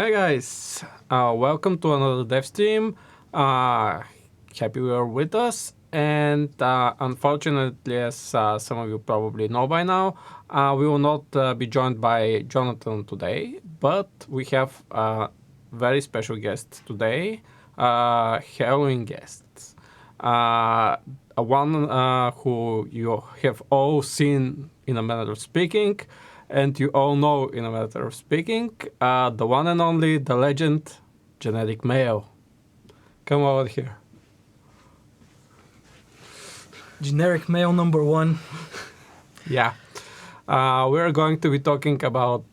Hey guys, welcome to another DevStream. Happy you are with us. And unfortunately, as some of you probably know by now, we will not be joined by Jonathan today, but we have a very special guest today, Halloween guests. One who you have all seen in a manner of speaking, and you all know in a matter of speaking, the one and only, the legend, Generic Male. Come over here. Generic male number one. Yeah. We're going to be talking about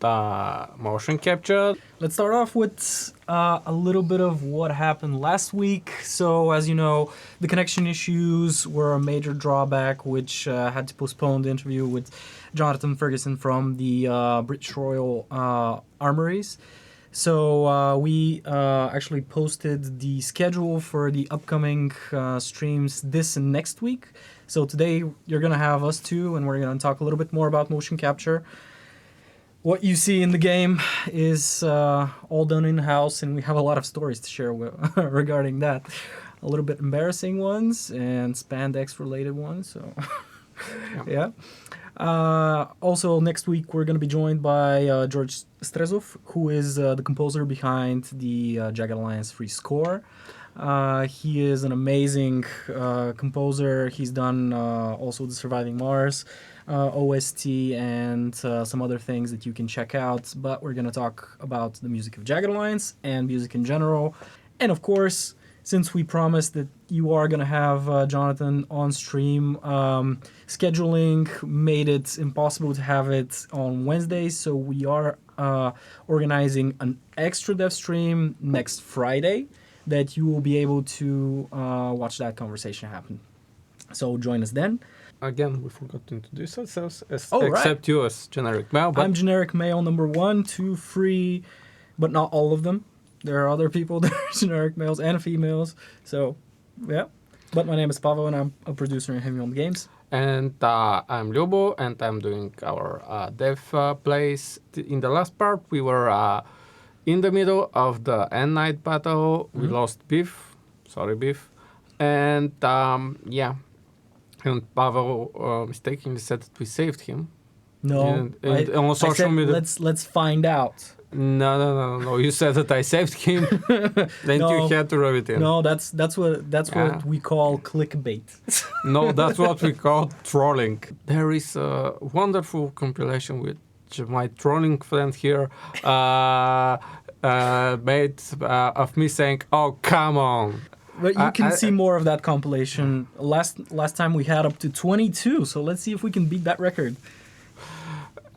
motion capture. Let's start off with a little bit of what happened last week. So, as you know, the connection issues were a major drawback, which had to postpone the interview with Jonathan Ferguson from the British Royal Armories. So we actually posted the schedule for the upcoming streams this and next week. So today you're going to have us two, and we're going to talk a little bit more about motion capture. What you see in the game is all done in-house, and we have a lot of stories to share regarding that. A little bit embarrassing ones and spandex-related ones. So, yeah. Also, next week we're going to be joined by George Strezov, who is the composer behind the Jagged Alliance free score. He is an amazing composer. He's done also The Surviving Mars OST and some other things that you can check out. But we're going to talk about the music of Jagged Alliance and music in general. And of course, since we promised that you are going to have Jonathan on stream, scheduling made it impossible to have it on Wednesdays, so we are organizing an extra dev stream next Friday that you will be able to watch that conversation happen. So join us then. Again, we forgot to introduce ourselves, Right. except you as Generic Male. But I'm Generic Male number 1, 2, 3, but not all of them. There are other people that are generic males and females. So, yeah. But my name is Pavel, and I'm a producer in Heavy on Games. And I'm Lyubo, and I'm doing our dev plays. In the last part, we were in the middle of the end night battle. We lost Beef. Sorry, Beef. And yeah. And Pavel mistakenly said that we saved him. No, And on social I said, media. let's find out. No. You said that I saved him. Then No. you had to rub it in. No, that's what we call clickbait. No, that's what we call trolling. There is a wonderful compilation which my trolling friend here made of me saying, "Oh, come on." But you can see more of that compilation. Last time we had up to 22, so let's see if we can beat that record.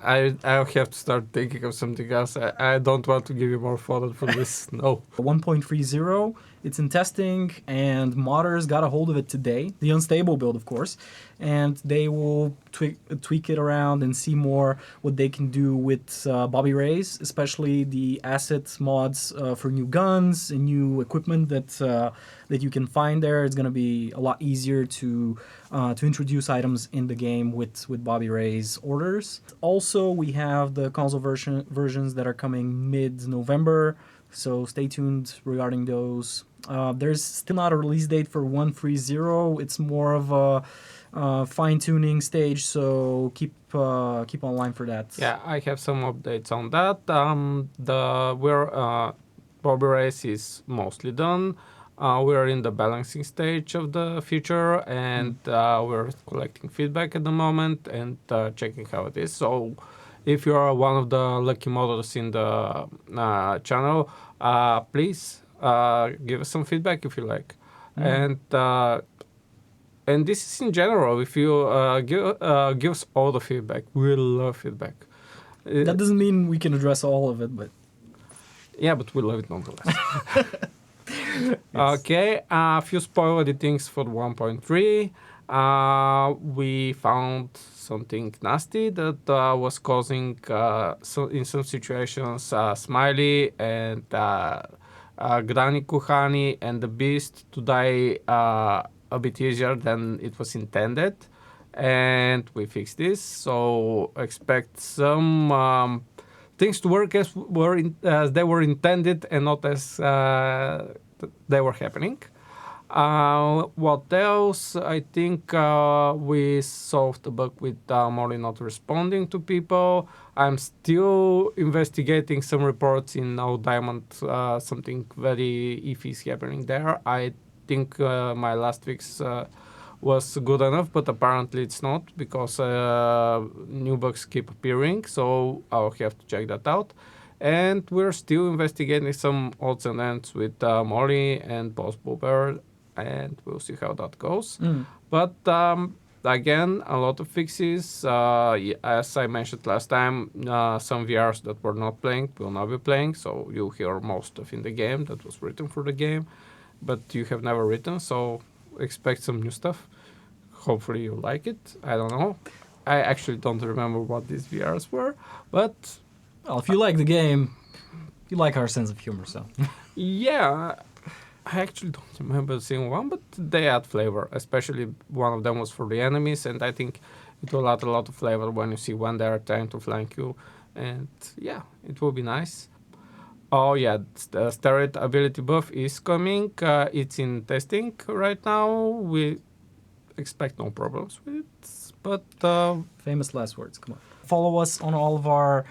I'll have to start thinking of something else. I don't want to give you more fodder for this. No. 1.30, it's in testing, and modders got a hold of it today. The unstable build, of course. And they will tweak it around and see more what they can do with Bobby Rays, especially the asset mods for new guns and new equipment that you can find there. It's going to be a lot easier to introduce items in the game with Bobby Ray's orders. Also, we have the console versions that are coming mid-November, so stay tuned regarding those. There's still not a release date for 1.30. It's more of a fine-tuning stage, so keep online for that. Yeah, I have some updates on that. Bobby Race is mostly done. We're in the balancing stage of the feature, and we're collecting feedback at the moment and checking how it is. So if you are one of the lucky models in the channel, please give us some feedback if you like. And this is in general. If you give us all the feedback, we love feedback. That doesn't mean we can address all of it, but... Yeah, but we love it nonetheless. Yes. Okay, a few spoilery things for 1.3. We found something nasty that was causing, in some situations, Smiley and Granny Kuhani and the Beast to die a bit easier than it was intended. And we fixed this, so expect some things to work as they were intended and not as they were happening. What else? I think we solved the bug with Molly not responding to people. I'm still investigating some reports in No Diamond. Something very iffy is happening there. I think my last fix was good enough, but apparently it's not because new bugs keep appearing. So I'll have to check that out. And we're still investigating some odds and ends with Molly and Boss Boober, and we'll see how that goes. But again, a lot of fixes. As I mentioned last time, some VRs that were not playing will now be playing, so you'll hear most stuff in the game that was written for the game, but you have never written, so expect some new stuff. Hopefully you like it. I don't know. I actually don't remember what these VRs were, but... Well, if you like the game, you like our sense of humor, so... Yeah, I actually don't remember a single one, but they add flavor. Especially one of them was for the enemies, and I think it will add a lot of flavor when you see when they are trying to flank you. And yeah, it will be nice. Oh yeah, the steroid ability buff is coming. It's in testing right now. We expect no problems with it, but... Famous last words, come on. Follow us on all of our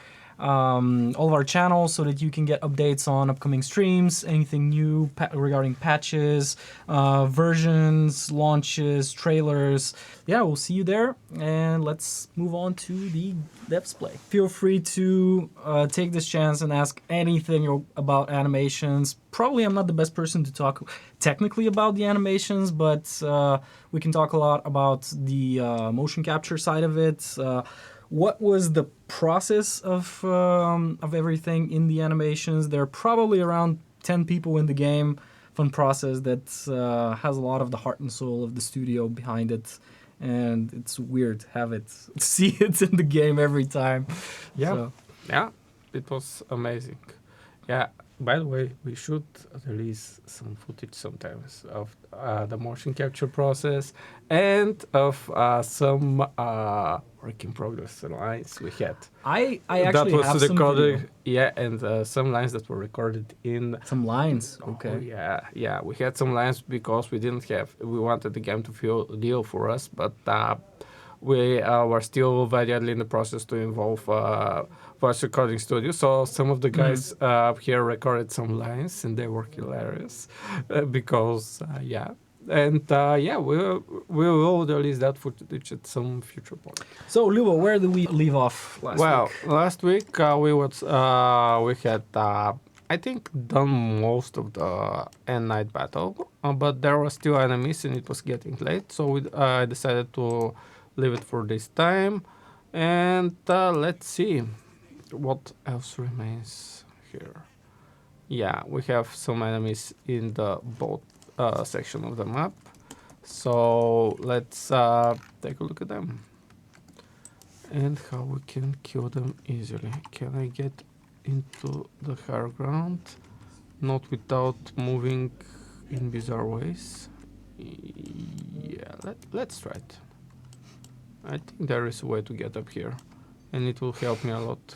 channels so that you can get updates on upcoming streams, anything new regarding patches, versions, launches, trailers. Yeah, we'll see you there, and let's move on to the DevsPlay. Feel free to take this chance and ask anything about animations. Probably I'm not the best person to talk technically about the animations, but we can talk a lot about the motion capture side of it. What was the process of everything in the animations? There are probably around 10 people in the game. Fun process that has a lot of the heart and soul of the studio behind it, and it's weird to have it see it in the game every time. Yeah, So. yeah, it was amazing. Yeah. By the way, we should release some footage sometimes of the motion capture process and of some work in progress lines we had. I actually have some video. Yeah, and some lines that were recorded in... Some lines, okay. Oh, yeah, we had some lines because we wanted the game to feel real for us, but we were still very early in the process to involve voice recording studio. So some of the guys here recorded some lines, and they were hilarious because, yeah. And yeah, we will release that footage at some future point. So, Lyubo, where did we leave off last week? Well, last week we had, I think, done most of the end night battle, but there were still enemies and it was getting late. So we decided to leave it for this time, and let's see what else remains here. Yeah, we have some enemies in the boat section of the map, so let's take a look at them and how we can kill them easily. Can I get into the higher ground? Not without moving in bizarre ways. Yeah, let's try it. I think there is a way to get up here, and it will help me a lot.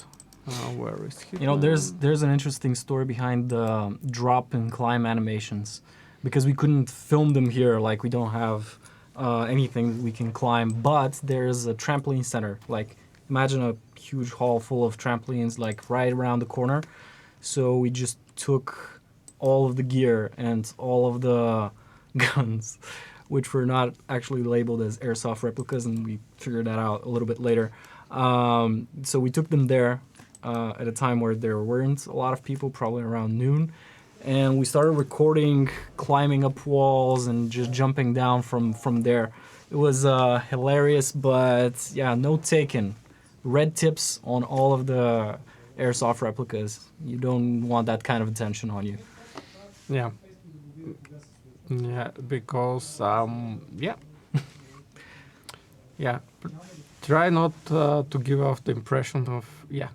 Where is he? You know, there's an interesting story behind the drop and climb animations, because we couldn't film them here. Like, we don't have anything we can climb, but there's a trampoline center. Like, imagine a huge hall full of trampolines, like right around the corner. So we just took all of the gear and all of the guns, which were not actually labeled as airsoft replicas, and we figured that out a little bit later. So we took them there at a time where there weren't a lot of people, probably around noon, and we started recording climbing up walls and just jumping down from there. It was hilarious, but yeah, note taken. Red tips on all of the airsoft replicas. You don't want that kind of attention on you. Yeah. Yeah, because, yeah. Yeah, try not to give off the impression of, yeah.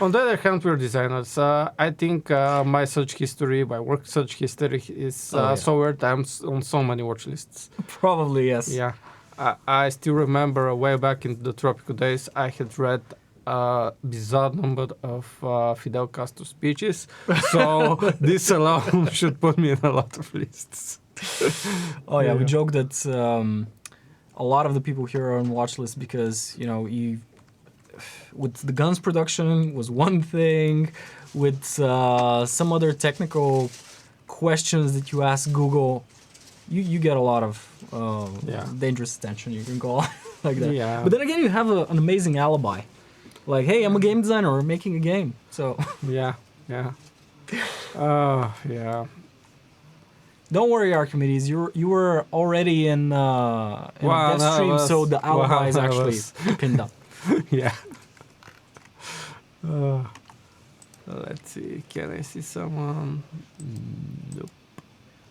On the other hand, we're designers. I think my search history, my work search history is so weird. I'm on so many watch lists. Probably, yes. Yeah. I still remember way back in the tropical days, I had read a bizarre number of Fidel Castro speeches. So this alone should put me in a lot of lists. Oh yeah, we joke that a lot of the people here are on watch list because with the guns production was one thing, with some other technical questions that you ask Google, you get a lot of dangerous attention. You can call like that. Yeah. But then again, you have an amazing alibi. Like, hey, I'm a game designer. We're making a game. So yeah. don't worry, Archimedes. You were already in DevStream, so the alibi is actually pinned up. Yeah. Let's see. Can I see someone? Nope.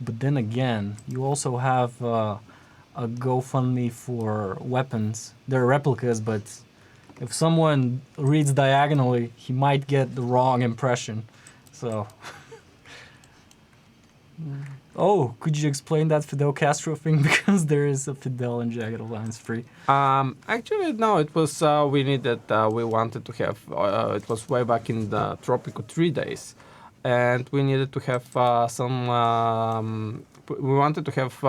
But then again, you also have a GoFundMe for weapons. They're replicas, but if someone reads diagonally, he might get the wrong impression. So, oh, could you explain that Fidel Castro thing? Because there is a Fidel and Jagged Alliance free. Actually, no. It was we wanted to have. It was way back in the Tropico 3 days, and we needed to have some. We wanted to have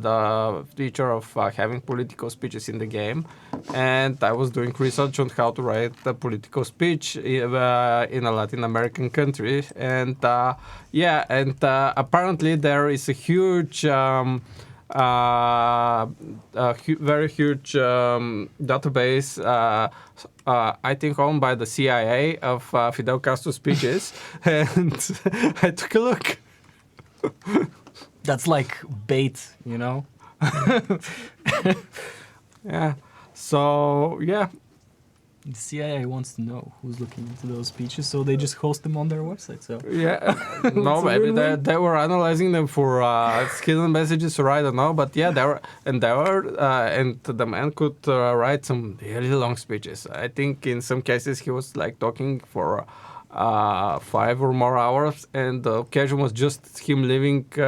the feature of having political speeches in the game, and I was doing research on how to write a political speech in a Latin American country, and apparently there is a huge, very huge database. I think owned by the CIA of Fidel Castro speeches, and I took a look. That's like bait, you know? Yeah. So, yeah. The CIA wants to know who's looking into those speeches, so they just host them on their website. So yeah. No, maybe they were analyzing them for hidden messages, or I don't know. But yeah, and the man could write some really long speeches. I think in some cases he was like talking for 5 or more hours, and the occasion was just him leaving. He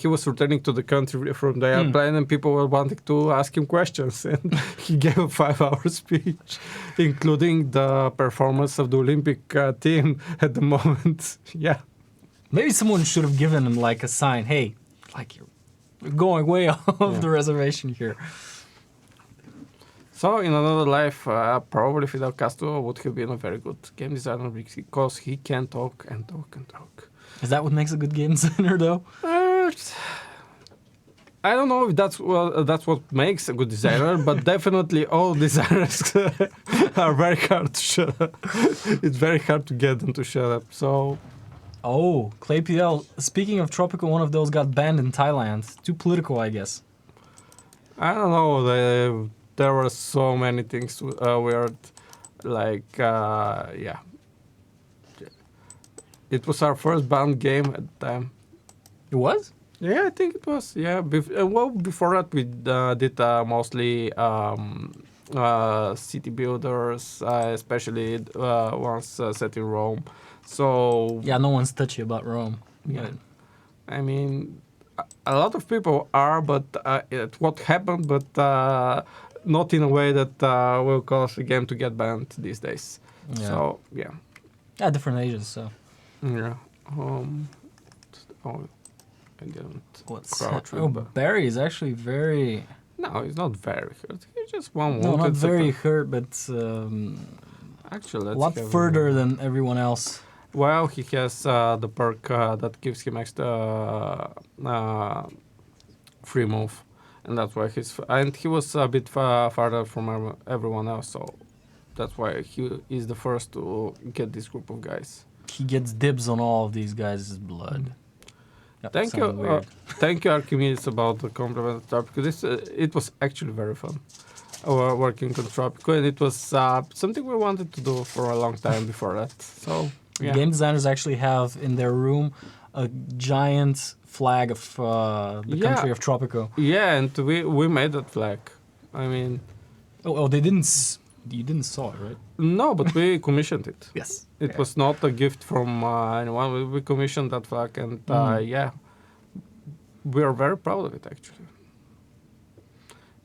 was returning to the country from the airplane, and people were wanting to ask him questions, and he gave a 5-hour speech, including the performance of the Olympic team at the moment. Yeah, maybe someone should have given him like a sign. Hey, like you're going way off the reservation here. So, in another life, probably Fidel Castro would have been a very good game designer because he can talk and talk and talk. Is that what makes a good game designer, though? I don't know if that's what makes a good designer, but definitely all designers are very hard to shut up. It's very hard to get them to shut up. So, oh, ClayPL. Speaking of tropical, one of those got banned in Thailand. Too political, I guess. I don't know. There were so many things weird, like yeah. It was our first banned game at the time. It was? Yeah, I think it was. Yeah. Before that, we did mostly city builders, especially ones set in Rome. So yeah, no one's touchy about Rome. Yeah. But I mean, a lot of people are, but what happened, but not in a way that will cause the game to get banned these days. Yeah. So yeah. Yeah, different ages. So. Yeah. I didn't. Barry is actually very. No, he's not very hurt. He's just one. No, not very hurt, but actually, a lot further than everyone else. Well, he has the perk that gives him extra free move, and that's why he was a bit farther from everyone else, so that's why he is the first to get this group of guys. He gets dibs on all of these guys' blood. Yep, thank you, Archimedes, about the compliment of Tropico. It was actually very fun. Working on Tropico, and it was something we wanted to do for a long time before that. So yeah. Game designers actually have in their room a giant flag of the country of Tropico. Yeah, and we made that flag. I mean, they didn't. You didn't saw it, right? No, but we commissioned it. Yes. It was not a gift from anyone. We commissioned that flag, and yeah, we are very proud of it, actually.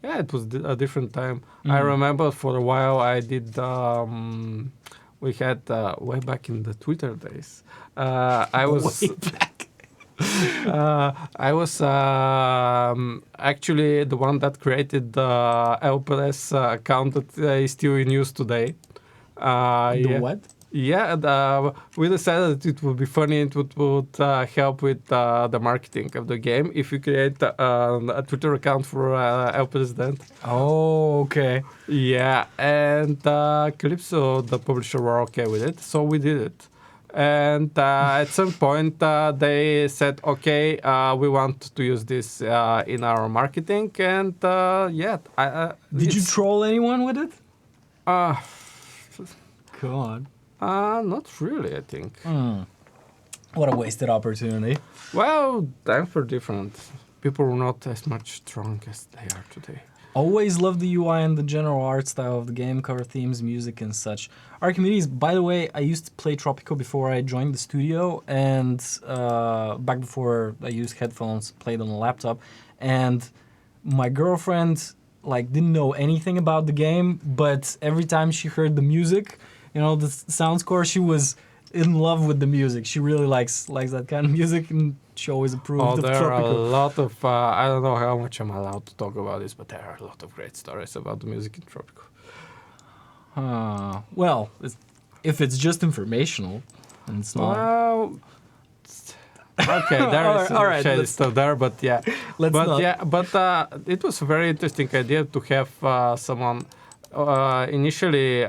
Yeah, it was a different time. I remember for a while I did. We had way back in the Twitter days. I was Way back. I was actually the one that created the LPS account that is still in use today. The what? Yeah, we decided that it would be funny. It would help with the marketing of the game if you create a Twitter account for El President. Oh, okay. Yeah, and Calypso, the publisher, were okay with it, so we did it. And at some point, they said, "Okay, we want to use this in our marketing." And yeah, Did you troll anyone with it? Uh, Come on. not really, I think. What a wasted opportunity. Well, times were different. People were not as much strong as they are today. Always loved the UI and the general art style of the game, cover themes, music, and such. Our communities, by the way, I used to play Tropico before I joined the studio, and back before I used headphones, played on the laptop, and my girlfriend didn't know anything about the game, but every time she heard the music, the sound score, she was in love with the music. She really likes that kind of music, and she always approved of there are a Tropico. lot of, I don't know how much I'm allowed to talk about this, but there are a lot of great stories about the music in Tropico. Well, if it's just informational, and it's not. Well, okay, there is all right, shady stuff there, but yeah. Let's but not. yeah, but it was a very interesting idea to have someone. Initially,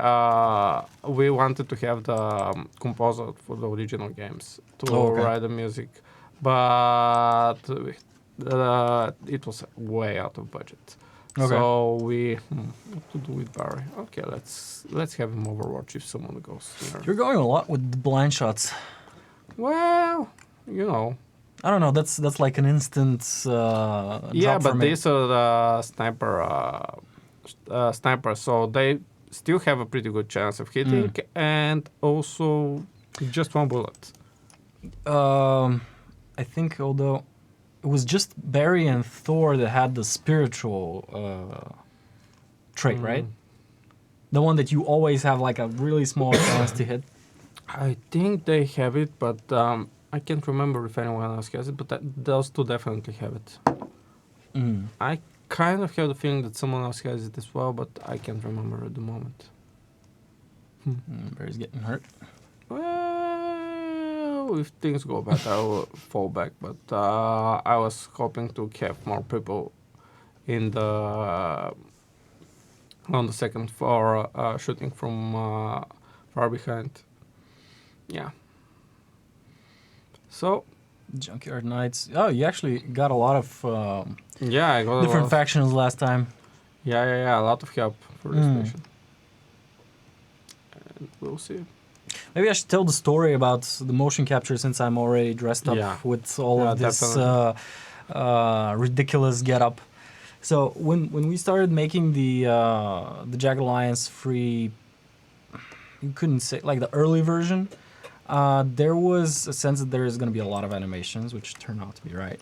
we wanted to have the composer for the original games to write the music, but it was way out of budget. Okay. So we what to do with Barry? Okay, let's have him Overwatch if someone goes there. You're going a lot with the blind shots. Well, I don't know. That's like an instant. yeah, drop for but me. these are the snipers, so they still have a pretty good chance of hitting, and also just one bullet. I think although it was just Barry and Thor that had the spiritual trait, right? The one that you always have like a really small chance to hit. I think they have it, but I can't remember if anyone else has it. But those two definitely have it. I kind of have the feeling that someone else has it as well, but I can't remember at the moment. Barry's getting hurt. Well, if things go bad, I will fall back. But I was hoping to have more people in on the second floor shooting from far behind. Yeah. So. Junkyard Knights. Oh, you actually got a lot of Yeah, I got different factions last time. Yeah, a lot of help for this mission. And we'll see. Maybe I should tell the story about the motion capture since I'm already dressed up with all of this ridiculous getup. So when we started making the Jagged Alliance free, you couldn't say like the early version. There was a sense that there is going to be a lot of animations, which turned out to be right.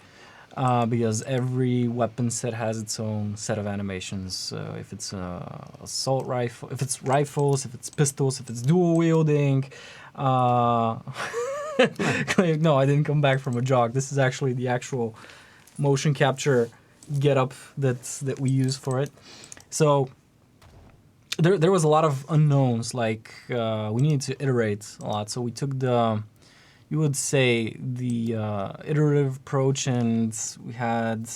Because every weapon set has its own set of animations. If it's assault rifle, if it's rifles, if it's pistols, if it's dual wielding. No, I didn't come back from a jog. This is actually the actual motion capture getup that we use for it. So there was a lot of unknowns. Like we needed to iterate a lot. So we took you would say the iterative approach, and we had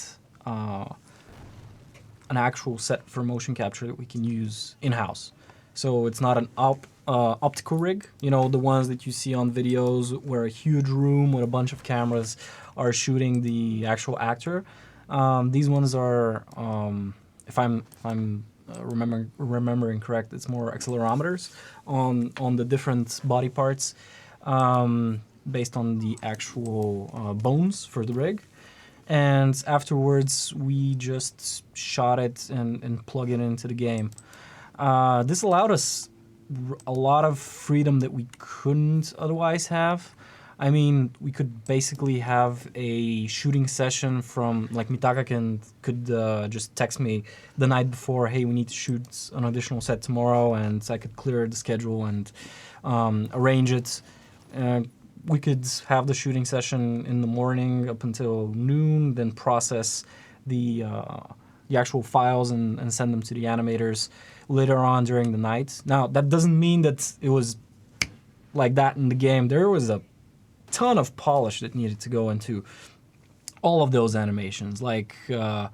an actual set for motion capture that we can use in-house. So it's not an optical rig, the ones that you see on videos where a huge room with a bunch of cameras are shooting the actual actor. These ones are, if I'm remembering correct, it's more accelerometers on the different body parts. Based on the actual bones for the rig. And afterwards, we just shot it and plug it into the game. This allowed us a lot of freedom that we couldn't otherwise have. I mean, we could basically have a shooting session from, like, Mitaka could just text me the night before, hey, we need to shoot an additional set tomorrow, and I could clear the schedule and arrange it. We could have the shooting session in the morning up until noon, then process the actual files and send them to the animators later on during the night. Now, that doesn't mean that it was like that in the game. There was a ton of polish that needed to go into all of those animations. Like, Mitaka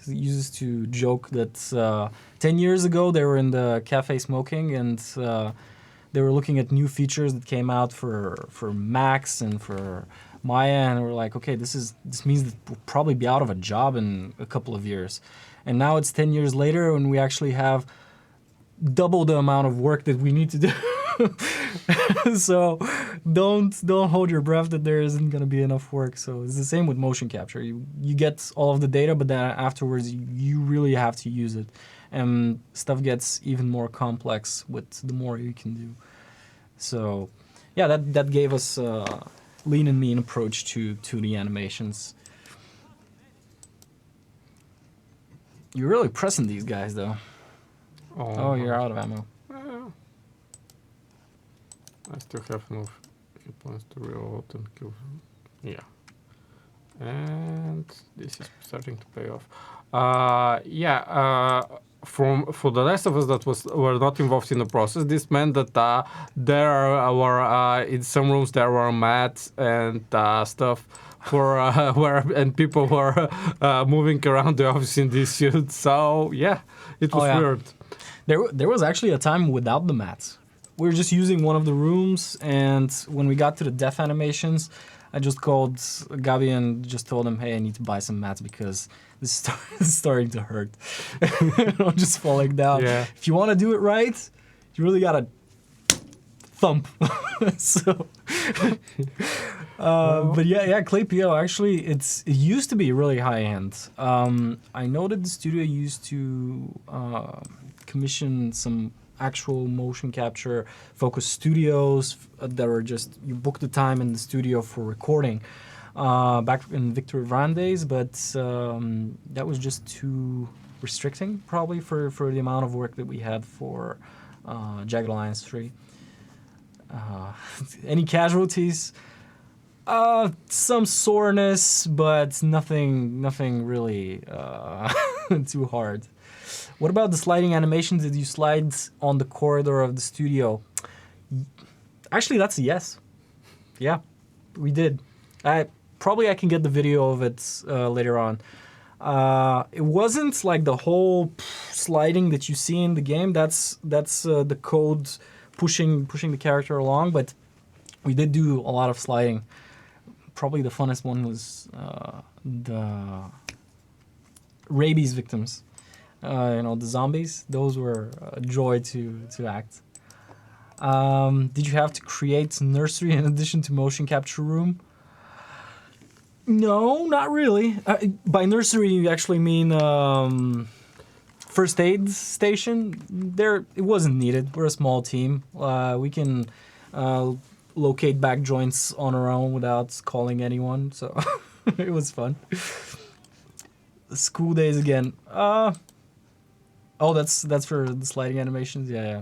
uses to joke that 10 years ago they were in the cafe smoking and they were looking at new features that came out for Max and for Maya, and we're like, okay, this means that we'll probably be out of a job in a couple of years. And now it's 10 years later and we actually have double the amount of work that we need to do. So don't hold your breath that there isn't going to be enough work. So it's the same with motion capture. You get all of the data, but then afterwards you really have to use it. And stuff gets even more complex with the more you can do. So yeah, that gave us a lean and mean approach to the animations. You're really pressing these guys though. Oh, you're out of ammo. I still have enough hit points to reload and kill. Yeah. And this is starting to pay off. For the rest of us that were not involved in the process, this meant that there were in some rooms there were mats and stuff for and people were moving around the office in these suits. So yeah, it was weird. There was actually a time without the mats. We were just using one of the rooms, and when we got to the death animations, I just called Gabi and just told him, hey, I need to buy some mats because this is starting to hurt. I'm just falling down. Yeah. If you want to do it right, you really got to thump. So, but yeah, Clay PO, actually, it used to be really high-end. I know that the studio used to commission some actual motion capture focused studios that were just, you book the time in the studio for recording back in Victor Van days, but that was just too restricting probably for the amount of work that we had for Jagged Alliance 3. Any casualties? Some soreness, but nothing really too hard. What about the sliding animations? Did you slide on the corridor of the studio? Actually, that's a yes. Yeah, we did. I can get the video of it later on. It wasn't like the whole sliding that you see in the game. That's the code pushing the character along, but we did do a lot of sliding. Probably the funnest one was the rabies victims. The zombies. Those were a joy to act. Did you have to create nursery in addition to motion capture room? No, not really. By nursery, you actually mean first aid station? It wasn't needed. We're a small team. We can locate back joints on our own without calling anyone. So it was fun. School days again. Oh, that's for the sliding animations? Yeah.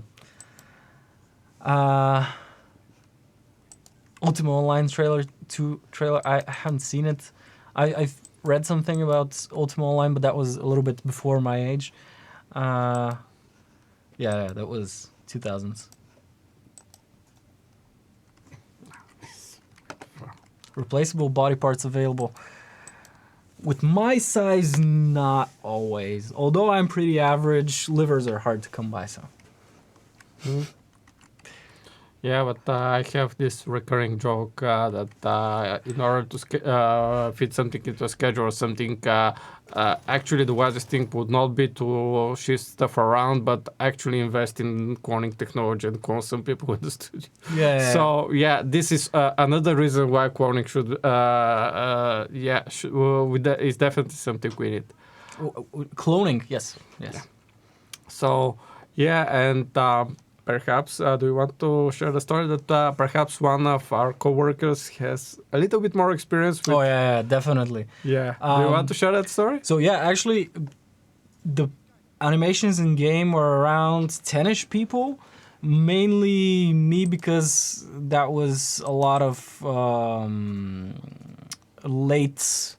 Ultima Online trailer, I haven't seen it. I've read something about Ultima Online, but that was a little bit before my age. Yeah, that was 2000s. Replaceable body parts available. With my size, not always. Although I'm pretty average, livers are hard to come by, so. Yeah, but I have this recurring joke that in order to fit something into a schedule or something, actually the wisest thing would not be to shift stuff around, but actually invest in cloning technology and clone some people in the studio. Yeah. So yeah, this is another reason why cloning should, is definitely something we need. Cloning, yes. Yeah. So yeah, and perhaps, do you want to share the story that perhaps one of our coworkers has a little bit more experience with? Oh yeah, definitely. Yeah. Do you want to share that story? So yeah, actually, the animations in game were around 10ish people. Mainly me, because that was a lot of late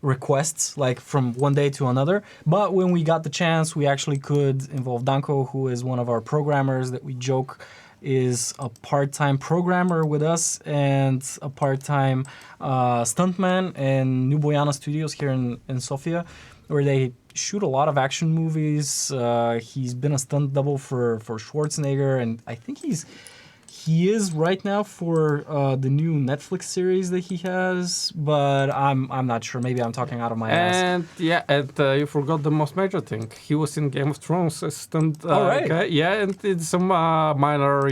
requests, like from one day to another. But when we got the chance, we actually could involve Danko, who is one of our programmers that we joke is a part-time programmer with us and a part-time stuntman in New Bojana Studios here in Sofia, where they shoot a lot of action movies. He's been a stunt double for Schwarzenegger, and I think he is right now for the new Netflix series that he has, but I'm not sure. Maybe I'm talking out of my ass. And you forgot the most major thing. He was in Game of Thrones as stunt right. guy. Yeah, and it's some minor,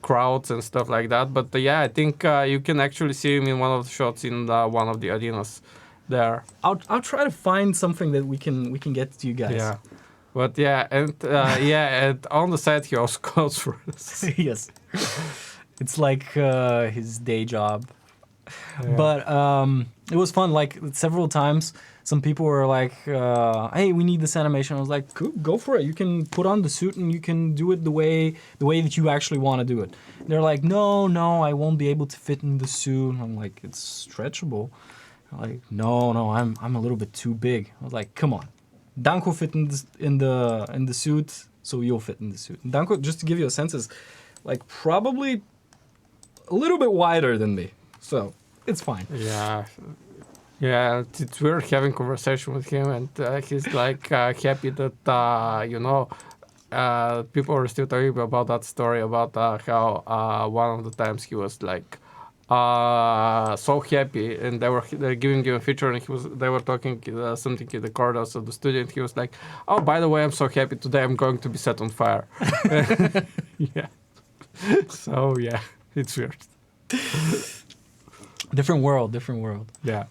crowds and stuff like that. But I think you can actually see him in one of the shots in one of the arenas there. I'll try to find something that we can get to you guys. Yeah. But and on the side he also calls for us. Yes. It's like his day job. Yeah. But it was fun. Like several times, some people were like, "Hey, we need this animation." I was like, "Cool, go for it. You can put on the suit and you can do it the way that you actually want to do it." And they're like, "No, I won't be able to fit in the suit." And I'm like, "It's stretchable." I'm like, "No, I'm a little bit too big." I was like, "Come on, Danko fit in the suit, so you'll fit in the suit." And Danko, just to give you a sense, is like probably a little bit wider than me, so it's fine. Yeah, it's weird having conversation with him, and he's like happy that people are still talking about that story about how one of the times he was like so happy, and they're giving him a feature, and they were talking something in the corridors of the studio, and he was like, "Oh, by the way, I'm so happy today. I'm going to be set on fire." Yeah. So yeah, it's weird. Different world. Yeah.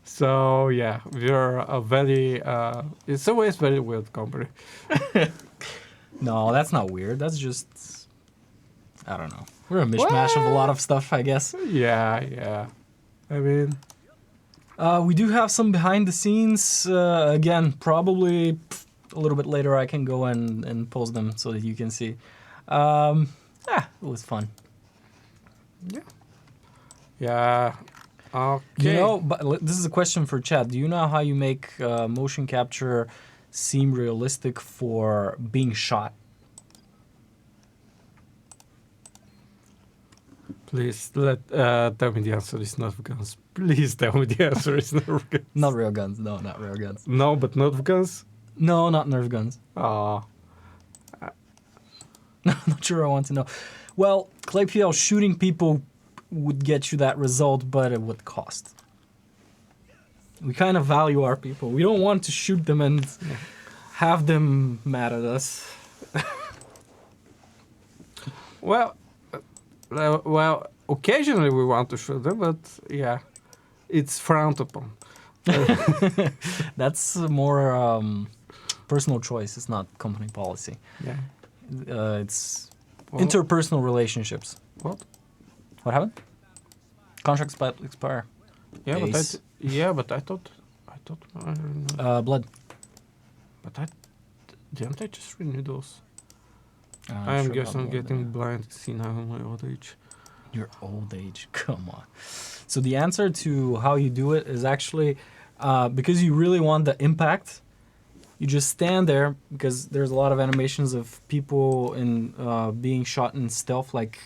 So yeah, we're a very, in some ways, very weird company. No, that's not weird. That's just, I don't know. We're a mishmash of a lot of stuff, I guess. Yeah. I mean, we do have some behind the scenes. Again, probably a little bit later I can go and post them so that you can see. It was fun. Yeah. Okay. But this is a question for Chad. Do you know how you make motion capture seem realistic for being shot? Please tell me the answer is Nerf guns. Please tell me the answer is Nerf guns. Not real guns. No, not real guns. No, but Nerf guns? No, not Nerf guns. Oh. I'm not sure I want to know. Well, ClayPL shooting people would get you that result, but at what cost? We kind of value our people. We don't want to shoot them and have them mad at us. Well, occasionally we want to shoot them, but yeah, it's frowned upon. That's more personal choice. It's not company policy. Yeah. It's interpersonal relationships. What? What happened? Contracts expire. Yeah, but I thought. Blood. But didn't I just renew those? I'm I sure guess I'm about getting blind. See now in my old age. Your old age, come on. So the answer to how you do it is actually because you really want the impact. You just stand there, because there's a lot of animations of people in being shot in stealth, like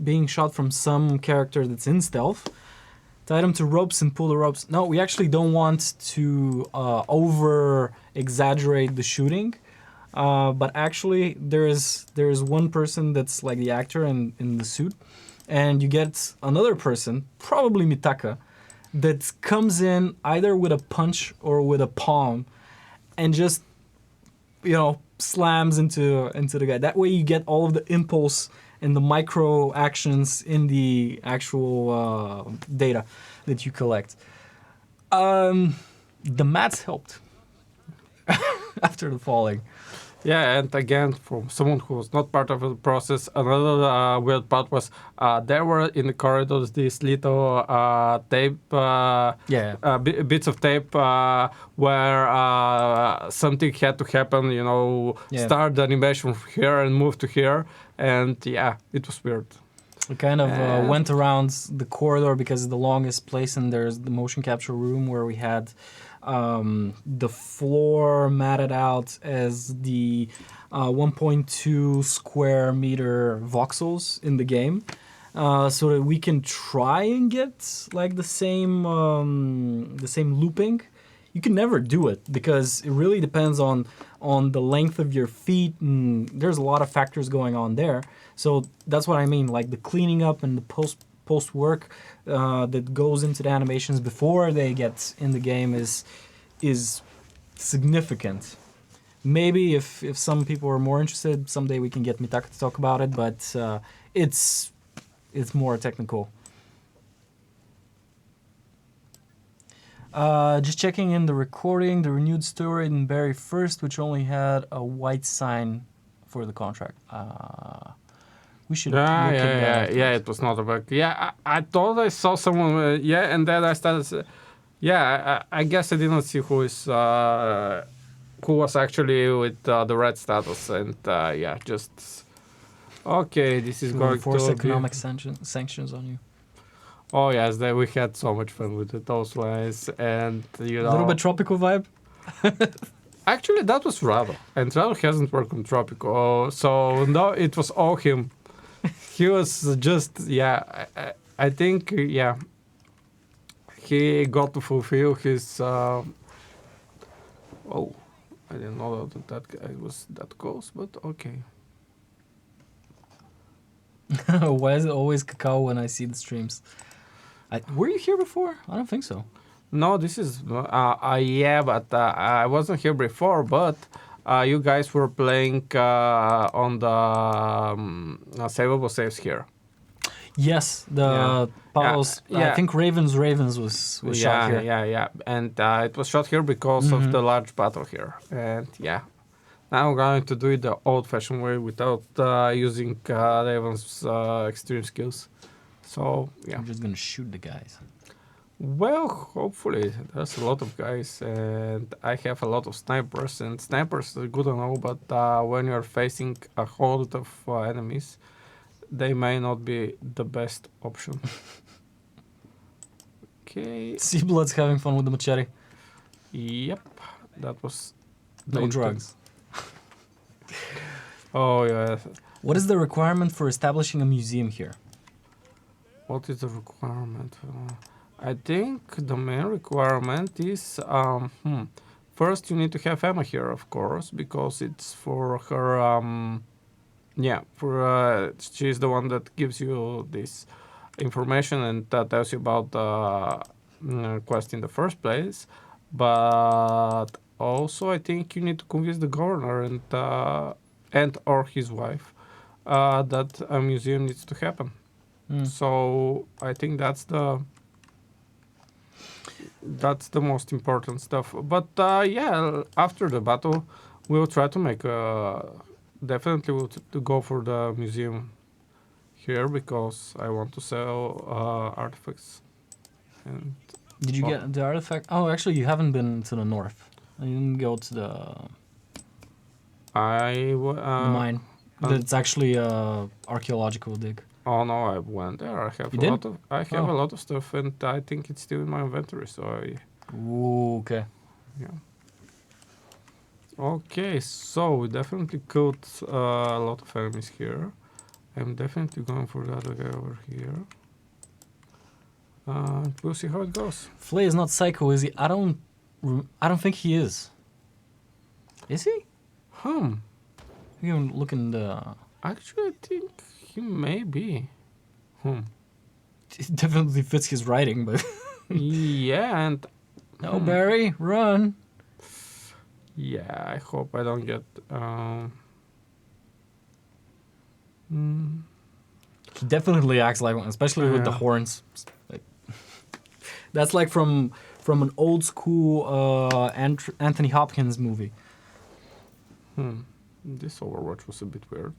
being shot from some character that's in stealth. Tie them to ropes and pull the ropes. No, we actually don't want to over exaggerate the shooting. But actually, there is one person that's like the actor in the suit, and you get another person, probably Mitaka, that comes in either with a punch or with a palm, and just slams into the guy. That way, you get all of the impulse and the micro actions in the actual data that you collect. The mats helped after the falling. Yeah, and again, from someone who was not part of the process, another weird part was there were in the corridors these little tape, Yeah. bits of tape where something had to happen, Yeah. start the animation from here and move to here. And yeah, it was weird. We kind of And- went around the corridor because it's the longest place, and there's the motion capture room where we had the floor matted out as the 1.2 square meter voxels in the game, so that we can try and get like the same looping. You can never do it because it really depends on the length of your feet, and there's a lot of factors going on there. So that's what I mean, like the cleaning up and the post work that goes into the animations before they get in the game is significant. Maybe if some people are more interested, someday we can get Mitaka to talk about it, but it's more technical. Just checking in the recording, the renewed story in Barry first, which only had a white sign for the contract. We should look at that. Yeah, it was not a bug. Yeah, I thought I saw someone, and then I started, I guess I didn't see who was actually with the red status, and just, okay, this is going Force to economic be... sanctions on you. Oh yes, we had so much fun with those lines, and A little bit tropical vibe. Actually, that was Rado, and Rado hasn't worked on tropical, so no, it was all him. He was just I think he got to fulfill his. Oh, I didn't know that guy was that close, but okay. Why is it always cacao when I see the streams? Were you here before? I don't think so. No, this is but I wasn't here before, but you guys were playing on the savable saves here. Yes, the Pavel's. I think Ravens was shot here. Yeah, and it was shot here because of the large battle here, and now I'm going to do it the old-fashioned way without using Raven's extreme skills. So I'm just gonna shoot the guys. Well, hopefully there's a lot of guys, and I have a lot of snipers, and snipers are good and all, but when you're facing a horde of enemies, they may not be the best option. Okay. See Blood's having fun with the machete. Yep, that was no drugs. Oh yeah. What is the requirement for establishing a museum here? What is the requirement? I think the main requirement is first you need to have Emma here, of course, because it's for her. She's the one that gives you this information and tells you about the quest in the first place. But also, I think you need to convince the governor and or his wife that a museum needs to happen. So I think that's the most important stuff. But after the battle, we'll try to make definitely we'll to go for the museum here because I want to sell artifacts. And did you get the artifact? Oh, actually, you haven't been to the north. You didn't go to the the mine. It's actually a archaeological dig. Oh no, I went there. I have a lot of stuff, and I think it's still in my inventory. So Ooh, okay. Yeah. Okay, so we definitely killed a lot of enemies here. I'm definitely going for the other guy over here. We'll see how it goes. Flay is not psycho, is he? I don't think he is. Is he? You can look in the. Actually, I think he may be. It definitely fits his writing, but. Yeah, and. No, Barry, run. Yeah, I hope I don't get. He definitely acts like one, especially with the horns. Like, that's like from an old school Anthony Hopkins movie. This Overwatch was a bit weird.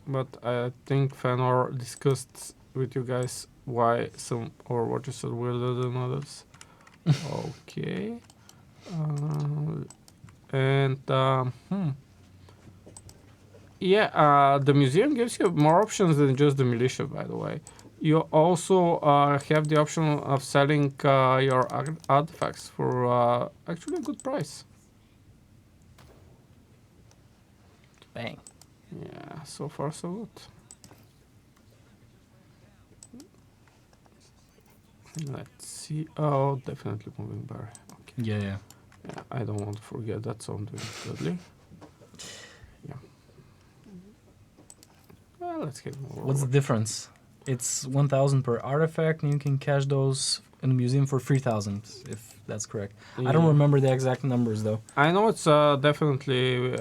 But I think Fenor discussed with you guys why some Overwatches are weirder than others. Okay. Yeah, the museum gives you more options than just the militia, by the way. You also have the option of selling your artifacts for actually a good price. Bang. Yeah, so far so good. Let's see. Oh, definitely moving bar. Okay. Yeah. Yeah, I don't want to forget that, so I'm doing it gladly. Yeah. Well, let's get more. What's the difference? It's 1,000 per artifact, and you can cash those in the museum for 3,000, if that's correct. Yeah. I don't remember the exact numbers though. I know it's definitely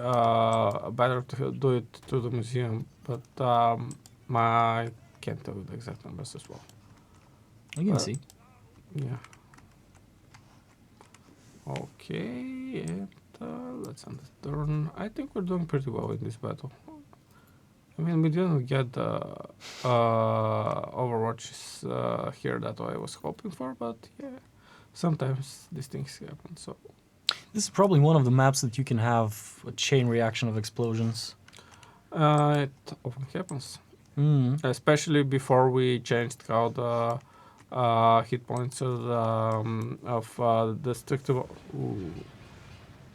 better to do it to the museum, but I can't tell you the exact numbers as well. You can see. Yeah. Okay, and let's end the turn. I think we're doing pretty well in this battle. I mean, we didn't get the Overwatches here that I was hoping for, but yeah, sometimes these things happen, so... This is probably one of the maps that you can have a chain reaction of explosions. It often happens. Especially before we changed how the hit points of destructible...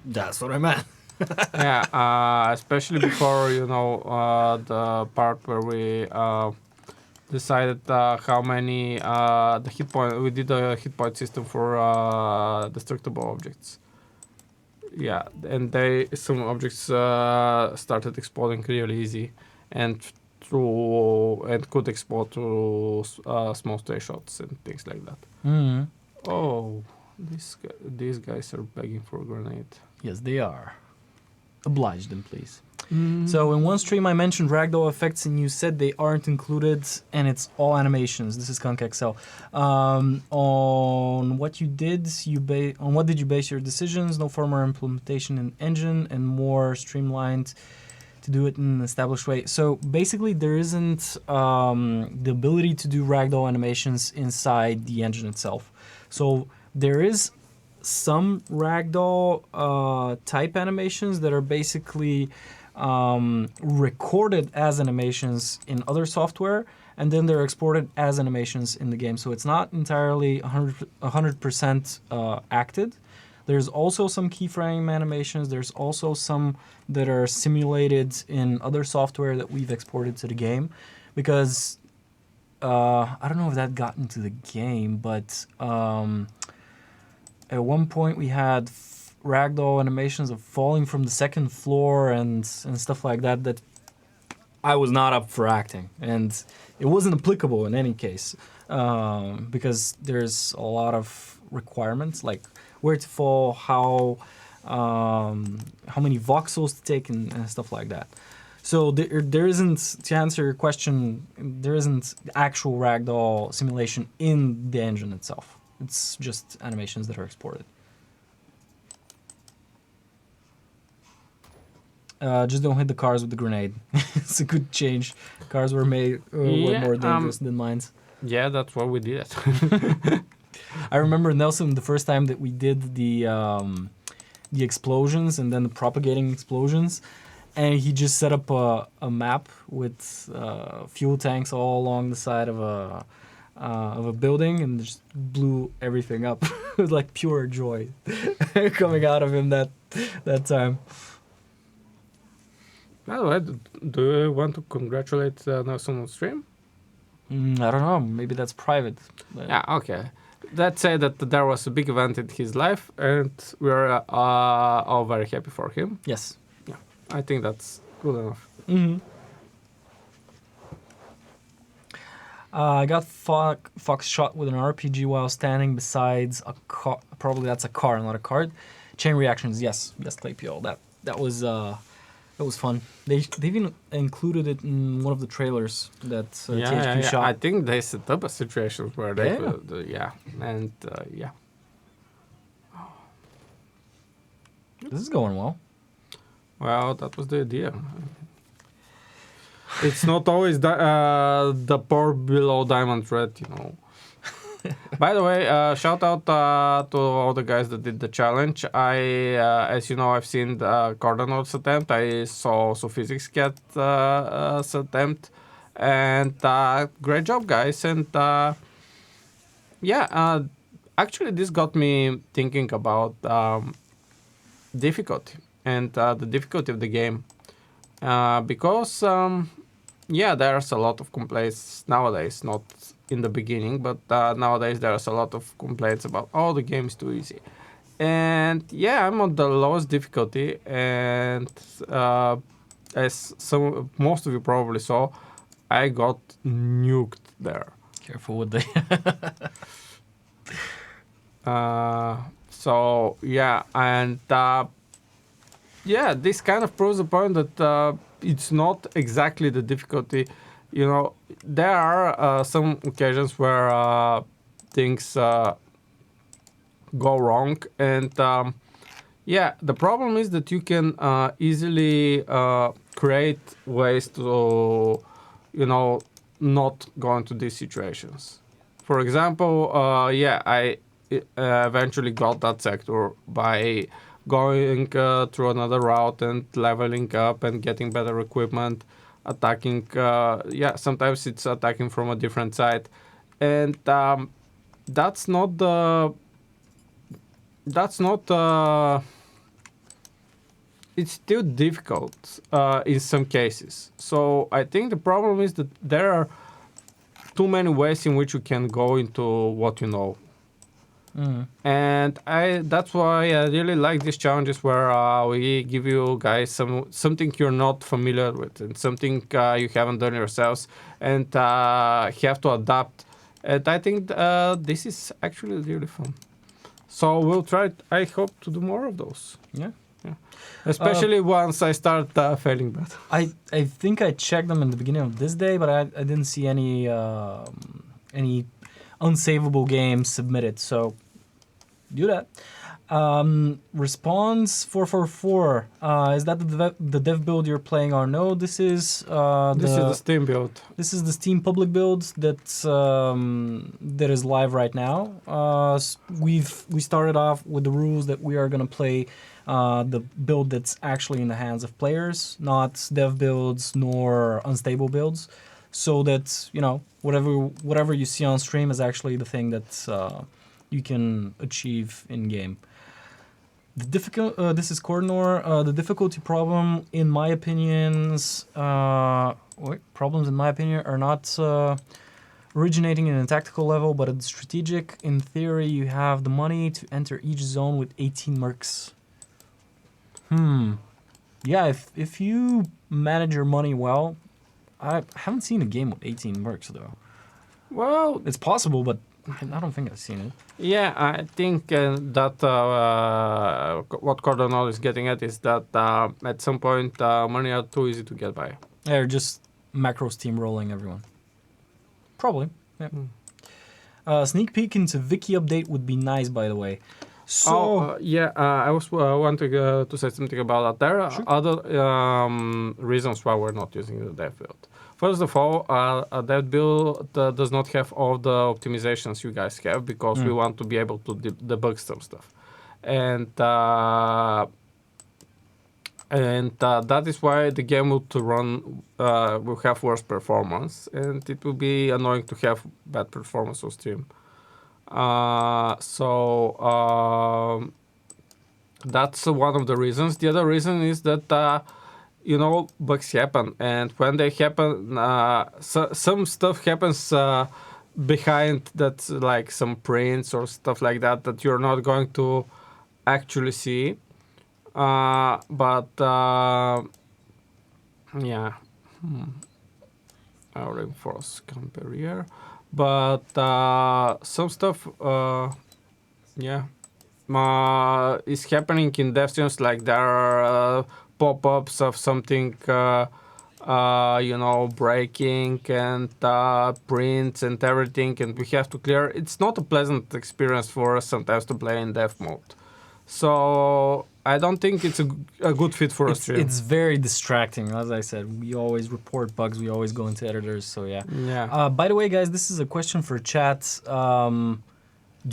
That's what I meant. Yeah, especially before, the part where we decided how many the hit point... We did a hit point system for destructible objects. Yeah, and some objects started exploding really easy, and could explode through small stray shots and things like that. Oh, these guys are begging for a grenade. Yes, they are. Oblige them, please. So in one stream I mentioned ragdoll effects, and you said they aren't included, and it's all animations. This is ConkXL. On what you did, on what did you base your decisions? No formal implementation in engine, and more streamlined to do it in an established way. So basically, there isn't the ability to do ragdoll animations inside the engine itself. So there is some ragdoll type animations that are basically recorded as animations in other software, and then they're exported as animations in the game. So it's not entirely 100% acted. There's also some keyframe animations. There's also some that are simulated in other software that we've exported to the game, because I don't know if that got into the game, but at one point we had ragdoll animations of falling from the second floor and stuff like that that I was not up for acting, and it wasn't applicable in any case, because there's a lot of requirements, like where to fall, how many voxels to take, and stuff like that. So there isn't, to answer your question, there isn't actual ragdoll simulation in the engine itself. It's just animations that are exported. Just don't hit the cars with the grenade. It's a good change. Cars were made were more dangerous than mines. Yeah, that's why we did it. I remember Nelson the first time that we did the explosions and then the propagating explosions, and he just set up a map with fuel tanks all along the side of a building and just blew everything up. It was like pure joy coming out of him that time. By the way, do you want to congratulate Nelson on stream? I don't know. Maybe that's private. Yeah, okay. Let's say that there was a big event in his life, and we're all very happy for him. Yes. Yeah, I think that's good enough. I got Fox shot with an RPG while standing besides a car. Probably that's a car, not a card. Chain reactions, yes, Claypio. That was fun. They've even included it in one of the trailers that THQ shot. I think they set up a situation where they could, This is going well. Well, that was the idea. It's not always the poor below diamond red, you know. By the way, shout out to all the guys that did the challenge. As you know, I've seen the Cardinals attempt. I saw Physics Cat's attempt, and great job, guys. And actually, this got me thinking about difficulty and the difficulty of the game, because there's a lot of complaints nowadays, not in the beginning, but nowadays there's a lot of complaints about, oh, the game is too easy. And I'm on the lowest difficulty, and as most of you probably saw, I got nuked there. Careful with the. This kind of proves the point that it's not exactly the difficulty. You know, there are some occasions where things go wrong, and the problem is that you can easily create ways to, not go into these situations. For example, I eventually got that sector by going through another route and leveling up and getting better equipment, attacking. Sometimes it's attacking from a different side, and that's not the. It's still difficult in some cases. So I think the problem is that there are too many ways in which you can go into what you know. And that's why I really like these challenges where we give you guys something you're not familiar with and something you haven't done yourselves and have to adapt. And I think this is actually really fun. So we'll try. I hope to do more of those. Yeah. Especially once I start failing bad. I think I checked them in the beginning of this day, but I didn't see any unsavable games submitted. So do that. Response 444. Is that the dev build you're playing or no? This is the Steam build. This is the Steam public build that is live right now. We started off with the rules that we are gonna play the build that's actually in the hands of players, not dev builds nor unstable builds, so that whatever you see on stream is actually the thing that you can achieve in game. This is Cordnor. The difficulty problem, in my opinions, problems in my opinion are not originating in a tactical level, but at the strategic. In theory, you have the money to enter each zone with 18 mercs. Yeah, if you manage your money well, I haven't seen a game with 18 mercs though. Well, it's possible, but I don't think I've seen it. Yeah, I think that what Cardinal is getting at is that at some point money are too easy to get by. They're just macro steamrolling everyone. Probably, yeah. Sneak peek into Wiki update would be nice, by the way. So I was wanting to say something about that. There are other reasons why we're not using the dev build. First of all, that build does not have all the optimizations you guys have because we want to be able to debug some stuff, and that is why the game will have worse performance, and it will be annoying to have bad performance on stream. That's one of the reasons. The other reason is that bugs happen, and when they happen, some stuff happens behind that, like some prints or stuff like that you're not going to actually see. I'll reinforce compare here. But some stuff, is happening in DevStream, like there are pop-ups of something, breaking and prints and everything, and we have to clear. It's not a pleasant experience for us sometimes to play in dev mode. So I don't think it's a good fit for a stream. It's very distracting. As I said, we always report bugs. We always go into editors. So yeah. Yeah. By the way, guys, this is a question for chat.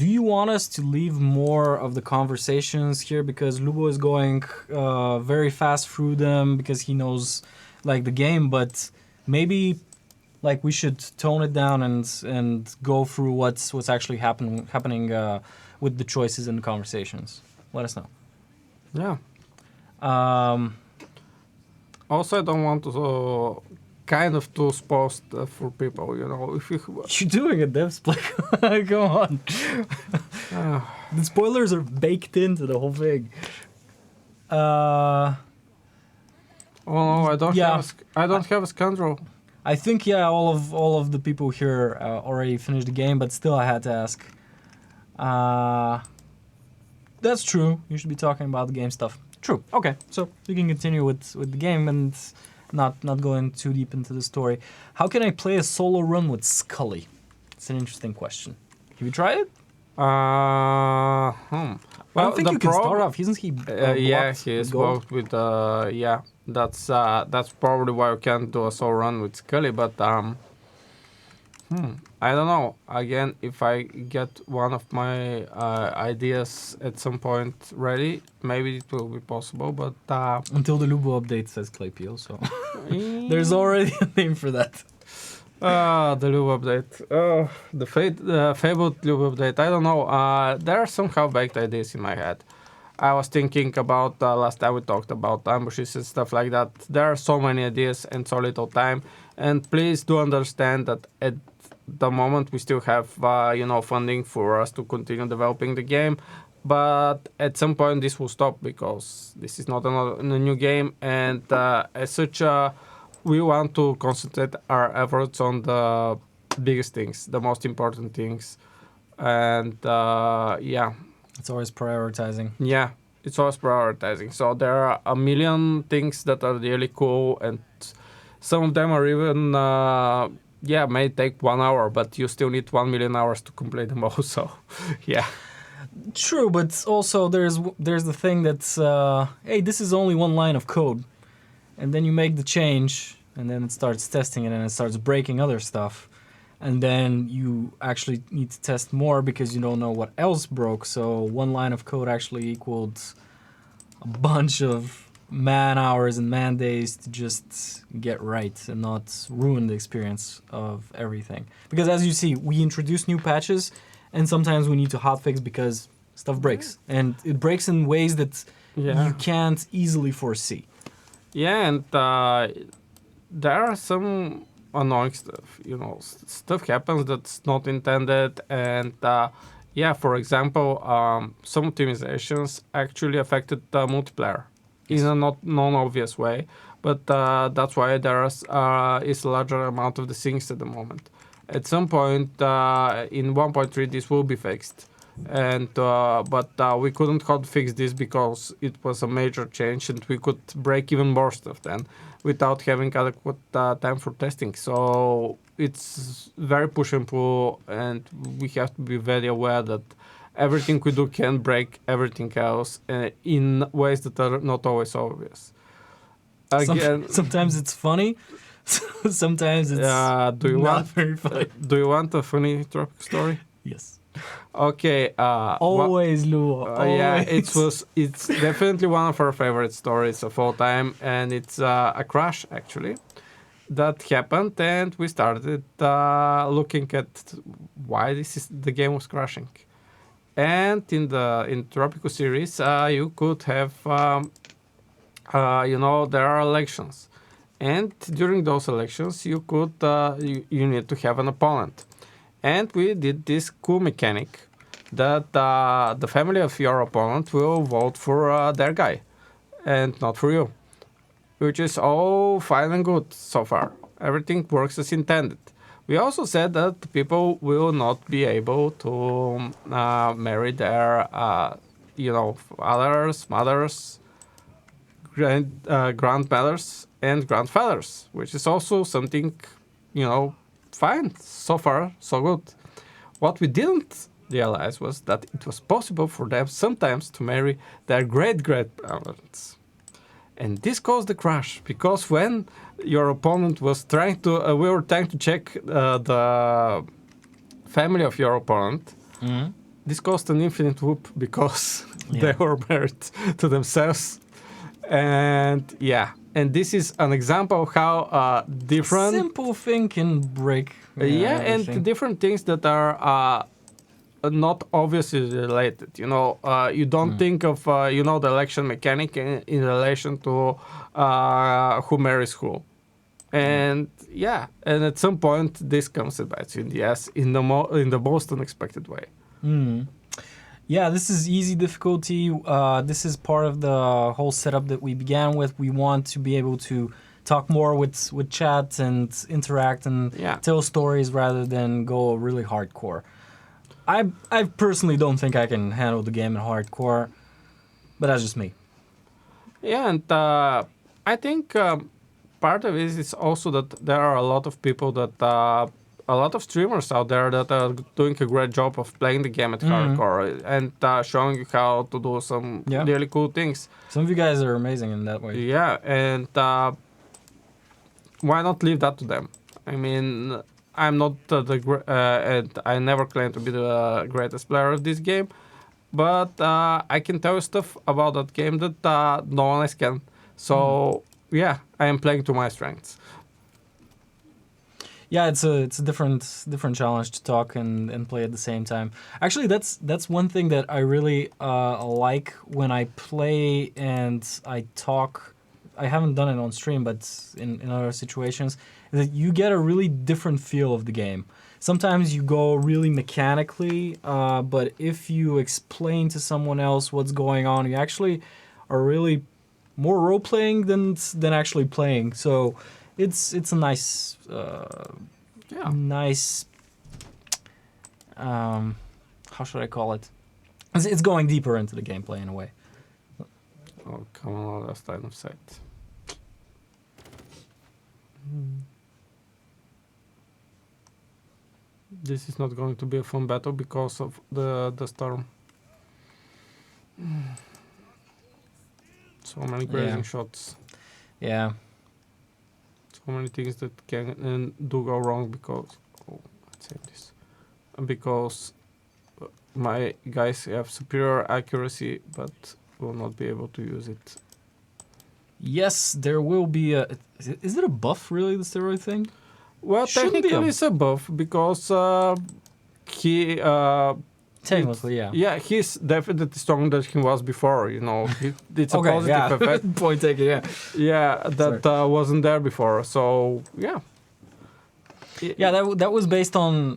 Do you want us to leave more of the conversations here because Lyubo is going very fast through them because he knows like the game, but maybe like we should tone it down and go through what's actually happening with the choices and the conversations. Let us know. Yeah. Also, I don't want to kind of to spoil stuff for people, you know. If you're doing a DevsPlay, come on. The spoilers are baked into the whole thing. Oh no, I don't. Yeah. I don't have a scoundrel. I think all of the people here already finished the game, but still I had to ask. That's true. You should be talking about the game stuff. True. Okay, so you can continue with the game and not going too deep into the story. How can I play a solo run with Scully? It's an interesting question. Have you tried it? Well, I don't think you can start off. Isn't he? Yeah, he is blocked with. Yeah, that's probably why you can't do a solo run with Scully. But I don't know. Again, if I get one of my ideas at some point ready, maybe it will be possible. But until the Lyubo update says Claypeel, so there's already a name for that. The Lyubo update. Oh, the fabled Lyubo update. I don't know. There are somehow baked ideas in my head. I was thinking about last time we talked about ambushes and stuff like that. There are so many ideas and so little time. And please do understand that at the moment we still have funding for us to continue developing the game. But at some point this will stop because this is not a new game. And as such, we want to concentrate our efforts on the biggest things, the most important things. And yeah. It's always prioritizing. Yeah, it's always prioritizing. So there are a million things that are really cool, and some of them are even, may take 1 hour, but you still need 1 million hours to complete them all. So, yeah. True, but also there's the thing that's, hey, this is only one line of code. And then you make the change, and then it starts testing it, and it starts breaking other stuff. And then you actually need to test more because you don't know what else broke. So one line of code actually equaled a bunch of man hours and man days to just get right and not ruin the experience of everything. Because as you see, we introduce new patches and sometimes we need to hotfix because stuff breaks. And it breaks in ways that you can't easily foresee. Yeah, and there are some annoying stuff, stuff happens that's not intended, and for example, some optimizations actually affected the multiplayer in a non-obvious way, but that's why there is a larger amount of the things at the moment. At some point in 1.3 this will be fixed, and but we couldn't hotfix this because it was a major change and we could break even more stuff then without having adequate time for testing. So it's very push and pull, and we have to be very aware that everything we do can break everything else in ways that are not always obvious. Again, sometimes it's funny, sometimes it's not very funny. Do you want a funny tropic story? Yes. Okay. Always, Lyubo. Yeah, it's definitely one of our favorite stories of all time, and it's a crash actually that happened, and we started looking at why the game was crashing. And in Tropico series, you could have there are elections, and during those elections you could you need to have an opponent. And we did this cool mechanic that the family of your opponent will vote for their guy and not for you, which is all fine and good so far. Everything works as intended. We also said that people will not be able to marry their, fathers, mothers, grandmothers, and grandfathers, which is also something, fine. So far, so good. What we didn't realized was that it was possible for them sometimes to marry their great-great-parents. And this caused a crash, because when your opponent was trying to, we were trying to check the family of your opponent, this caused an infinite loop because they were married to themselves. And and this is an example of how different... Simple thing can break. and different things that are not obviously related. You don't think of, the election mechanic in relation to who marries who. And and at some point this comes and bites you in the ass in the most unexpected way. Yeah, this is easy difficulty. This is part of the whole setup that we began with. We want to be able to talk more with chat and interact and tell stories rather than go really hardcore. I personally don't think I can handle the game in hardcore, but that's just me. Yeah, and I think part of it is also that there are a lot of people that... a lot of streamers out there that are doing a great job of playing the game at hardcore and showing you how to do some really cool things. Some of you guys are amazing in that way. Yeah, and why not leave that to them? I mean, I'm not and I never claim to be the greatest player of this game, but I can tell you stuff about that game that no one else can. So I am playing to my strengths. Yeah, it's a different challenge to talk and play at the same time. Actually, that's one thing that I really like when I play and I talk. I haven't done it on stream, but in other situations, is that you get a really different feel of the game. Sometimes you go really mechanically, but if you explain to someone else what's going on, you actually are really more role playing than actually playing. So. It's a nice, nice. How should I call it? It's going deeper into the gameplay in a way. Oh, come on, last line of sight. This is not going to be a fun battle because of the storm. So many grazing shots. Yeah. So many things that can do go wrong because let's say this, because my guys have superior accuracy but will not be able to use it. Yes, there will be a. Is it a buff really, the steroid thing? Well, technically it's a buff because he. Technically, Yeah, he's definitely stronger than he was before. It's a positive effect. Point taken. Yeah. Yeah, that wasn't there before. So yeah. Yeah, that was based on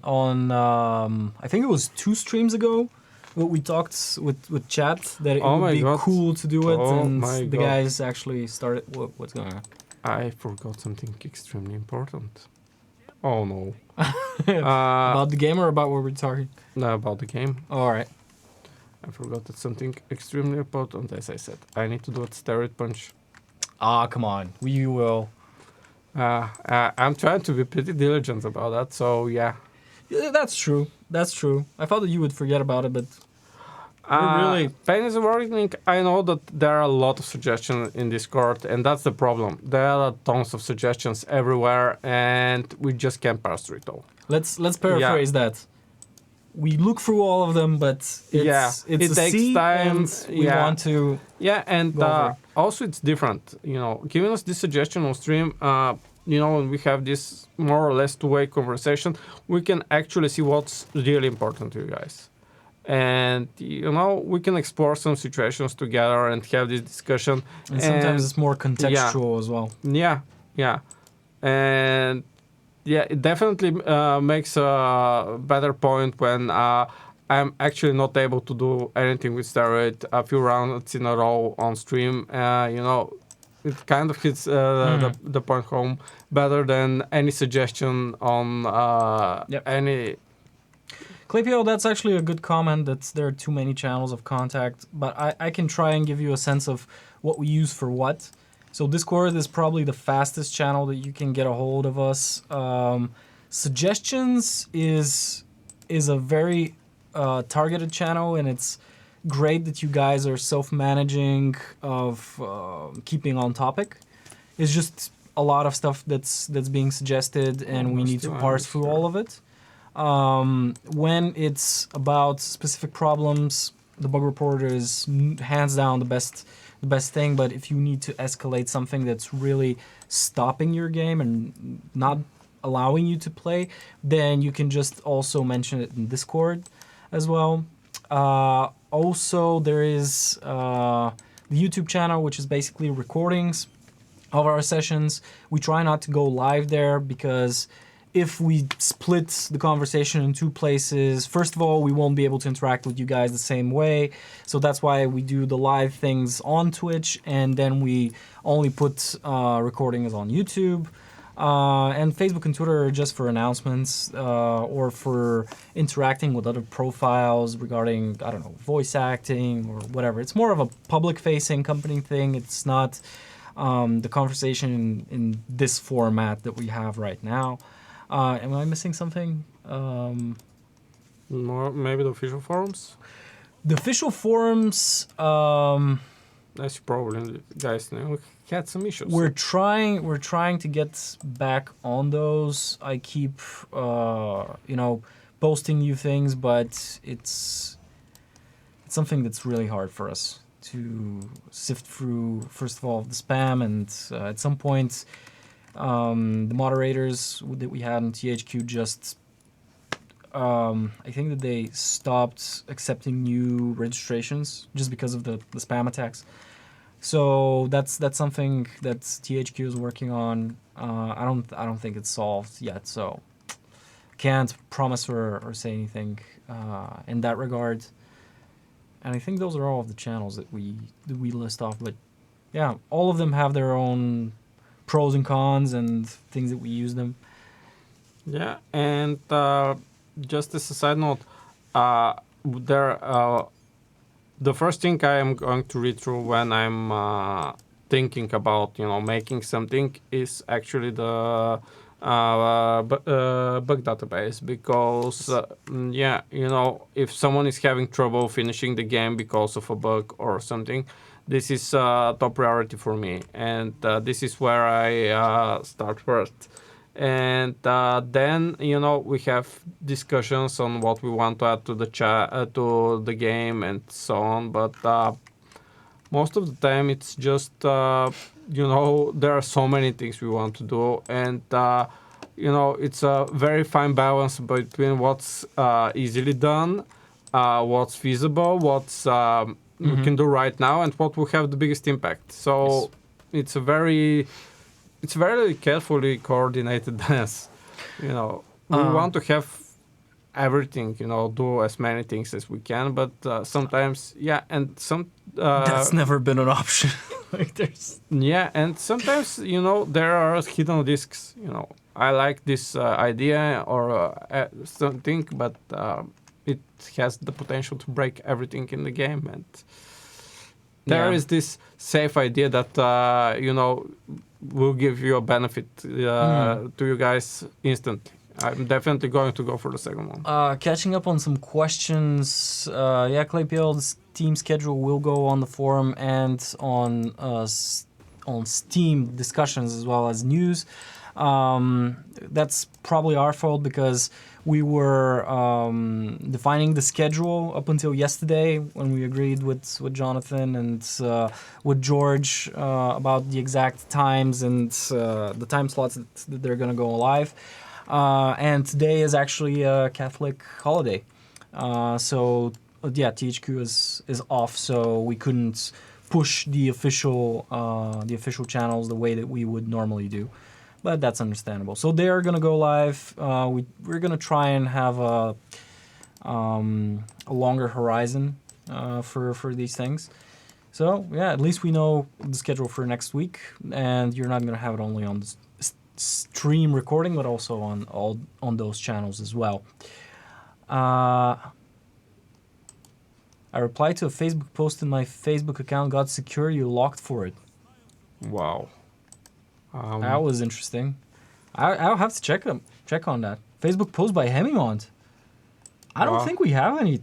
I think it was 2 streams ago. We talked with chat that it would be cool to do it, and the guys actually started. What's going on? I forgot something extremely important. Oh no. About the game or about what we're talking? No, about the game. All right. I forgot that something extremely important, as I said. I need to do a steroid punch. Come on. We will. I'm trying to be pretty diligent about that, so yeah. That's true. That's true. I thought that you would forget about it, but... really... Pain is a warning. I know that there are a lot of suggestions in Discord, and that's the problem. There are tons of suggestions everywhere, and we just can't pass through it all. Let's paraphrase that. We look through all of them, but it takes time. We want to and also it's different. Giving us this suggestion on stream, when we have this more or less two-way conversation, we can actually see what's really important to you guys. And, we can explore some situations together and have this discussion. And sometimes it's more contextual as well. Yeah. And... yeah, it definitely makes a better point when I'm actually not able to do anything with steroid a few rounds in a row on stream. It kind of hits the point home better than any suggestion on any... Claypio, that's actually a good comment that there are too many channels of contact, but I can try and give you a sense of what we use for what. So Discord is probably the fastest channel that you can get a hold of us. Suggestions is a very a targeted channel, and it's great that you guys are self-managing of keeping on topic. It's just a lot of stuff that's being suggested, and we need to parse through all of it. When it's about specific problems, the bug reporter is hands down the best thing. But if you need to escalate something that's really stopping your game and not allowing you to play, then you can just also mention it in Discord as well. Also, there is the YouTube channel, which is basically recordings of our sessions. We try not to go live there because if we split the conversation in two places, first of all, we won't be able to interact with you guys the same way. So that's why we do the live things on Twitch, and then we only put recordings on YouTube. And Facebook and Twitter are just for announcements or for interacting with other profiles regarding, I don't know, voice acting or whatever. It's more of a public-facing company thing. It's not the conversation in this format that we have right now. Am I missing something? More, maybe the official forums? The official forums... as you probably guys know, we had some issues. We're trying to get back on those. I keep posting new things, but it's something that's really hard for us to sift through. First of all, the spam, and at some point, the moderators that we had in THQ just I think that they stopped accepting new registrations just because of the spam attacks. So that's something that THQ is working on. I don't think it's solved yet, so can't promise or say anything in that regard. And I think those are all of the channels that we list off. But yeah, all of them have their own pros and cons and things that we use them. Yeah, and just as a side note, the first thing I am going to read through when I'm thinking about making something is actually the bug database, because if someone is having trouble finishing the game because of a bug or something, this is top priority for me, and this is where I start first. And then we have discussions on what we want to add to the to the game and so on. But most of the time it's just there are so many things we want to do, and it's a very fine balance between what's easily done, what's feasible, what's we can do right now, and what will have the biggest impact. So it's very carefully coordinated dance. We want to have everything, do as many things as we can, but sometimes, that's never been an option. And sometimes, there are hidden risks. I like this idea or something, but it has the potential to break everything in the game, and there is this safe idea that will give you a benefit to you guys instantly. I'm definitely going to go for the second one. Catching up on some questions. ClayPL's team schedule will go on the forum and on Steam discussions as well as news. That's probably our fault because we were defining the schedule up until yesterday when we agreed with Jonathan and with George about the exact times and the time slots that they're going to go live. And today is actually a Catholic holiday. So THQ is off, so we couldn't push the official channels the way that we would normally do. But that's understandable. So they are going to go live. We're going to try and have a longer horizon for these things. So, at least we know the schedule for next week. And you're not going to have it only on the stream recording, but also on those channels as well. I replied to a Facebook post in my Facebook account, got secure, you locked for it. Wow. That was interesting. I'll have to check on that. Facebook post by Hemimont. I don't Wow. think we have any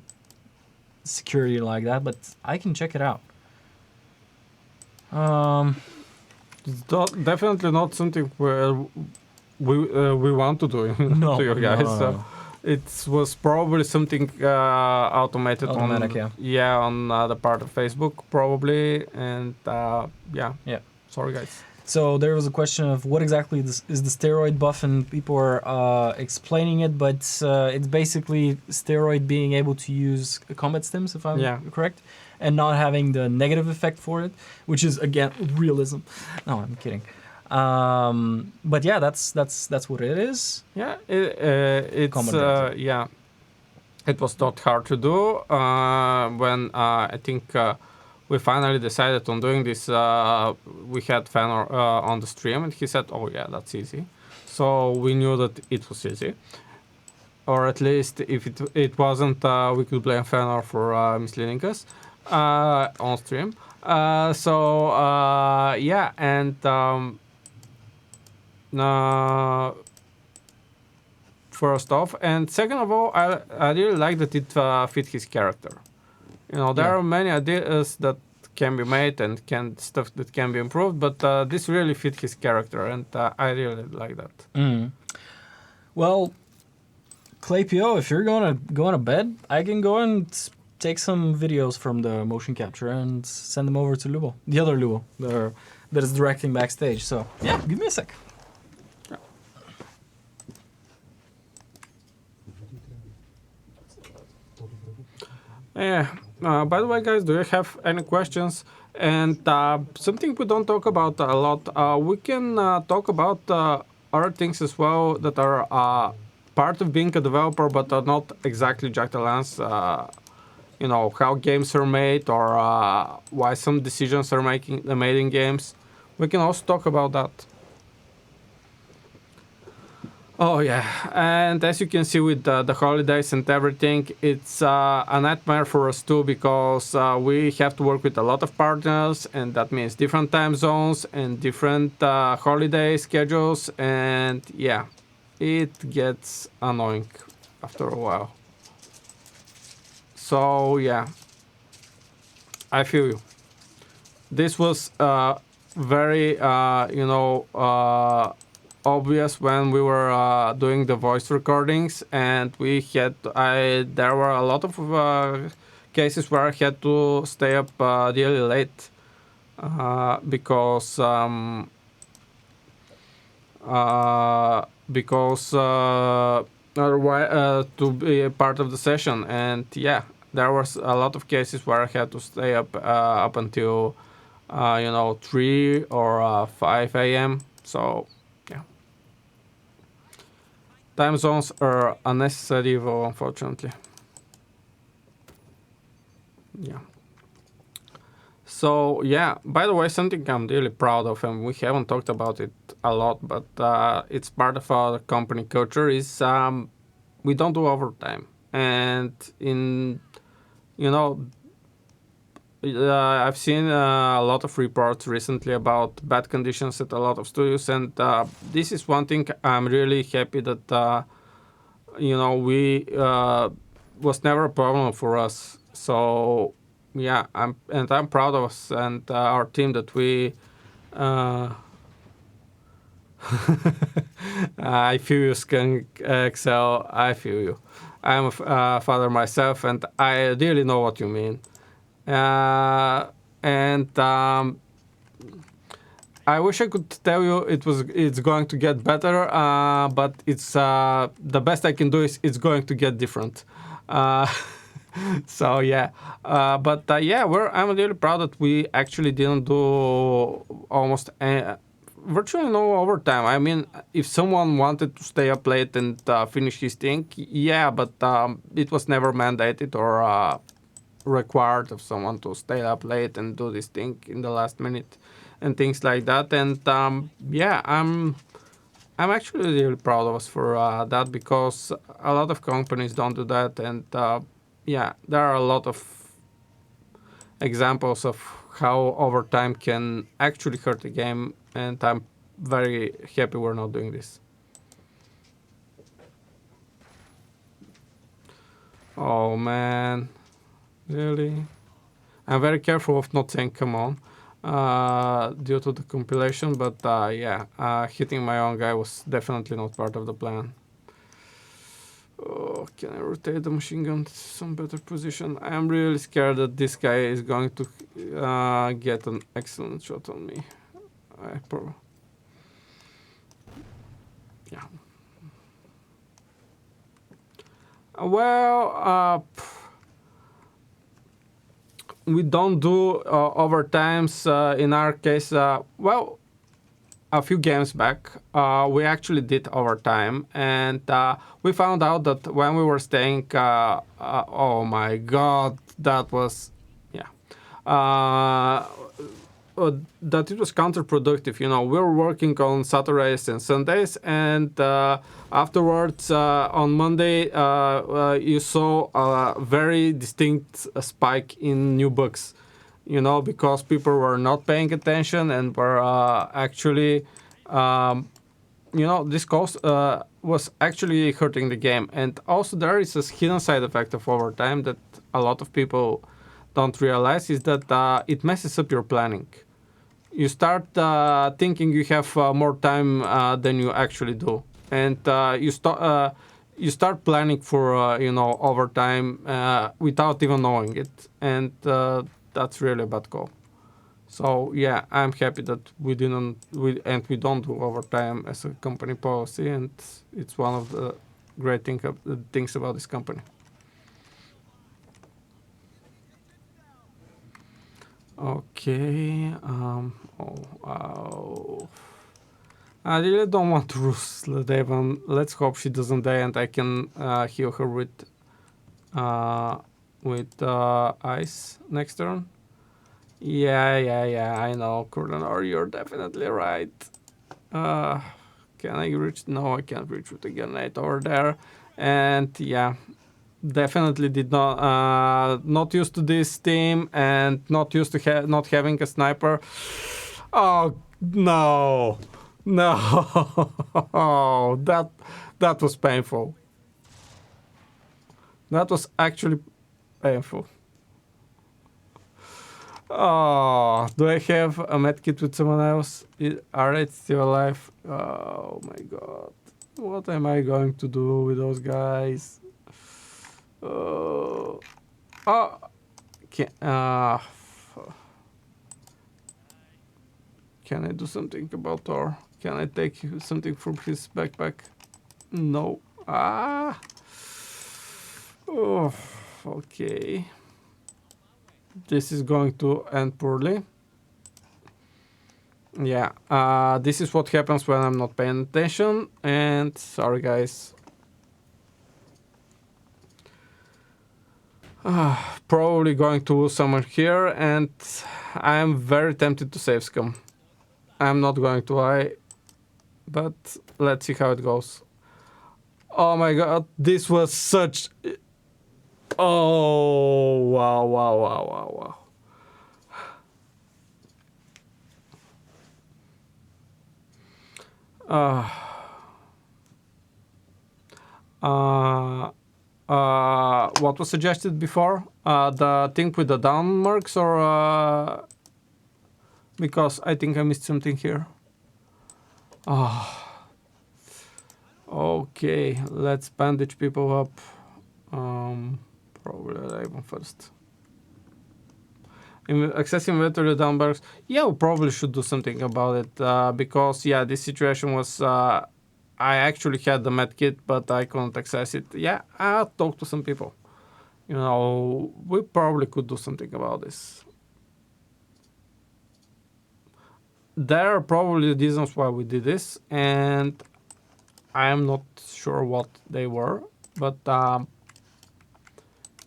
security like that, but I can check it out. It's definitely not something where we want to do No, to you guys. no, So no. it was probably something automated Automatic, on yeah. on the part of Facebook probably, and yeah. Yeah. Sorry guys. So there was a question of what exactly is the steroid buff, and people are explaining it, but it's basically steroid being able to use combat stims, if I'm correct, and not having the negative effect for it, which is again realism. No, I'm kidding. But yeah, that's what it is. Yeah, it's yeah. It was not hard to do when I think we finally decided on doing this. We had fan on the stream, and he said, "Oh yeah, that's easy." So we knew that it was easy, or at least if it wasn't, we could blame Fanor for misleading us on stream. Yeah, and first off, and second of all, I really like that it fit his character. You know, there are many ideas that can be made and stuff that can be improved, but this really fit his character, and I really like that. Well, Claypo, if you're going to bed, I can go and take some videos from the motion capture and send them over to Lyubo, the other Lyubo that is directing backstage. So yeah, give me a sec. Yeah. By the way, guys, do you have any questions? And something we don't talk about a lot, we can talk about other things as well that are part of being a developer, but are not exactly Jagged Alliance. You know, how games are made, or why some decisions are made in games. We can also talk about that. Oh yeah, and as you can see with the holidays and everything, it's a nightmare for us too, because we have to work with a lot of partners, and that means different time zones and different holiday schedules, and yeah, it gets annoying after a while. So yeah, I feel you. This was very, obvious when we were doing the voice recordings, and there were a lot of cases where I had to stay up really late because to be a part of the session, and yeah, there was a lot of cases where I had to stay up until 3 or 5 a.m. So time zones are unnecessary evil, unfortunately. Yeah. So yeah, by the way, something I'm really proud of, and we haven't talked about it a lot, but it's part of our company culture, is we don't do overtime. And I've seen a lot of reports recently about bad conditions at a lot of studios, and this is one thing I'm really happy that we was never a problem for us. So yeah, I'm proud of us and our team that we. I feel you, Skunk Excel. I feel you. I'm a father myself, and I really know what you mean. And I wish I could tell you it's going to get better, but it's the best I can do is it's going to get different. So yeah, but yeah, I'm really proud that we actually didn't do almost virtually no overtime. I mean, if someone wanted to stay up late and finish his thing, yeah, but it was never mandated or required of someone to stay up late and do this thing in the last minute and things like that. And yeah, I'm actually really proud of us for that, because a lot of companies don't do that. And yeah, there are a lot of examples of how overtime can actually hurt the game, and I'm very happy we're not doing this. Oh man, really? I'm very careful of not saying come on due to the compilation, but yeah, hitting my own guy was definitely not part of the plan. Oh, can I rotate the machine gun to some better position? I am really scared that this guy is going to get an excellent shot on me. Yeah. Well, we don't do overtimes in our case. Well, a few games back, we actually did overtime, and we found out that when we were staying, oh my god, that was, yeah, that it was counterproductive. You know, we were working on Saturdays and Sundays, and afterwards on Monday, you saw a very distinct spike in new bugs. You know, because people were not paying attention and were actually, you know, this cost was actually hurting the game. And also there is a hidden side effect of overtime that a lot of people don't realize, is that it messes up your planning. You start thinking you have more time than you actually do. And you start planning for, you know, overtime without even knowing it. And that's really a bad call. So yeah, I'm happy that we don't do overtime as a company policy, and it's one of the great things about this company. Okay. I really don't want to lose Devon. Let's hope she doesn't die and I can heal her with ice next turn. Yeah, I know, Kurlanor, you're definitely right. Can I reach? No, I can't reach with the grenade over there. And yeah, definitely did not used to this team and not used to not having a sniper. Oh no, no, that was painful. That was actually painful. Oh, do I have a medkit with someone else? Are they still alive? Oh my god. What am I going to do with those guys? Oh, can I do something about Thor? Can I take something from his backpack? No. Oh, okay. This is going to end poorly. Yeah, this is what happens when I'm not paying attention, and sorry guys. Probably going to lose someone here, and I am very tempted to save scum. I'm not going to lie, but let's see how it goes. Oh my god, this was such... Oh, wow. What was suggested before? The thing with the down marks, or because I think I missed something here. Okay, let's bandage people up. Probably Raven first. Access inventory down marks. Yeah, we probably should do something about it because yeah, this situation was. I actually had the medkit, but I couldn't access it. Yeah, I'll talk to some people. You know, we probably could do something about this. There are probably reasons why we did this, and I am not sure what they were, but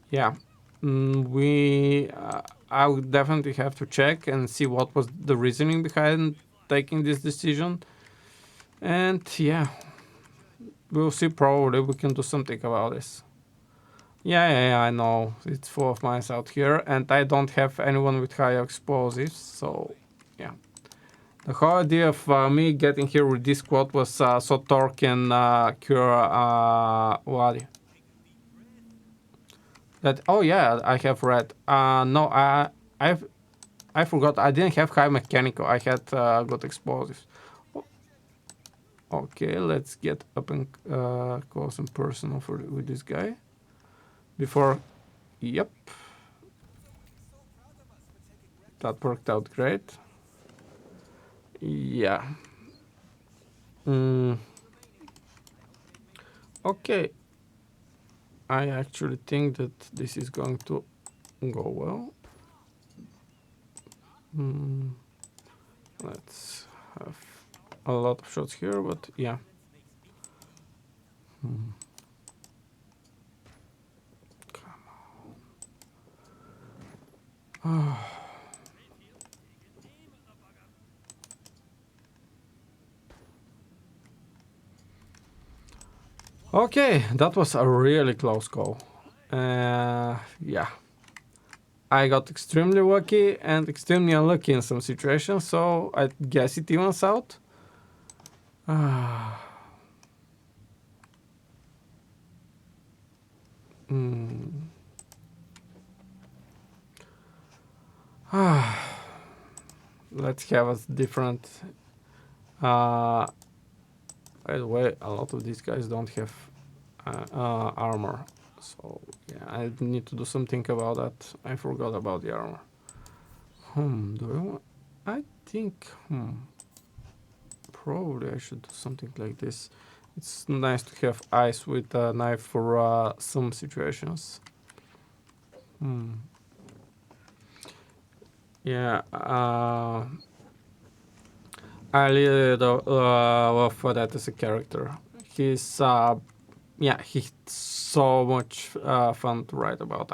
yeah, I would definitely have to check and see what was the reasoning behind taking this decision. And yeah, we'll see. Probably we can do something about this. Yeah, I know. It's full of mines out here, and I don't have anyone with high explosives, so yeah. The whole idea of me getting here with this squad was so Thor can cure Wadi. That, oh yeah, I have read. No, I forgot. I didn't have high mechanical. I had got explosives. Okay, let's get up and close and personal with this guy. Before, yep, that worked out great. Yeah. Okay. I actually think that this is going to go well. Let's have a lot of shots here, but yeah. Okay, that was a really close call. Yeah. I got extremely lucky and extremely unlucky in some situations, so I guess it evens out. Let's have a different. By the way, a lot of these guys don't have armor, so yeah, I need to do something about that. I forgot about the armor. Do I want? I think. Probably I should do something like this. It's nice to have ice with a knife for some situations. Yeah, I really love that as a character. He's yeah, he's so much fun to write about.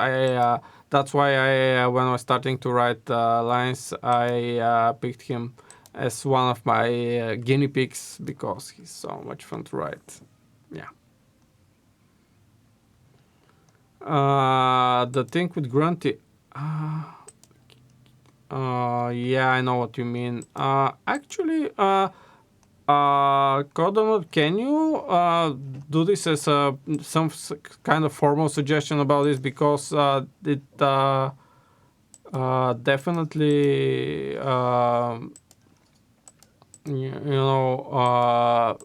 That's why when I was starting to write lines, I picked him as one of my guinea pigs because he's so much fun to write. Yeah. The thing with Grunty. Yeah, I know what you mean. Actually, Cordonald, can you do this as some kind of formal suggestion about this? Because it definitely, you know,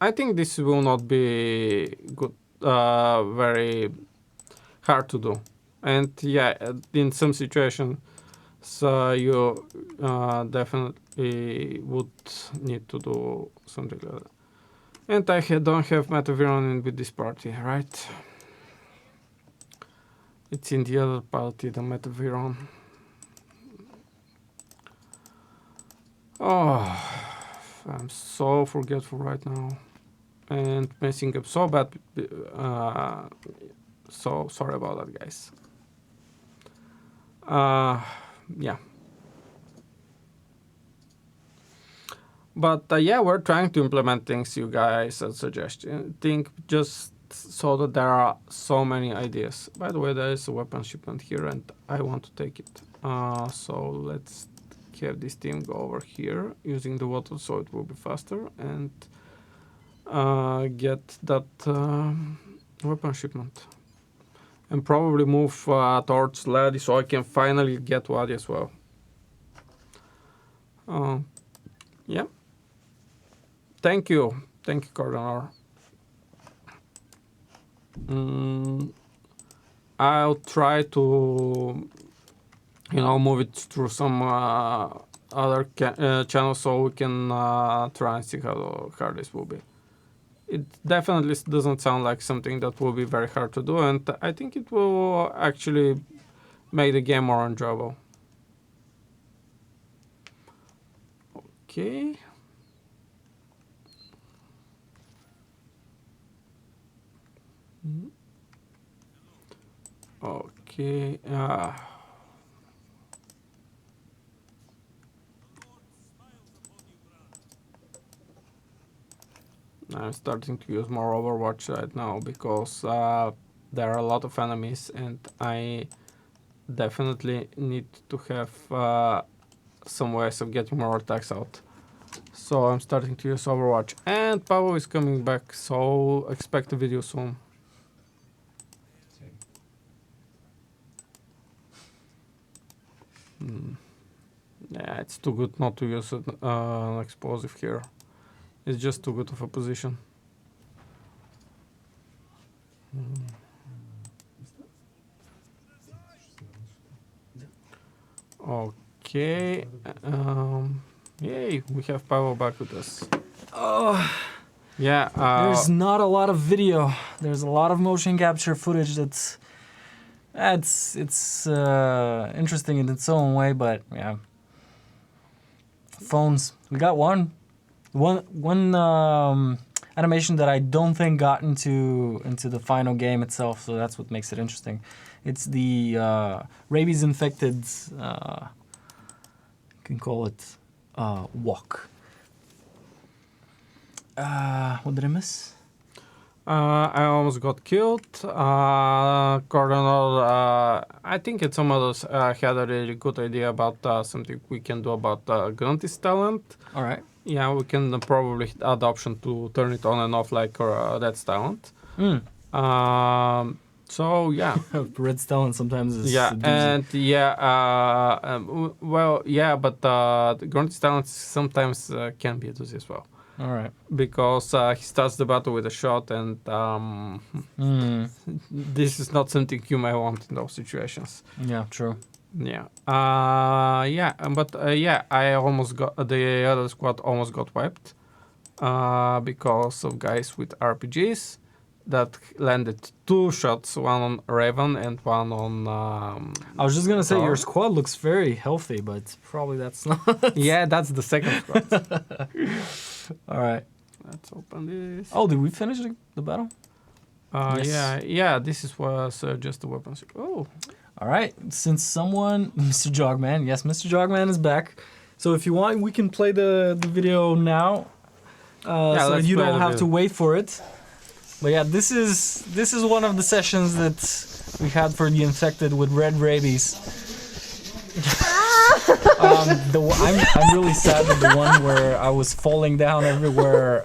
I think this will not be good, very hard to do. And yeah, in some situation, so you definitely would need to do something like that. And I don't have Metaviron with this party, right? It's in the other party, the Metaviron. Oh, I'm so forgetful right now. And messing up so bad. So sorry about that, guys. Yeah. But yeah, we're trying to implement things you guys suggest. Think just so that there are so many ideas. By the way, there is a weapon shipment here and I want to take it. So let's have this team go over here using the water so it will be faster and get that weapon shipment. And probably move towards Lady so I can finally get Wadi as well. Yeah. Thank you, Cardinal. I'll try to, move it through some other channels so we can try and see how hard this will be. It definitely doesn't sound like something that will be very hard to do, and I think it will actually make the game more enjoyable. Okay. Okay. I'm starting to use more Overwatch right now because there are a lot of enemies and I definitely need to have some ways of getting more attacks out. So I'm starting to use Overwatch. And Pavel is coming back, so expect a video soon. Yeah, it's too good not to use an explosive here. It's just too good of a position. Okay. Yay, we have Pavel back with us. Oh, Yeah. there's not a lot of video. There's a lot of motion capture footage that's it's interesting in its own way, but yeah. Phones. We got one animation that I don't think got into the final game itself, so that's what makes it interesting. It's the rabies infected, you can call it walk. What did I miss? I almost got killed. Coronel, I think it's some others had a really good idea about something we can do about Grunty's talent. All right. Yeah, we can probably add the option to turn it on and off like Red's talent. So yeah. Red's talent sometimes is Yeah, doozy. and well, yeah, but the Grunty's talent sometimes can be a doozy as well. All right. Because he starts the battle with a shot, and this is not something you may want in those situations. Yeah, true. Yeah. I almost got the other squad almost got wiped because of guys with RPGs that landed 2 shots, one on Raven and one on. I was just gonna say Tower. your squad looks very healthy, but probably that's not. Yeah, that's the second squad. All right. Let's open this. Oh, did we finish the battle? Yes. Yeah. This was just the weapons. Oh. All right. Since someone, Mr. Jogman, yes, Mr. Jogman is back. So if you want, we can play the video now, so that let's you play don't the have to video. wait for it. But yeah, this is one of the sessions that we had for the infected with red rabies. I'm really sad that the one where I was falling down everywhere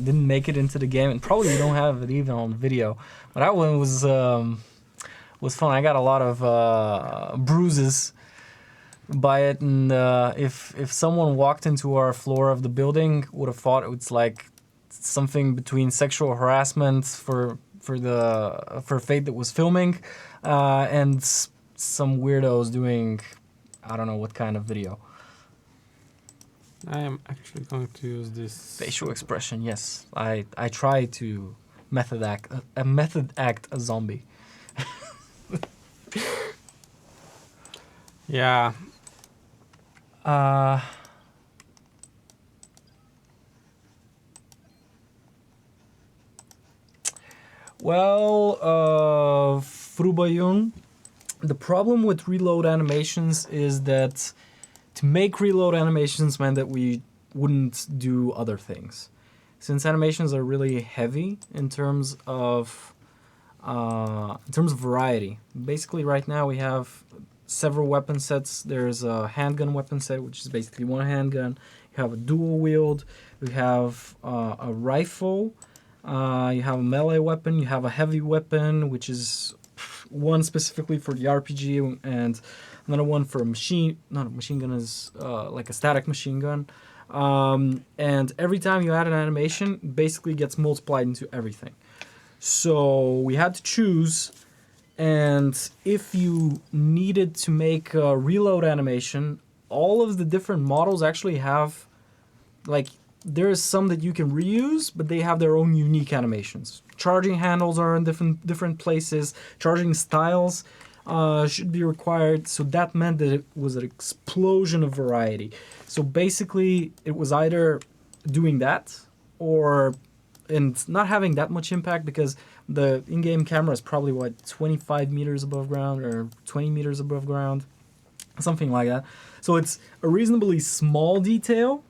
didn't make it into the game, and probably you don't have it even on video. But that one was fun. I got a lot of bruises by it, and if someone walked into our floor of the building, would have thought it was like something between sexual harassment for Fate that was filming, and some weirdos doing I don't know what kind of video. I am actually going to use this Facial expression, yes. I try to method act a zombie. Yeah. Frubayun, the problem with reload animations is that to make reload animations meant that we wouldn't do other things. Since animations are really heavy in terms of variety. Basically right now we have several weapon sets. There's a handgun weapon set, which is basically one handgun. You have a dual wield. You have a rifle. You have a melee weapon. You have a heavy weapon, which is one specifically for the RPG, and another one for not a machine gun, is like a static machine gun. And every time you add an animation, basically gets multiplied into everything. So we had to choose, and if you needed to make a reload animation, all of the different models actually have, like, there's some that you can reuse, but they have their own unique animations. Charging handles are in different places. Charging styles should be required. So that meant that it was an explosion of variety. So basically, it was either doing that and not having that much impact, because the in-game camera is probably, 25 meters above ground or 20 meters above ground, something like that. So it's a reasonably small detail,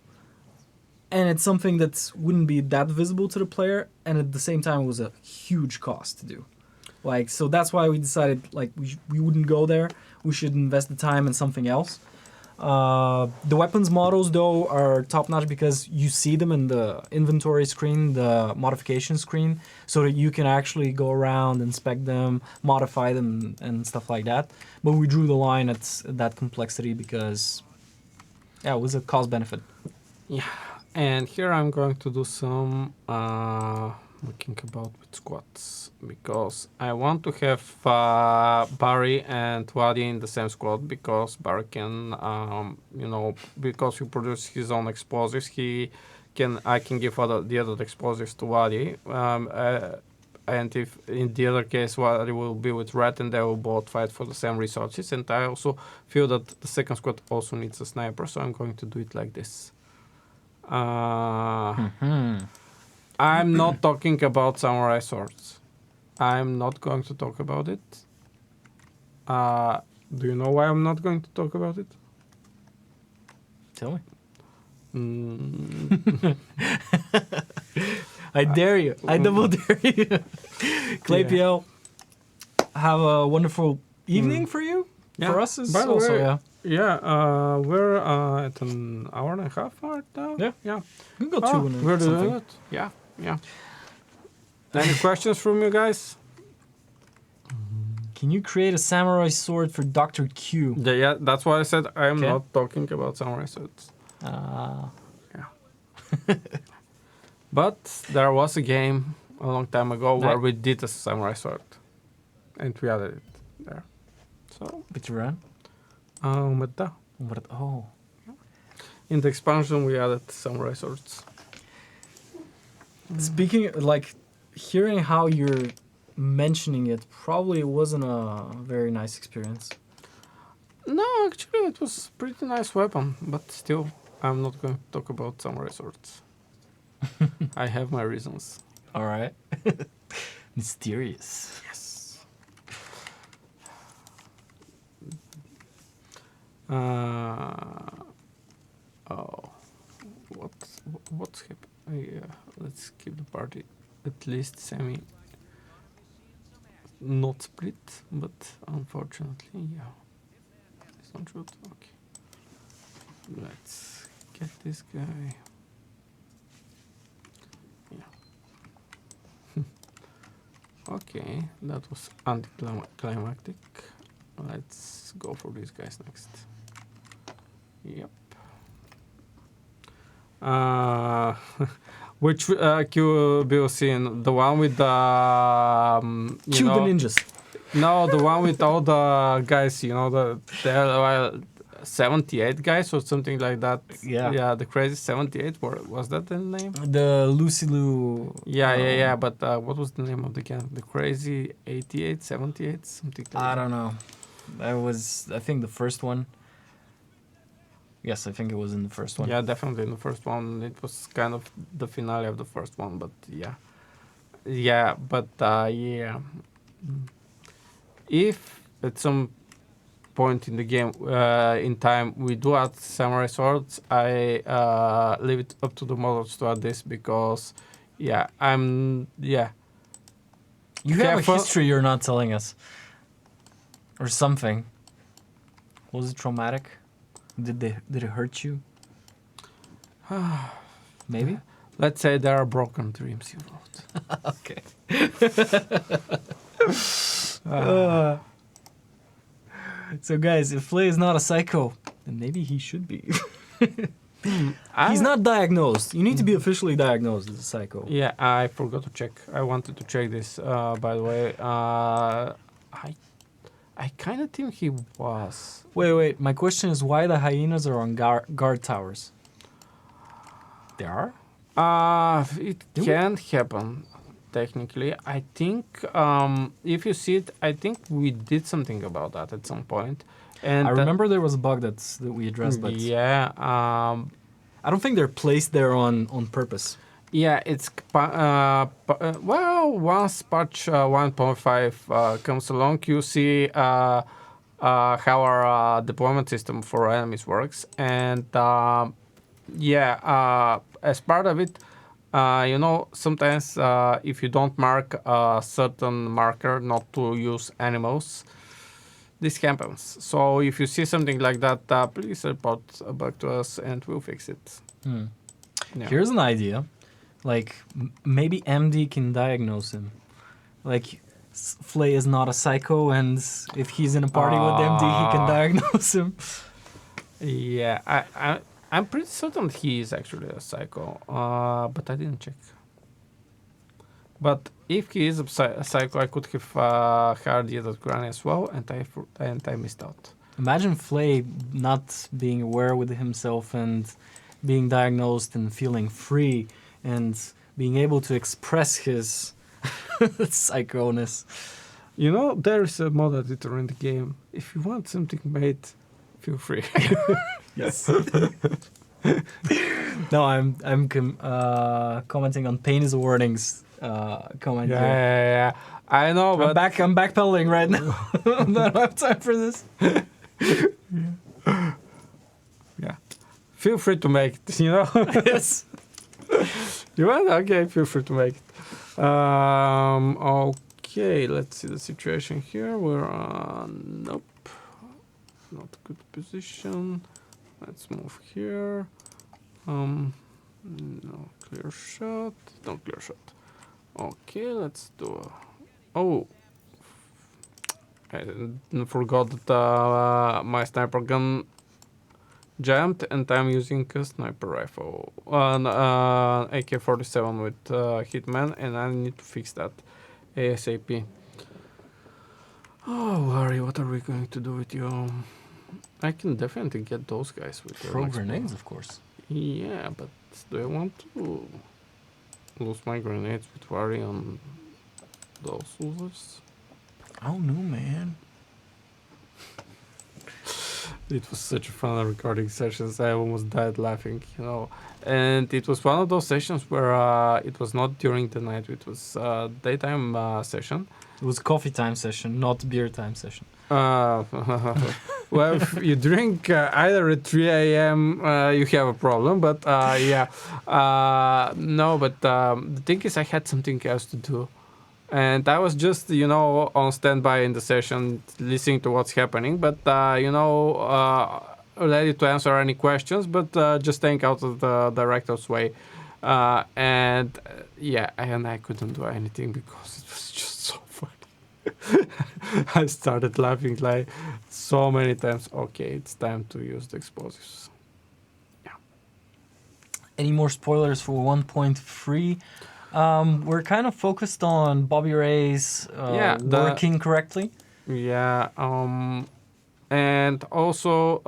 and it's something that wouldn't be that visible to the player, and at the same time it was a huge cost to do. So that's why we decided we wouldn't go there. We should invest the time in something else. The weapons models, though, are top-notch because you see them in the inventory screen, the modification screen, so that you can actually go around, inspect them, modify them, and stuff like that. But we drew the line at that complexity because, yeah, it was a cost-benefit. Yeah, and here I'm going to do some looking about with squads because I want to have Barry and Wadi in the same squad because Barry can, because he produces his own explosives, I can give the other explosives to Wadi. And if in the other case Wadi will be with Red and they will both fight for the same resources. And I also feel that the second squad also needs a sniper, so I'm going to do it like this. I'm not talking about samurai swords. I'm not going to talk about it. Do you know why I'm not going to talk about it? Tell me. I dare you. I double dare you. Claypiel, have a wonderful evening for you. Yeah. For us, is By the also, way, yeah. Yeah, we're at an hour and a half right now. Yeah. We can go 2 minutes. We're doing it. Yeah. Any questions from you guys? Can you create a samurai sword for Dr. Q? Yeah, that's why I said I'm not talking about samurai swords. Yeah. But there was a game a long time ago where we did a samurai sword. And we added it there. So. Which run? Umeda. Oh. In the expansion, we added samurai swords. Speaking, like, hearing how you're mentioning it, probably wasn't a very nice experience. No, actually, it was a pretty nice weapon, but still, I'm not going to talk about samurai swords. I have my reasons. All right. Mysterious. Yes. What's happening? Yeah, let's keep the party at least semi not split, but unfortunately, yeah, it's not true. Okay, let's get this guy. Yeah. Okay, that was anticlimactic. Let's go for these guys next. Yep. Which Q Bill scene? The one with the Q the ninjas. No, the one with all the guys. The 78 guys or something like that. Yeah. The crazy 78. Was that the name? The Lucy Lou. Yeah. But what was the name of the gang? The crazy 88, 78, something like that. I don't know. That was, I think, the first one. Yes, I think it was in the first one. Yeah, definitely in the first one. It was kind of the finale of the first one, but yeah. Yeah, but yeah. If at some point in the game, in time, we do add samurai swords, I leave it up to the modders to add this because, yeah. You have a history you're not telling us. Or something. Was it traumatic? Did it hurt you? Maybe? Let's say there are broken dreams you wrote. Okay. So guys, if Flay is not a psycho, then maybe he should be. He's not diagnosed. You need to be officially diagnosed as a psycho. Yeah, I forgot to check. I wanted to check this, by the way. I kind of think he was. Wait. My question is why the hyenas are on guard towers? They are? It can happen, technically. I think, if you see it, I think we did something about that at some point. And I remember there was a bug that we addressed, but yeah. I don't think they're placed there on purpose. Yeah, it's well, once patch 1.5 comes along, you see how our deployment system for enemies works, and as part of it, sometimes if you don't mark a certain marker not to use animals, this happens. So if you see something like that, please report back to us and we'll fix it. Yeah. Here's an idea. Like, maybe MD can diagnose him. Like, Flay is not a psycho, and if he's in a party with MD, he can diagnose him. Yeah, I'm pretty certain he is actually a psycho, but I didn't check. But if he is a psycho, I could have hired the other granny as well, and I missed out. Imagine Flay not being aware with himself and being diagnosed and feeling free and being able to express his psychoness. You know, there is a mod editor in the game. If you want something made, feel free. Yes. No, I'm commenting on Pain's warnings. Comment. Yeah. I know, but I'm backpedaling right now. I don't have time for this. Yeah. Feel free to make it, you know? Yes. You want? Okay, feel free to make it. Okay, let's see the situation here. We're nope. Not good position. Let's move here. No clear shot. No clear shot. Okay, let's do I forgot that my sniper gun jammed and I'm using a sniper rifle. AK-47 with Hitman, and I need to fix that ASAP. Oh, Larry, what are we going to do with you? I can definitely get those guys with Throw grenades, of course. Yeah, but do I want to lose my grenades with worry on those losers? I don't know, man. It was such a fun recording sessions. I almost died laughing, you know. And it was one of those sessions where it was not during the night. It was daytime session. It was coffee time session, not beer time session. Well, if you drink either at 3 a.m., you have a problem. But yeah, no. But the thing is, I had something else to do, and I was just, you know, on standby in the session, listening to what's happening. But you know, ready to answer any questions, but just staying out of the director's way. And yeah, and I couldn't do anything because it was just so funny. I started laughing like so many times. Okay, it's time to use the explosives. Yeah. Any more spoilers for 1.3? We're kind of focused on Bobby Ray's working correctly. Yeah. And also,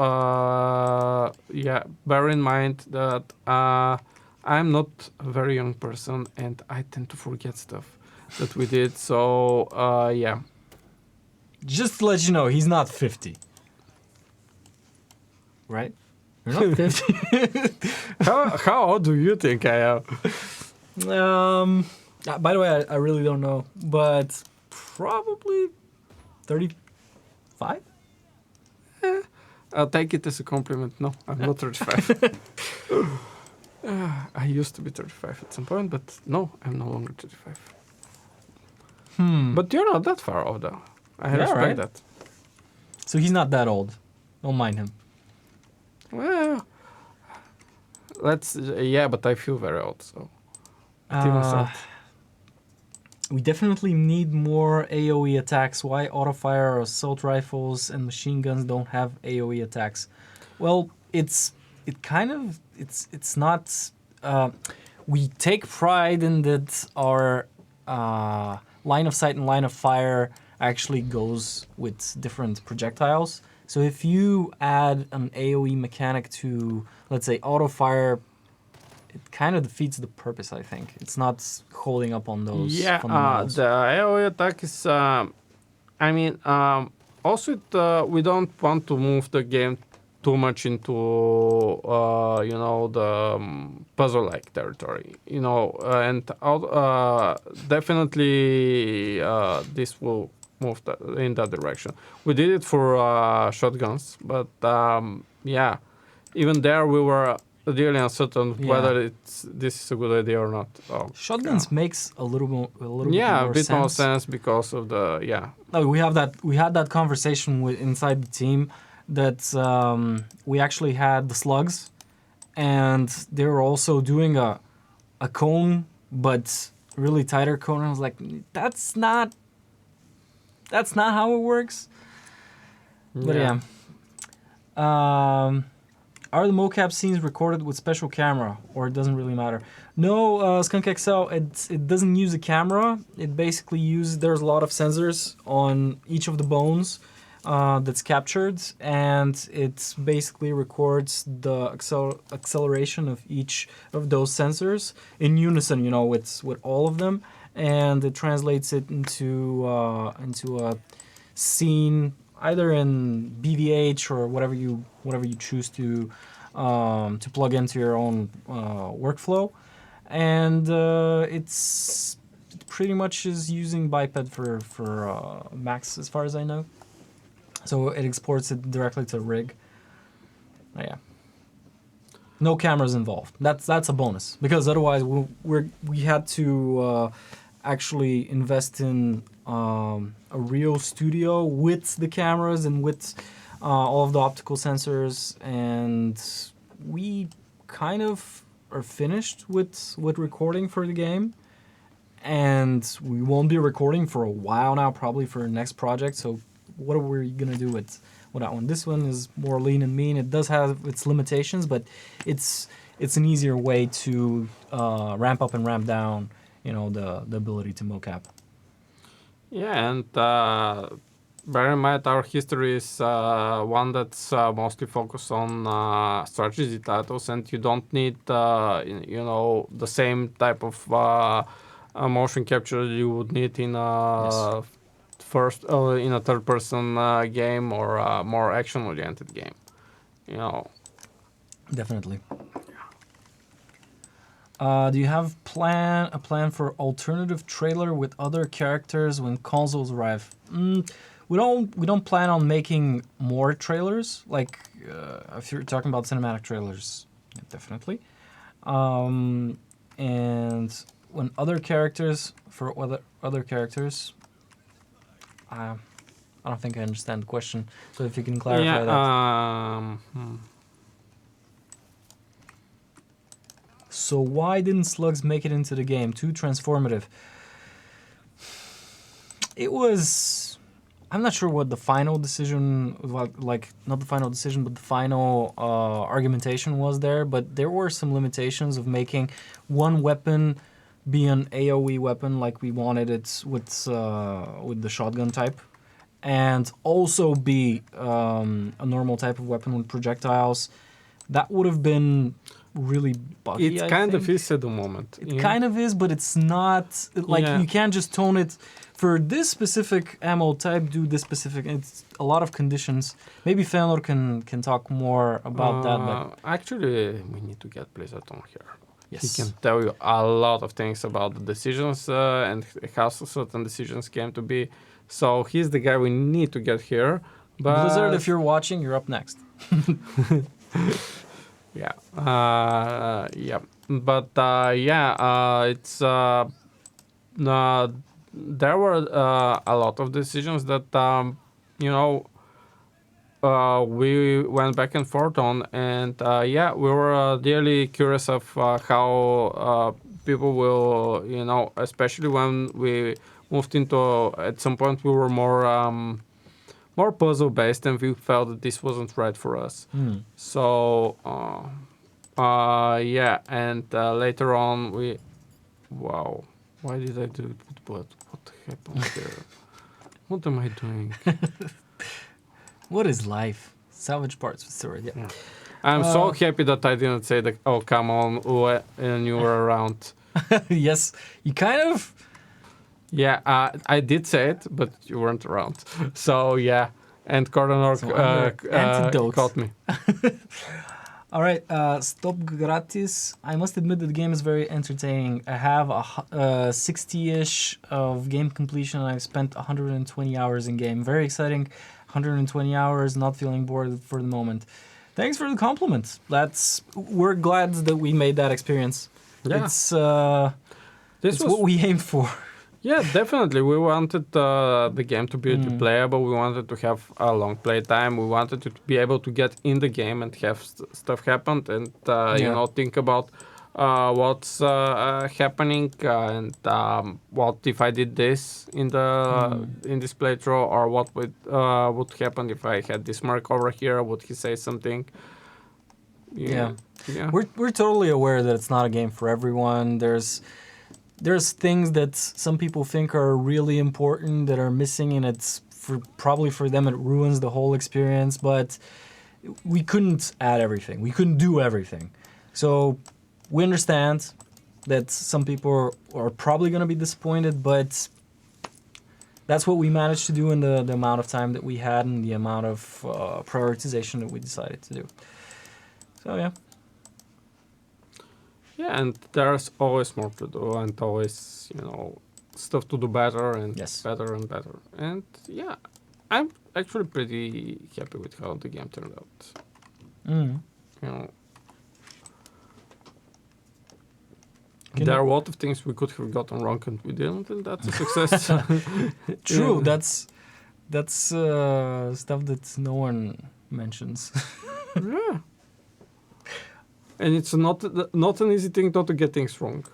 yeah, bear in mind that I'm not a very young person and I tend to forget stuff that we did. So, yeah. Just to let you know, he's not 50. Right? You're not 50. How old do you think I am? By the way, I really don't know, but probably 35? I'll take it as a compliment. No, I'm not 35. I used to be 35 at some point, but no, I'm no longer 35. But you're not that far off, though. I respect that. So he's not that old. Don't mind him. Well, yeah, but I feel very old, so. It evens out. We definitely need more AoE attacks. Why autofire, assault rifles, and machine guns don't have AoE attacks? Well, it's not. We take pride in that our line of sight and line of fire actually goes with different projectiles. So if you add an AoE mechanic to, let's say, autofire, it kind of defeats the purpose, I think. It's not holding up on those fundamentals. The AoE attack is, I mean, also we don't want to move the game too much into, you know, the puzzle-like territory, you know, and definitely this will move in that direction. We did it for shotguns, but yeah, even there we were really uncertain Yeah. whether this is a good idea or not. Oh, Shotguns makes a little bit yeah, more a bit sense. more sense because of the Like we had that conversation inside the team that we actually had the slugs, and they were also doing a cone, but really tighter cone. And I was like, that's not how it works. But yeah. Are the mocap scenes recorded with special camera, or it doesn't really matter? No, Skunk XL, it doesn't use a camera. It basically there's a lot of sensors on each of the bones that's captured, and it basically records the acceleration of each of those sensors in unison, with all of them, and it translates it into a scene, either in BVH or whatever you choose to plug into your own workflow, and it pretty much is using biped for Max, as far as I know. So it exports it directly to rig. Oh, yeah. No cameras involved. That's a bonus, because otherwise we had to actually invest in a real studio with the cameras and with all of the optical sensors, and we kind of are finished with recording for the game, and we won't be recording for a while now, probably for our next project. So what are we gonna do with that one? This one is more lean and mean. It does have its limitations, but it's an easier way to ramp up and ramp down, the ability to mocap. Yeah, and bear in mind our history is one that's mostly focused on strategy titles, and you don't need the same type of motion capture you would need in a in a third person game or a more action oriented game. Definitely. Do you have a plan for alternative trailer with other characters when consoles arrive? We don't plan on making more trailers. Like if you're talking about cinematic trailers, definitely. And when other characters I don't think I understand the question. So if you can clarify that. So why didn't slugs make it into the game? Too transformative. It was... I'm not sure what the final decision, not the final decision, but the final argumentation was there. But there were some limitations of making one weapon be an AoE weapon like we wanted it with the shotgun type, and also be a normal type of weapon with projectiles. That would have been really buggy. It kind of is at the moment. It kind of is, but it's not you can't just tone it for this specific ammo type, do this specific. It's a lot of conditions. Maybe Fëanor can talk more about that. But actually, we need to get Blizzard on here. Yes. He can tell you a lot of things about the decisions and how certain decisions came to be. So he's the guy we need to get here. But Blizzard, if you're watching, you're up next. Yeah. But it's there were a lot of decisions that we went back and forth on, and we were really curious of how people will, especially when we moved into, at some point we were more puzzle based, and we felt that this wasn't right for us. So and later on why did I do it with blood? What happened there? What am I doing? What is life? Salvage parts with sword. Yeah. I'm so happy that I didn't say that. Oh, come on, and you were around. Yes, you kind of. Yeah, I did say it, but you weren't around. So yeah, and Cordonor caught me. All right, Stop Gratis. I must admit that the game is very entertaining. I have a 60-ish of game completion, and I've spent 120 hours in game. Very exciting. 120 hours, not feeling bored for the moment. Thanks for the compliment. We're glad that we made that experience. Yeah. It's This was what we aimed for. Yeah, definitely. We wanted the game to be replayable. We wanted to have a long play time. We wanted to be able to get in the game and have stuff happen and think about what's happening and what if I did this in this playthrough, or what would happen if I had this mark over here. Would he say something? Yeah. Yeah. We're totally aware that it's not a game for everyone. There's things that some people think are really important that are missing, and it's probably for them it ruins the whole experience. But we couldn't add everything. We couldn't do everything. So we understand that some people are probably going to be disappointed, but that's what we managed to do in the amount of time that we had and the amount of prioritization that we decided to do. So yeah. Yeah, and there's always more to do, and always, stuff to do better and better and better. And yeah, I'm actually pretty happy with how the game turned out. There are a lot of things we could have gotten wrong and we didn't, and that's a success. True, that's stuff that no one mentions. Yeah. And it's not an easy thing not to get things wrong.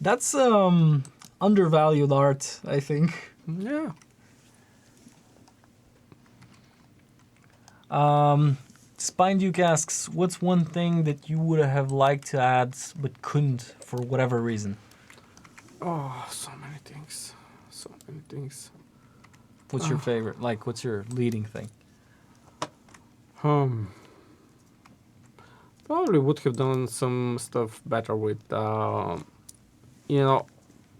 That's undervalued art, I think. Yeah. Spine Duke asks, what's one thing that you would have liked to add but couldn't for whatever reason? Oh, so many things. So many things. What's your favorite? Like, what's your leading thing? Probably would have done some stuff better with,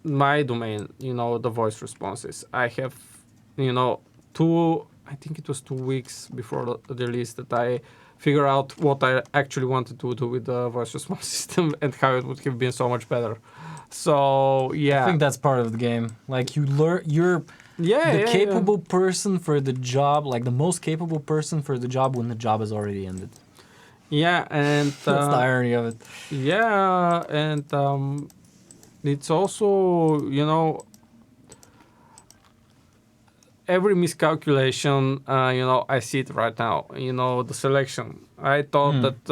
my domain, the voice responses. I have, I think it was 2 weeks before the release that I figured out what I actually wanted to do with the voice response system and how it would have been so much better. So, yeah. I think that's part of the game. Like, you're the capable person for the job, like the most capable person for the job when the job has already ended. Yeah, and that's the irony of it. Yeah, and it's also, every miscalculation, I see it right now. The selection. I thought that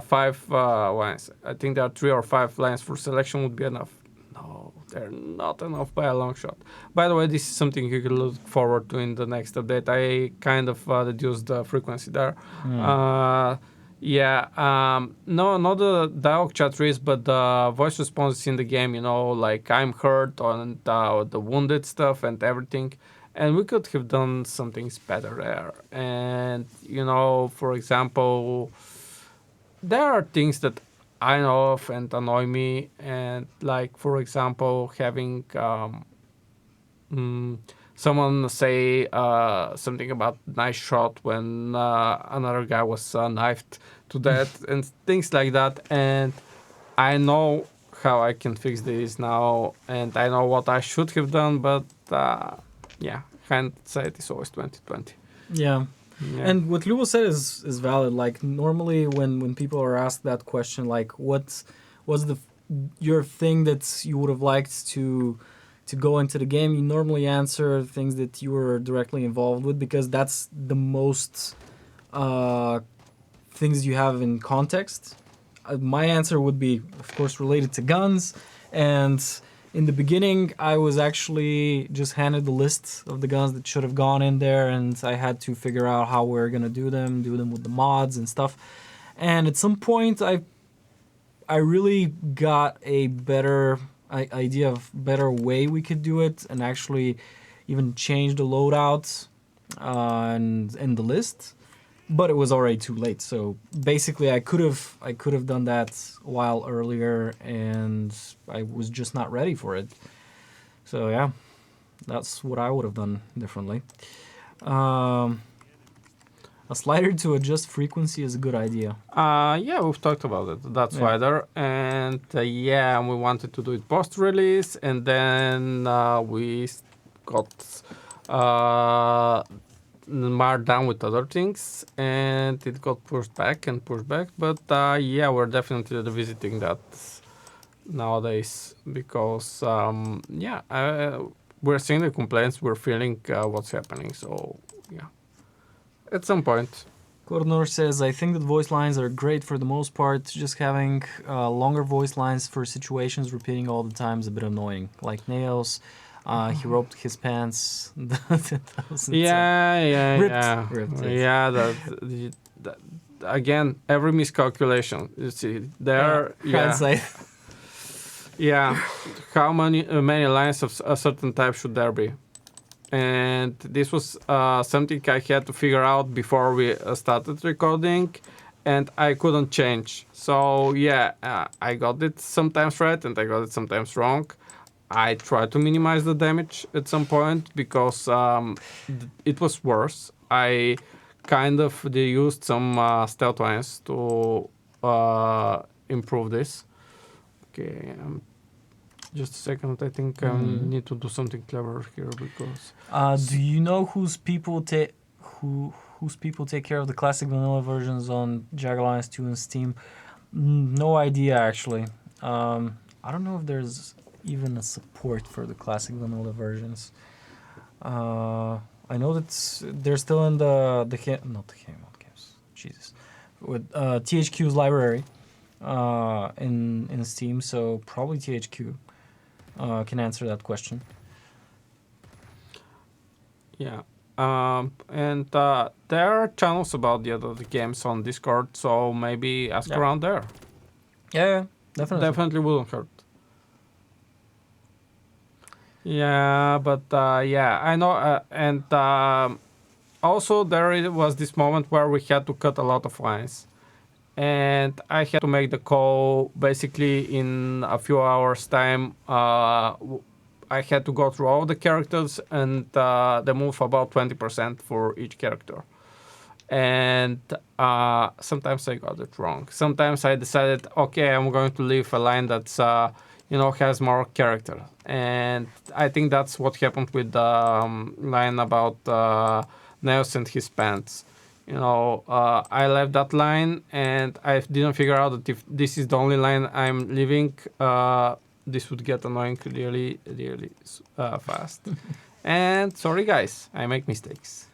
5 lines, I think there are 3 or 5 lines for selection would be enough. No, they're not enough by a long shot. By the way, this is something you can look forward to in the next update. I kind of reduced the frequency there. No, not the dialogue chat trees, but the voice responses in the game, like I'm hurt and the wounded stuff and everything. And we could have done some things better there. And, for example, there are things that I know of and annoy me. And, like, for example, having someone say something about nice shot when another guy was knifed to death and things like that. And I know how I can fix this now, and I know what I should have done, but hindsight is always 20/20. Yeah. And what Lyubo said is valid. Like, normally when people are asked that question, like, what was your thing that you would have liked to go into the game, you normally answer things that you were directly involved with, because that's the most things you have in context. My answer would be, of course, related to guns. And in the beginning, I was actually just handed the list of the guns that should have gone in there, and I had to figure out how we're gonna do them with the mods and stuff. And at some point, I really got a better idea of better way we could do it, and actually even change the loadout and the list. But it was already too late. So basically, I could have done that a while earlier, and I was just not ready for it. So yeah, that's what I would have done differently. A slider to adjust frequency is a good idea. We've talked about it. That slider, and we wanted to do it post-release, and then we got more done with other things, and it got pushed back and pushed back. But yeah, we're definitely revisiting that nowadays because yeah, we're seeing the complaints, we're feeling what's happening. So yeah, at some point. Kornor says, I think that voice lines are great for the most part. Just having longer voice lines for situations repeating all the time is a bit annoying. Like Nails, he roped his pants. Ripped, yeah. That, again, every miscalculation. You see, there, hindsight. Yeah. How many lines of a certain type should there be? And this was something I had to figure out before we started recording, and I couldn't change. So yeah, I got it sometimes right and I got it sometimes wrong. I tried to minimize the damage at some point because it was worse. I kind of used some stealth lines to improve this. Okay, just a second. I think I need to do something clever here because. Do you know whose people take care of the classic vanilla versions on Jagged Alliance 2 and Steam? No idea actually. I don't know if there's even a support for the classic vanilla versions. I know that they're still in not the Hangout games. Jesus, with THQ's library in Steam. So probably THQ. Can answer that question. Yeah. And there are channels about the other games on Discord, so maybe ask around there. Yeah, definitely. Definitely wouldn't hurt. Yeah, but yeah, I know. And also there was this moment where we had to cut a lot of lines. And I had to make the call basically in a few hours' time. I had to go through all the characters and remove about 20% for each character. And sometimes I got it wrong. Sometimes I decided, okay, I'm going to leave a line that's has more character. And I think that's what happened with the line about Neos and his pants. I left that line and I didn't figure out that if this is the only line I'm leaving, this would get annoying really, really fast. And sorry, guys, I make mistakes.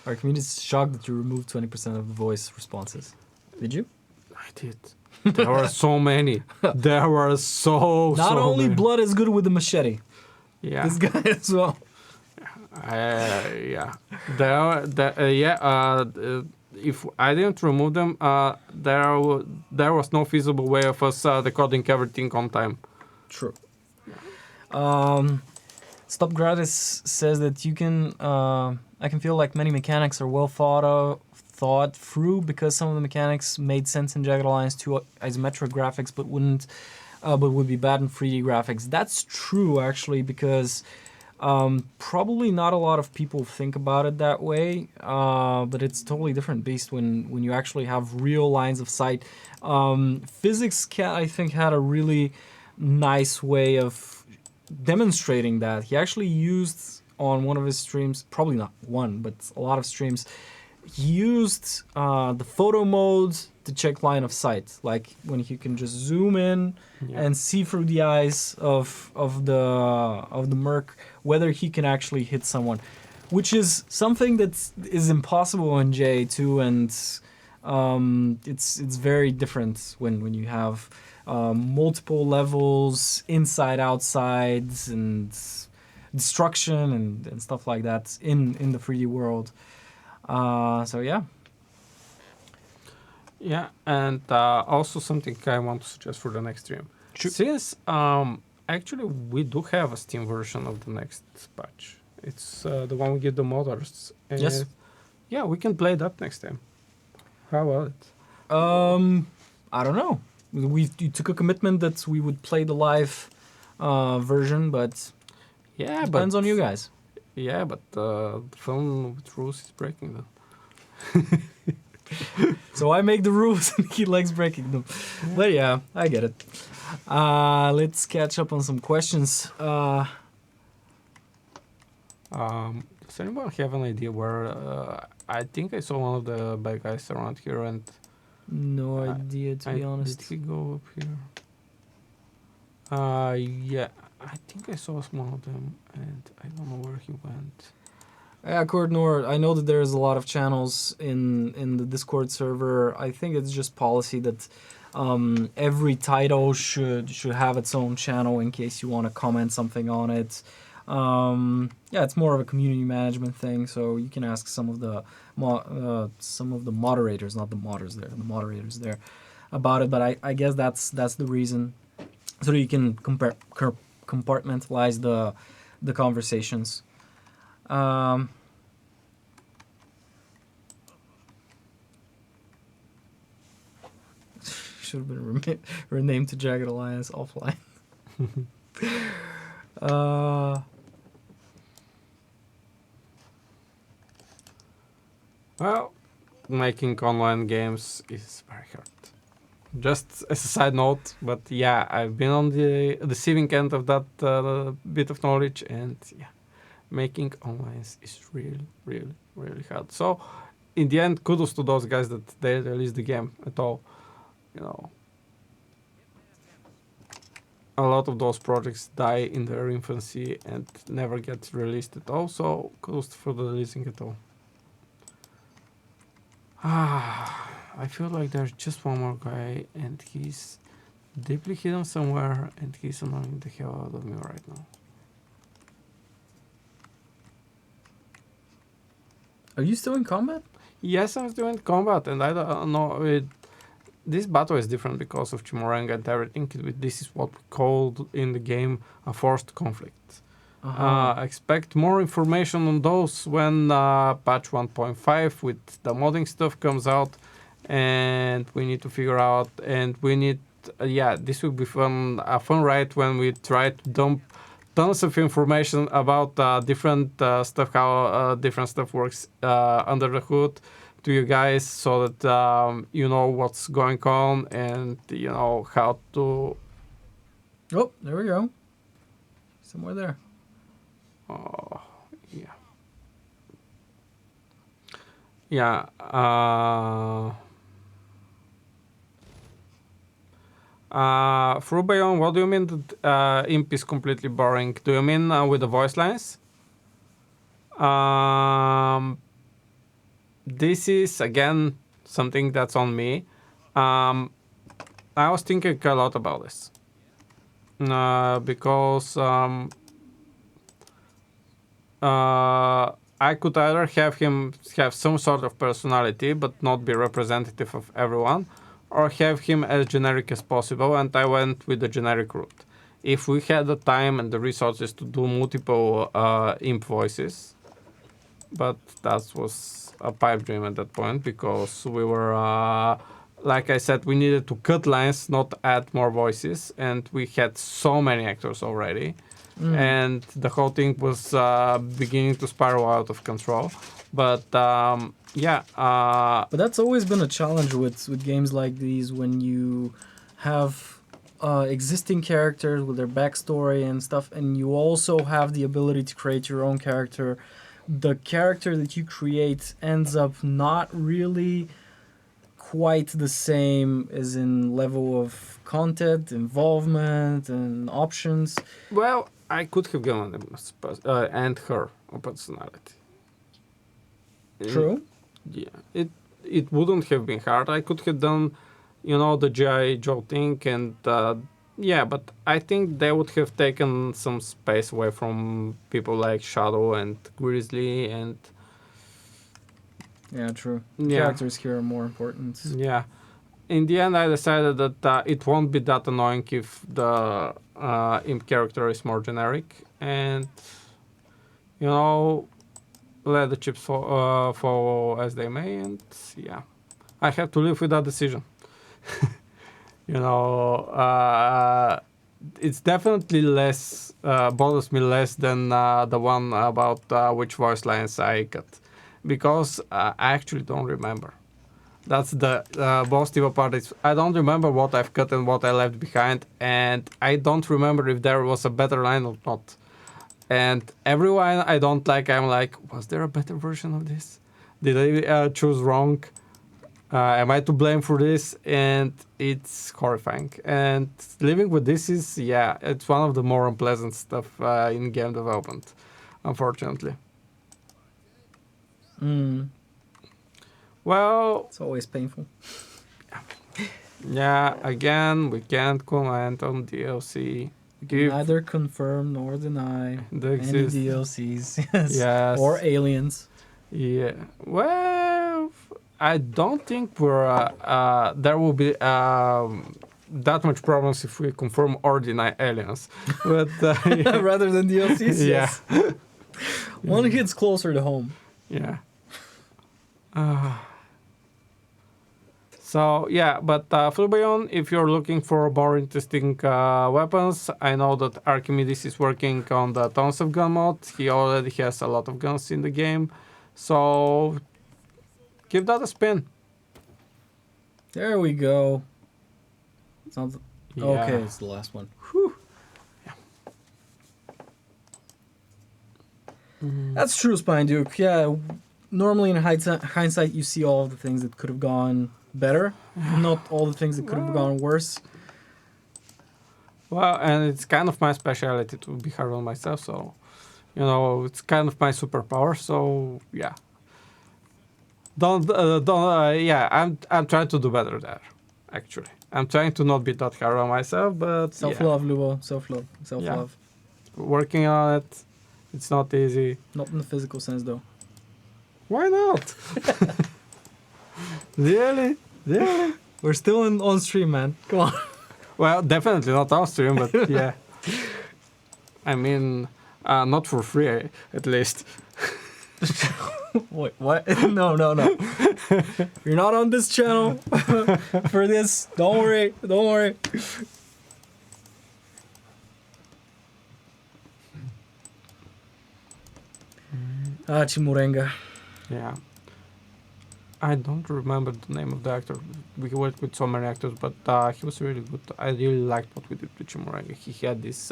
Our community is shocked that you removed 20% of the voice responses. Did you? I did. There were so many. There were so only many. Blood is good with the machete. Yeah. This guy as well. Yeah. If I didn't remove them, there was no feasible way of us recording everything on time. True. Stop Gratis says that you can. I can feel like many mechanics are well thought through because some of the mechanics made sense in Jagged Alliance 2 isometric graphics, but would be bad in 3D graphics. That's true actually because. Probably not a lot of people think about it that way, but it's totally different beast when you actually have real lines of sight. Physics Cat, I think, had a really nice way of demonstrating that. He actually used on one of his streams, probably not one, but a lot of streams, he used the photo mode to check line of sight, like when he can just zoom in and see through the eyes of the merc whether he can actually hit someone, which is something that is impossible in J2, and it's very different when you have multiple levels, inside, outside, and destruction and stuff like that in the 3D world. So yeah. Yeah, and also something I want to suggest for the next stream. Sure. Since actually we do have a Steam version of the next patch. It's the one we give the modders. Yes. Yeah, we can play that next time. How about it? I don't know. You took a commitment that we would play the live version, but depends on you guys. Yeah, but the phone with rules is breaking them. So I make the rules and he likes breaking them. Yeah. But yeah, I get it. Let's catch up on some questions. The Does anyone have an idea where? I think I saw one of the bad guys around here, and No idea, to be honest. Did he go up here? Yeah, I think I saw one of them, and I don't know where he went. Yeah, Coordinor, I know that there's a lot of channels in the Discord server. I think it's just policy that every title should have its own channel in case you want to comment something on it. Yeah, it's more of a community management thing, so you can ask some of the moderators, not the modders there, the moderators there, about it. But I guess that's the reason, so that you can compartmentalize the conversations. Should have been renamed to Jagged Alliance offline. Well, making online games is very hard. Just as a side note, but yeah, I've been on the receiving end of that bit of knowledge, and yeah, making online is really, really, really hard. So, in the end, kudos to those guys that they released the game at all. You know, a lot of those projects die in their infancy and never get released at all. So, kudos for the releasing at all. I feel like there's just one more guy, and he's deeply hidden somewhere, and he's annoying the hell out of me right now. Are you still in combat? Yes, I'm still in combat, and I don't know. This battle is different because of Chimoranga and everything. This is what we called in the game a forced conflict. Expect more information on those when patch 1.5 with the modding stuff comes out, and we need to figure out, and we need, this will be a fun ride when we try to dump tons of information about different stuff, how different stuff works under the hood to you guys, so that you know what's going on, and you know how to... Oh, there we go. Somewhere there. Oh, yeah. Yeah. Frubayon, what do you mean that imp is completely boring? Do you mean with the voice lines? This is, again, something that's on me. I was thinking a lot about this. Because... I could either have him have some sort of personality but not be representative of everyone, or have him as generic as possible, and I went with the generic route. If we had the time and the resources to do multiple imp voices, but that was a pipe dream at that point, because we were, like I said, we needed to cut lines, not add more voices, and we had so many actors already. And the whole thing was beginning to spiral out of control. But but that's always been a challenge with games like these, when you have existing characters with their backstory and stuff, and you also have the ability to create your own character. The character that you create ends up not really quite the same as in level of content, involvement, and options. Well, I could have given them and her a personality. True. Yeah, it wouldn't have been hard. I could have done, the G.I. Joe thing, and but I think they would have taken some space away from people like Shadow and Grizzly and... Yeah, true. Characters here are more important. Yeah. In the end, I decided that it won't be that annoying if the imp character is more generic, and let the chips fall as they may, and yeah, I have to live with that decision. It's definitely less bothers me less than the one about which voice lines I cut, because I actually don't remember. That's the most evil part. I don't remember what I've cut and what I left behind, and I don't remember if there was a better line or not. And everyone I don't like, I'm like, was there a better version of this? Did I choose wrong? Am I to blame for this? And it's horrifying. And living with this is, yeah, it's one of the more unpleasant stuff in game development, unfortunately. Well, It's always painful. yeah, again, we can't comment on DLC. Neither confirm nor deny They any exist. DLCs. Yes. Yes. Or aliens. Yeah. Well, I don't think there will be that much problems if we confirm or deny aliens. But yeah. Rather than DLCs? Yeah. Yes. One hits closer to home. Yeah. So yeah, but Flubion, if you're looking for more interesting weapons, I know that Archimedes is working on the Tons of Gun mod. He already has a lot of guns in the game, so give that a spin. There we go. It's not Yeah. Okay, it's the last one. That's true, Spine Duke. Yeah, normally in hindsight, you see all of the things that could have gone better, not all the things that could have gone worse. Well, and it's kind of my specialty to be hard on myself, so it's kind of my superpower. So yeah, don't. Yeah, I'm trying to do better there. Actually, I'm trying to not be that hard on myself, but Self-love, Lyubo. Self-love. Self-love. Working on it. It's not easy. Not in the physical sense, though. Why not? Really? Really? We're still on stream, man. Come on. Well, definitely not on stream, but yeah. I mean, not for free, at least. Wait, what? No. You're not on this channel for this. Don't worry. Chimurenga. Yeah. I don't remember the name of the actor. We worked with so many actors, but he was really good. I really liked what we did with Chimuranga. He had this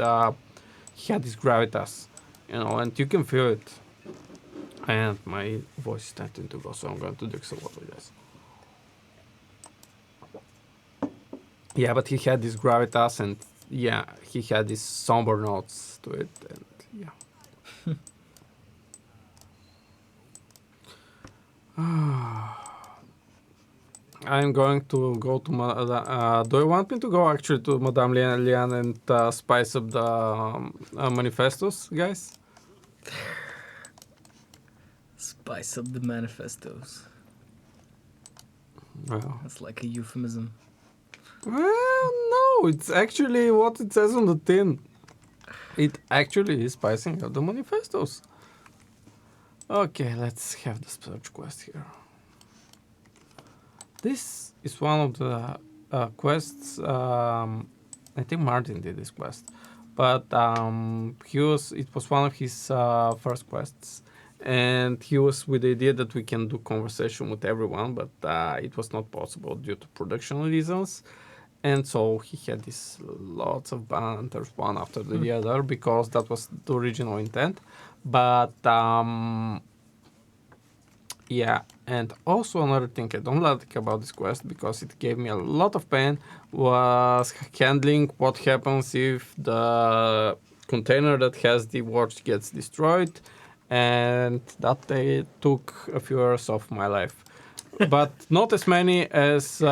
gravitas, and you can feel it. And my voice is starting to go, so I'm going to drink some water with this. Yeah, but he had this gravitas, and yeah, he had these somber notes to it, and yeah. I'm going to go to do you want me to go actually to Madame Lian and spice up the manifestos, guys? Spice up the manifestos. Well, That's like a euphemism. no, it's actually what it says on the tin. It actually is spicing up the manifestos. Okay, let's have the search quest here. This is one of the quests. I think Martin did this quest, but it was one of his first quests, and he was with the idea that we can do conversation with everyone, but it was not possible due to production reasons, and so he had these lots of banters one after the other because that was the original intent, but. Yeah, and also another thing I don't like about this quest, because it gave me a lot of pain, was handling what happens if the container that has the watch gets destroyed, and that they took a few hours of my life. But not as many as the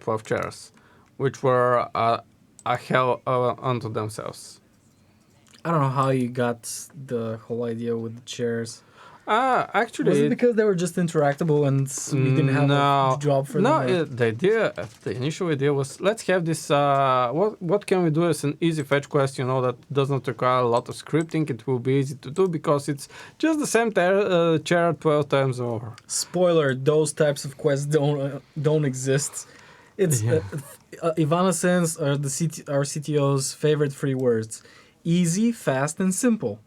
12 chairs, which were a hell unto themselves. I don't know how you got the whole idea with the chairs. Actually, Was it because they were just interactable and we didn't have a job for them? No, the initial idea was, let's have this. What can we do as an easy fetch quest? That doesn't require a lot of scripting. It will be easy to do because it's just the same chair 12 times over. Spoiler: those types of quests don't exist. It's Ivana Sen's our CTO's favorite 3 words: easy, fast, and simple.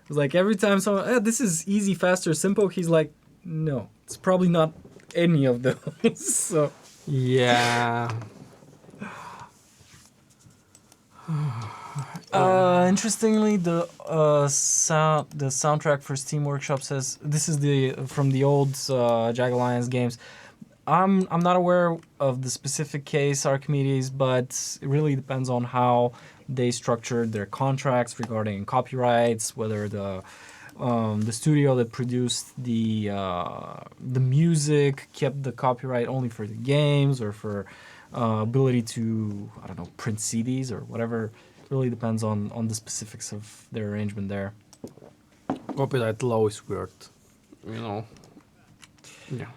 It's like every time someone, this is easy, fast, or simple, he's like, no, it's probably not any of those. So yeah, Interestingly, the soundtrack for Steam Workshop says this is from the old Jagged Alliance games. I'm not aware of the specific case, Archimedes, but it really depends on how they structured their contracts regarding copyrights, whether the studio that produced the music kept the copyright only for the games or for ability to, I don't know, print CDs or whatever. It really depends on the specifics of their arrangement there. Copyright law is weird, you know. Yeah.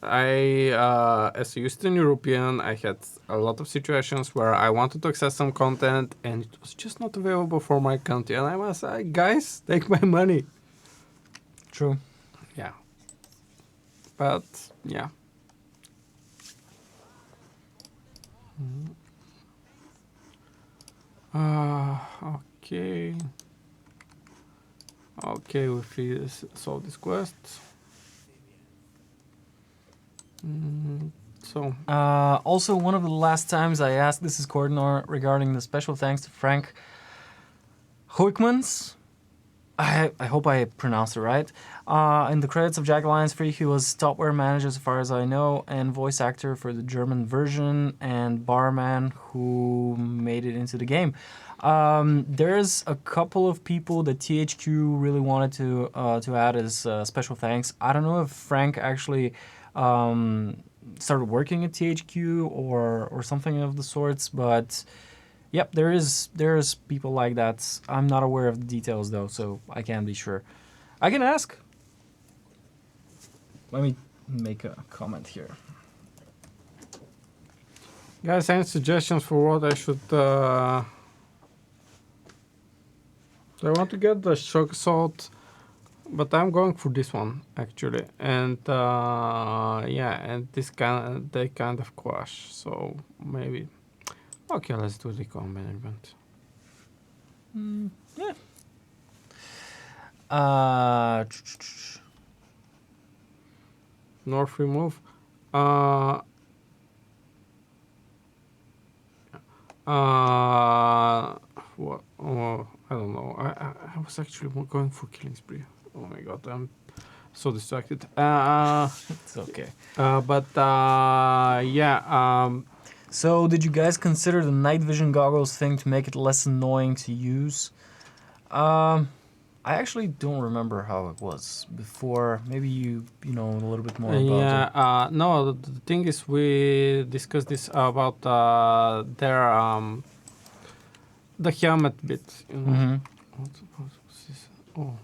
As a Eastern European, I had a lot of situations where I wanted to access some content and it was just not available for my country. And I was like, guys, take my money. True. Yeah. But, yeah. Okay. Okay, we solved this quest. So. Also, one of the last times I asked, this is Coordinor, regarding the special thanks to Frank Hoekmans. I hope I pronounced it right. In the credits of Jagged Alliance 3, he was software manager, as far as I know, and voice actor for the German version, and barman who made it into the game. There's a couple of people that THQ really wanted to add as special thanks. I don't know if Frank actually started working at THQ or something of the sorts, but yep, there's people like that. I'm not aware of the details though, so I can't be sure. I can ask. Let me make a comment here. Guys, any suggestions for what I should... I want to get the shock assault, but I'm going for this one actually, and yeah, and they kind of clash, so maybe. Okay, let's do the recon management. Yeah. North remove. What? Oh, I don't know. I was actually going for killing spree. Oh my god, I'm so distracted. It's okay. But yeah. So, did you guys consider the night vision goggles thing to make it less annoying to use? I actually don't remember how it was before. Maybe you know a little bit more about it. Yeah. No, the thing is, we discussed this about their the helmet bit. You know. Mm-hmm. What's this? Oh,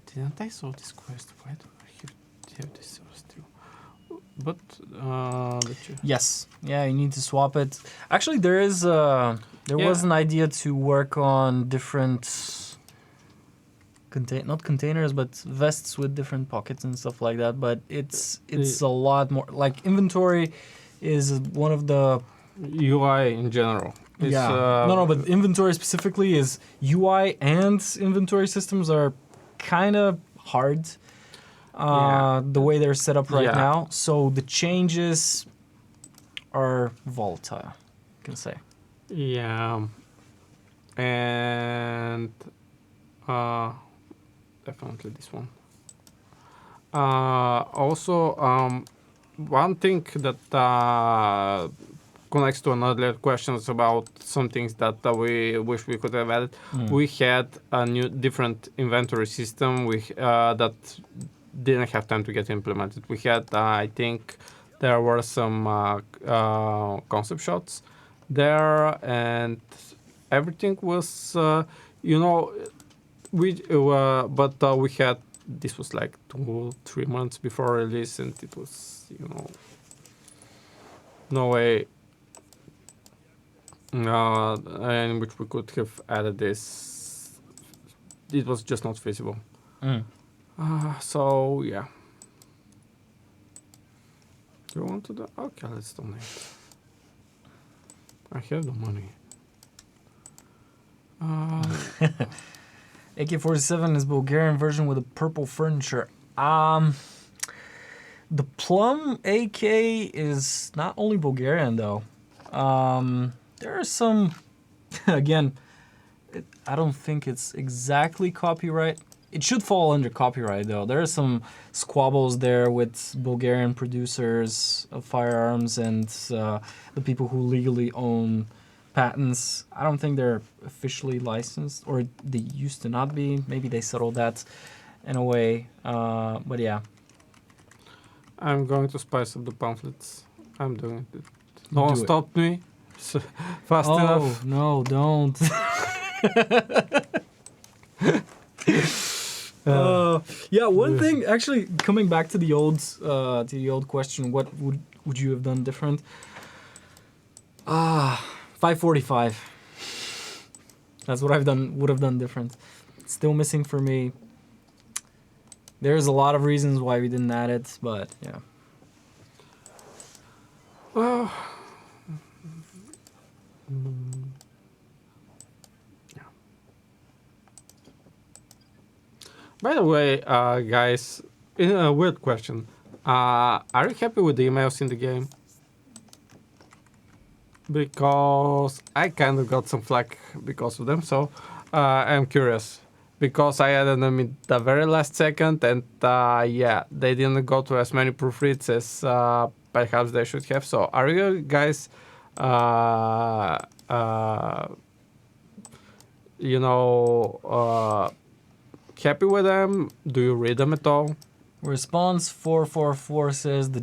didn't I solve this quest? Why do I have this still? But Yes. Yeah, you need to swap it. Actually, there was an idea to work on different not containers, but vests with different pockets and stuff like that. But it's a lot more. Like inventory is one of the UI in general. No, but inventory specifically is UI and inventory systems are kind of hard. The way they're set up right now. So the changes are volatile, you can say. Yeah. And definitely this one. Also, one thing that connects to another questions about some things that we wish we could have added. We had a different inventory system that didn't have time to get implemented. We had, I think, there were some concept shots there, and everything was, but we had, this was like 2-3 months before release, and it was, no way in which we could have added this. It was just not feasible. So yeah. Do you want to do? Okay, let's donate. I have the money. AK-47 is Bulgarian version with a purple furniture. The Plum AK is not only Bulgarian though. There are some, again, I don't think it's exactly copyright. It should fall under copyright, though. There are some squabbles there with Bulgarian producers of firearms and the people who legally own patents. I don't think they're officially licensed, or they used to not be. Maybe they settled that in a way. But yeah. I'm going to spice up the pamphlets. I'm doing it. No one Do it. stopped me fast enough. Oh, no, don't. Yeah, one thing, actually, coming back to the old question, what would you have done different? 545. That's what would have done different. Still missing for me. There's a lot of reasons why we didn't add it, but yeah. Well, yeah. By the way, guys, a weird question. Are you happy with the emails in the game? Because I kind of got some flack because of them, so I'm curious. Because I added them in the very last second, and yeah, they didn't go to as many proofreads as perhaps they should have. So, are you guys, happy with them? Do you read them at all? Response 444 says the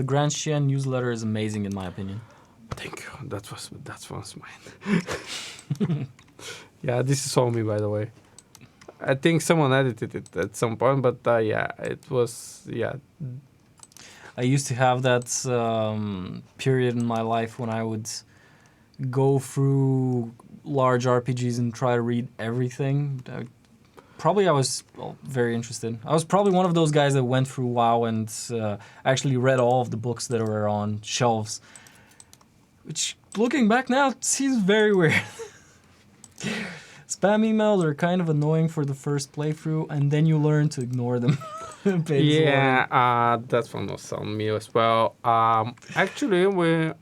Grand Chien newsletter is amazing in my opinion. Thank you. That was mine. Yeah, this is all me, by the way. I think someone edited it at some point, but yeah, it was, yeah. I used to have that period in my life when I would go through large RPGs and try to read everything. I was very interested. I was probably one of those guys that went through WoW and actually read all of the books that were on shelves, which, looking back now, seems very weird. Spam emails are kind of annoying for the first playthrough, and then you learn to ignore them. Yeah, that one was on me as well. Actually, we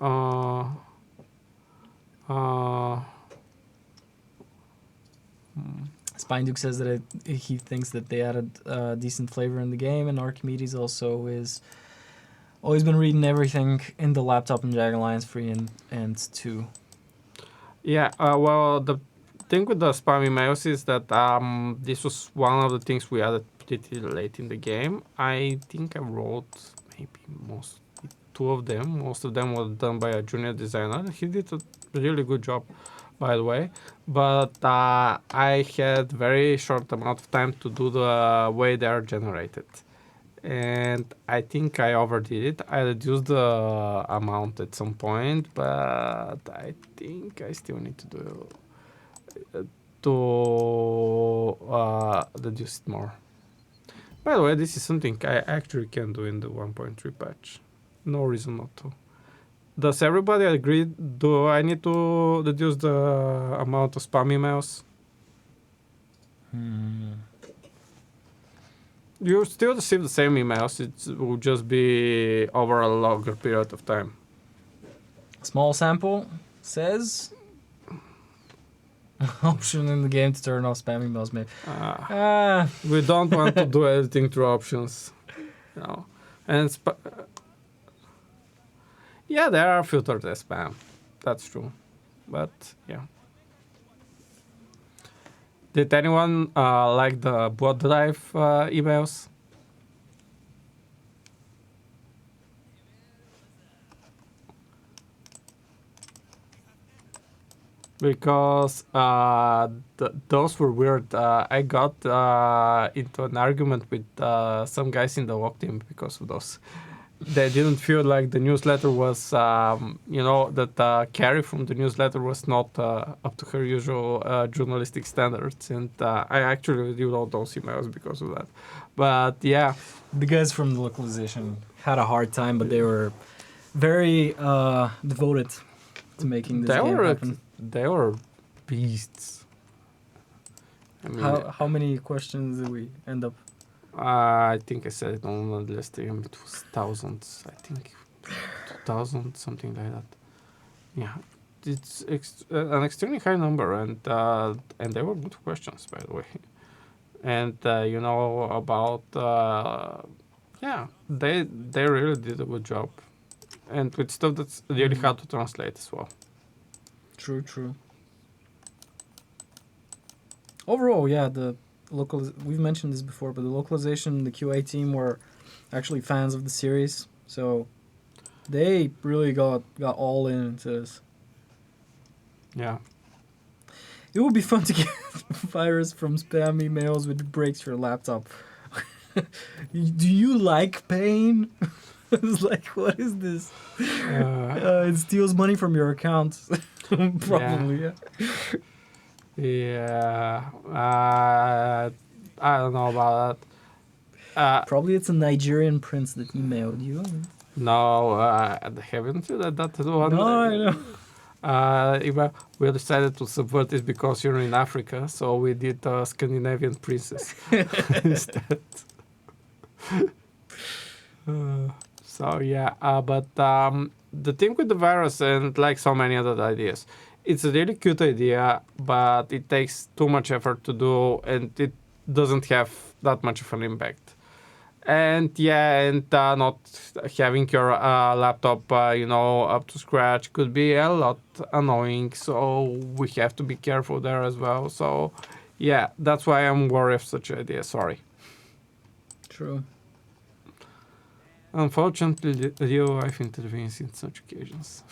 Spine says that he thinks that they added decent flavor in the game, and Archimedes also is always been reading everything in the laptop in Jagged Alliance 3 and 2. Yeah, well, the thing with the spam emails is that this was one of the things we added pretty late in the game. I think I wrote maybe two of them. Most of them were done by a junior designer. He did a really good job, by the way. But I had very short amount of time to do the way they are generated. And I think I overdid it. I reduced the amount at some point, but I think I still need to do reduce it more. By the way, this is something I actually can do in the 1.3 patch. No reason not to. Does everybody agree? Do I need to reduce the amount of spam emails? You still receive the same emails. It will just be over a longer period of time. Small sample says option in the game to turn off spam emails, maybe. We don't want to do everything through options. No. And yeah, there are filtered as spam. That's true. But yeah. Did anyone like the blood drive emails? Because those were weird. I got into an argument with some guys in the work team because of those. They didn't feel like the newsletter was, that Carrie from the newsletter was not up to her usual journalistic standards. And I actually rewrote those emails because of that. But yeah. The guys from the localization had a hard time, but they were very devoted to making this game happen. They were beasts. I mean, how many questions did we end up? I think I said it on the last stream. It was thousands. I think 2,000, something like that. Yeah. it's an extremely high number, and they were good questions, by the way. And about they really did a good job, and with stuff that's really hard to translate as well. True. Overall, yeah, we've mentioned this before, but the localization, the QA team were actually fans of the series, so they really got all into this. Yeah. It would be fun to get virus from spam emails which breaks your laptop. Do you like pain? It's like, what is this? It steals money from your account. Probably, yeah. Yeah. I don't know about that. Probably it's a Nigerian prince that emailed you. No, I haven't you that one. No, I know. We decided to subvert it because you're in Africa, so we did Scandinavian princess instead. So yeah, but the thing with the virus, and like so many other ideas, it's a really cute idea, but it takes too much effort to do, and it doesn't have that much of an impact. And not having your laptop, up to scratch could be a lot annoying. So we have to be careful there as well. So, yeah, that's why I'm worried of such an idea. Sorry. True. Unfortunately, real life intervenes in such occasions.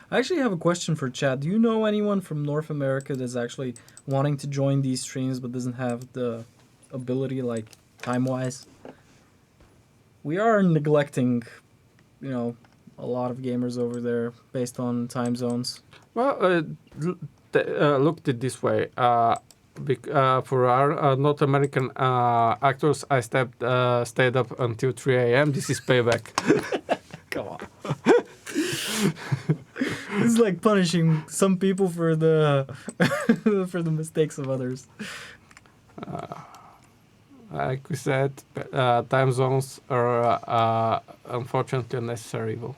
I actually have a question for Chad. Do you know anyone from North America that's actually wanting to join these streams but doesn't have the ability, like, time-wise? We are neglecting, a lot of gamers over there based on time zones. Well, looked it this way. For our North American actors, I stayed up until 3 a.m. This is payback. Come on. This is like punishing some people for the for the mistakes of others. Like we said, time zones are unfortunately a necessary evil.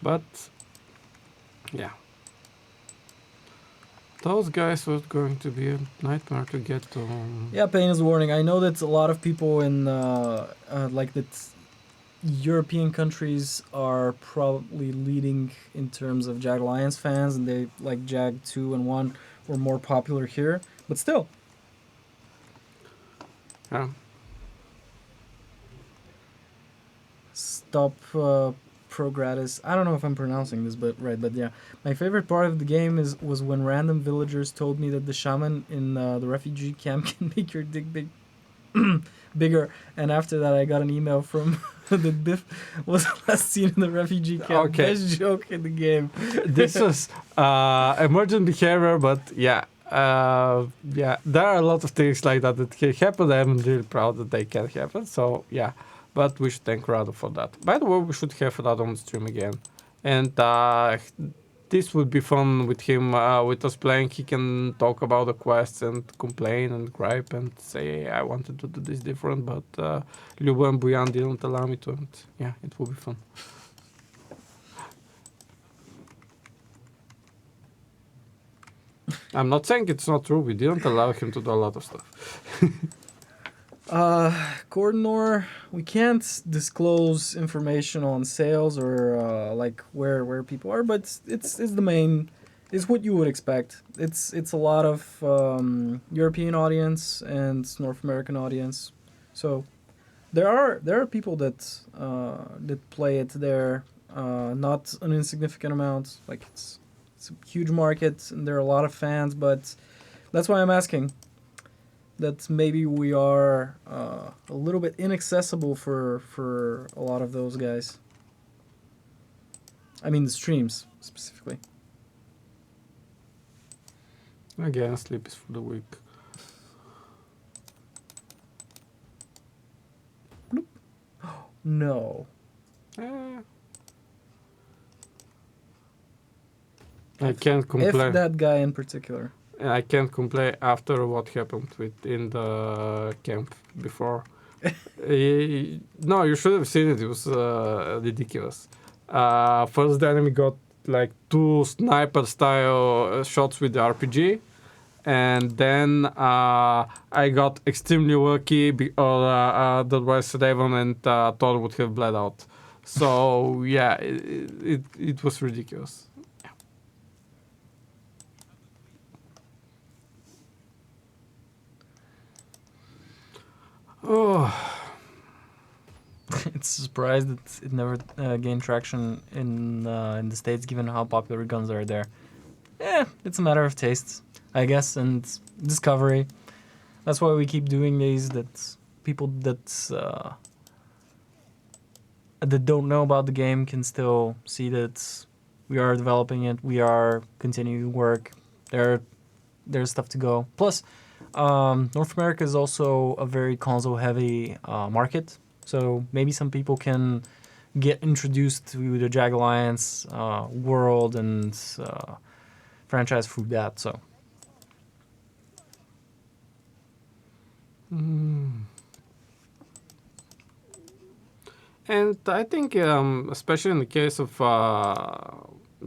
But, yeah. Those guys were going to be a nightmare to get to. Yeah, pain is a warning. I know that a lot of people in European countries are probably leading in terms of Jagged Alliance fans, and they like Jagged 2 and 1 were more popular here. But still. Yeah. Stop pro gratis. I don't know if I'm pronouncing this right, but yeah. My favorite part of the game was when random villagers told me that the shaman in the refugee camp can make your dick bigger, and after that I got an email from that Biff was last seen in the refugee camp. Okay. Best joke in the game. This was emergent behavior, but yeah. There are a lot of things like that can happen. I'm really proud that they can happen. So yeah, but we should thank Rado for that. By the way, we should have Rado on the stream again, and this would be fun with him, with us playing. He can talk about the quests and complain and gripe and say, I wanted to do this different, but Lyubo and Buyan didn't allow me to. And yeah, it will be fun. I'm not saying it's not true. We didn't allow him to do a lot of stuff. Gordonor, we can't disclose information on sales or like where people are, but it's the main. It's what you would expect. It's a lot of European audience and North American audience, so there are people that play it there, not an insignificant amount. Like it's a huge market and there are a lot of fans, but that's why I'm asking. That maybe we are a little bit inaccessible for a lot of those guys. I mean the streams specifically. Again, sleep is for the weak. Bloop. No. I can't complain. If that guy in particular. I can't complain after what happened in the camp before. No, you should have seen it. It was ridiculous. First, the enemy got like 2 sniper style shots with the RPG. And then I got extremely lucky because that was Raven and Thor would have bled out. So yeah, it was ridiculous. Oh, It's a surprise that it never gained traction in the States, given how popular guns are there. It's a matter of tastes, I guess, and discovery. That's why we keep doing these. That people that don't know about the game can still see that we are developing it. We are continuing work. There's stuff to go. Plus, North America is also a very console-heavy market. So maybe some people can get introduced to the Jagged Alliance world and franchise through that. So. and I think, especially in the case of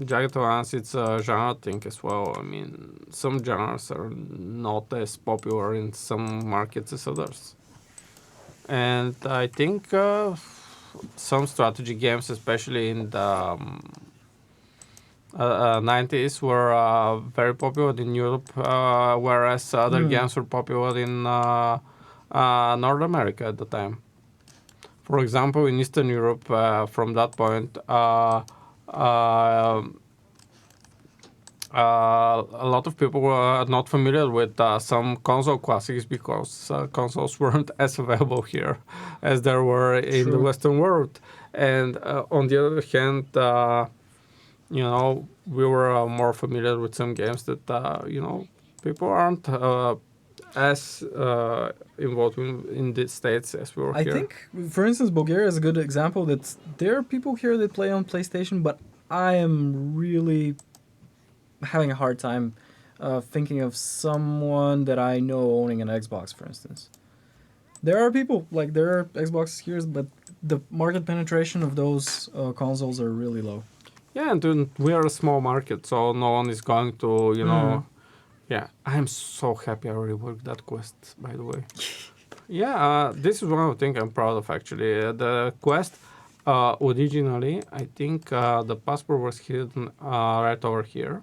Jagged Alliance, it's a genre thing as well. I mean, some genres are not as popular in some markets as others. And I think some strategy games, especially in the 90s, were very popular in Europe, whereas other games were popular in North America at the time. For example, in Eastern Europe, from that point, a lot of people were not familiar with some console classics because consoles weren't as available here as there were in the Western world. And on the other hand, we were more familiar with some games that, people aren't as involved in the States as we were here. I think, for instance, Bulgaria is a good example that there are people here that play on PlayStation, but I am really having a hard time thinking of someone that I know owning an Xbox, for instance. There are people, like there are Xbox here, but the market penetration of those consoles are really low. Yeah, and we are a small market, so no one is going to, Yeah, I'm so happy I already worked that quest, by the way. Yeah, this is one of the things I'm proud of, actually. The quest, originally, I think the passport was hidden right over here.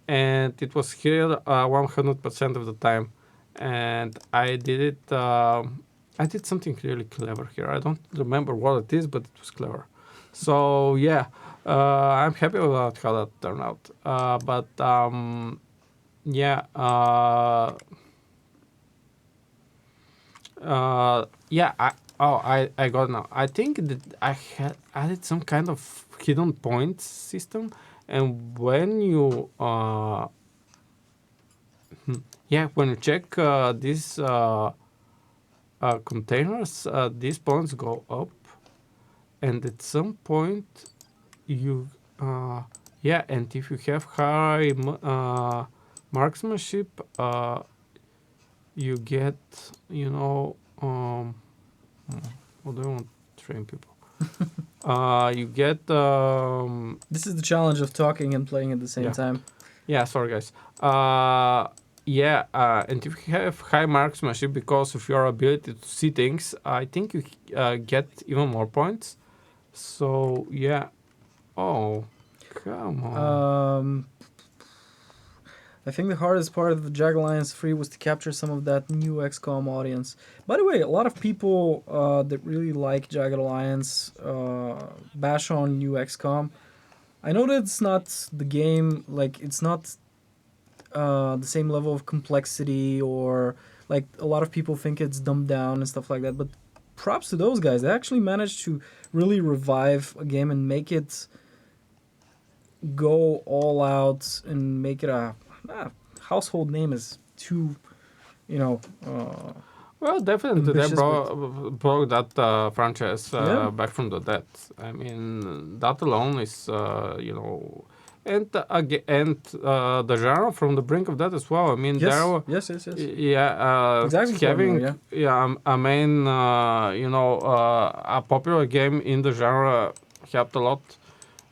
And it was hidden 100% of the time. And I did it, I did something really clever here. I don't remember what it is, but it was clever. So, yeah, I'm happy about how that turned out. Yeah. Yeah. I got it now. I think that I had added some kind of hidden points system, and when you when you check these containers, these points go up, and at some point you and if you have high marksmanship, you get, what do I want to train people? You get... This is the challenge of talking and playing at the same time. Yeah, sorry guys. And if you have high marksmanship, because of your ability to see things, I think you get even more points. So, yeah. Oh, come on. I think the hardest part of the Jagged Alliance 3 was to capture some of that new XCOM audience. By the way, a lot of people that really like Jagged Alliance bash on new XCOM. I know that it's not the game, like, it's not the same level of complexity, or, like, a lot of people think it's dumbed down and stuff like that, but props to those guys. They actually managed to really revive a game and make it go all out and make it a... household name is too, well, definitely they ambitious, brought that franchise back from the dead. I mean, that alone is, and the genre from the brink of that as well. I mean, yes. Yeah, Exactly. having a main, a popular game in the genre helped a lot.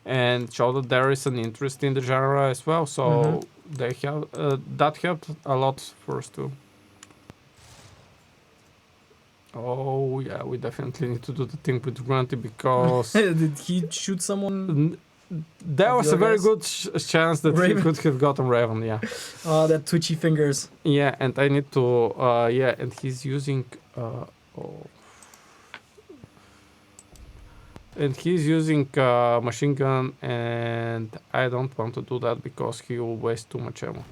and show that there is an interest in the genre as well. So they have that helped a lot for us too. Oh yeah, we definitely need to do the thing with Grunty because Did he shoot someone? there was a your very guess? good chance that Raven? he could have gotten Raven. Yeah, That twitchy fingers. yeah, and I need to yeah, and he's using and he's using machine gun, and I don't want to do that because he will waste too much ammo.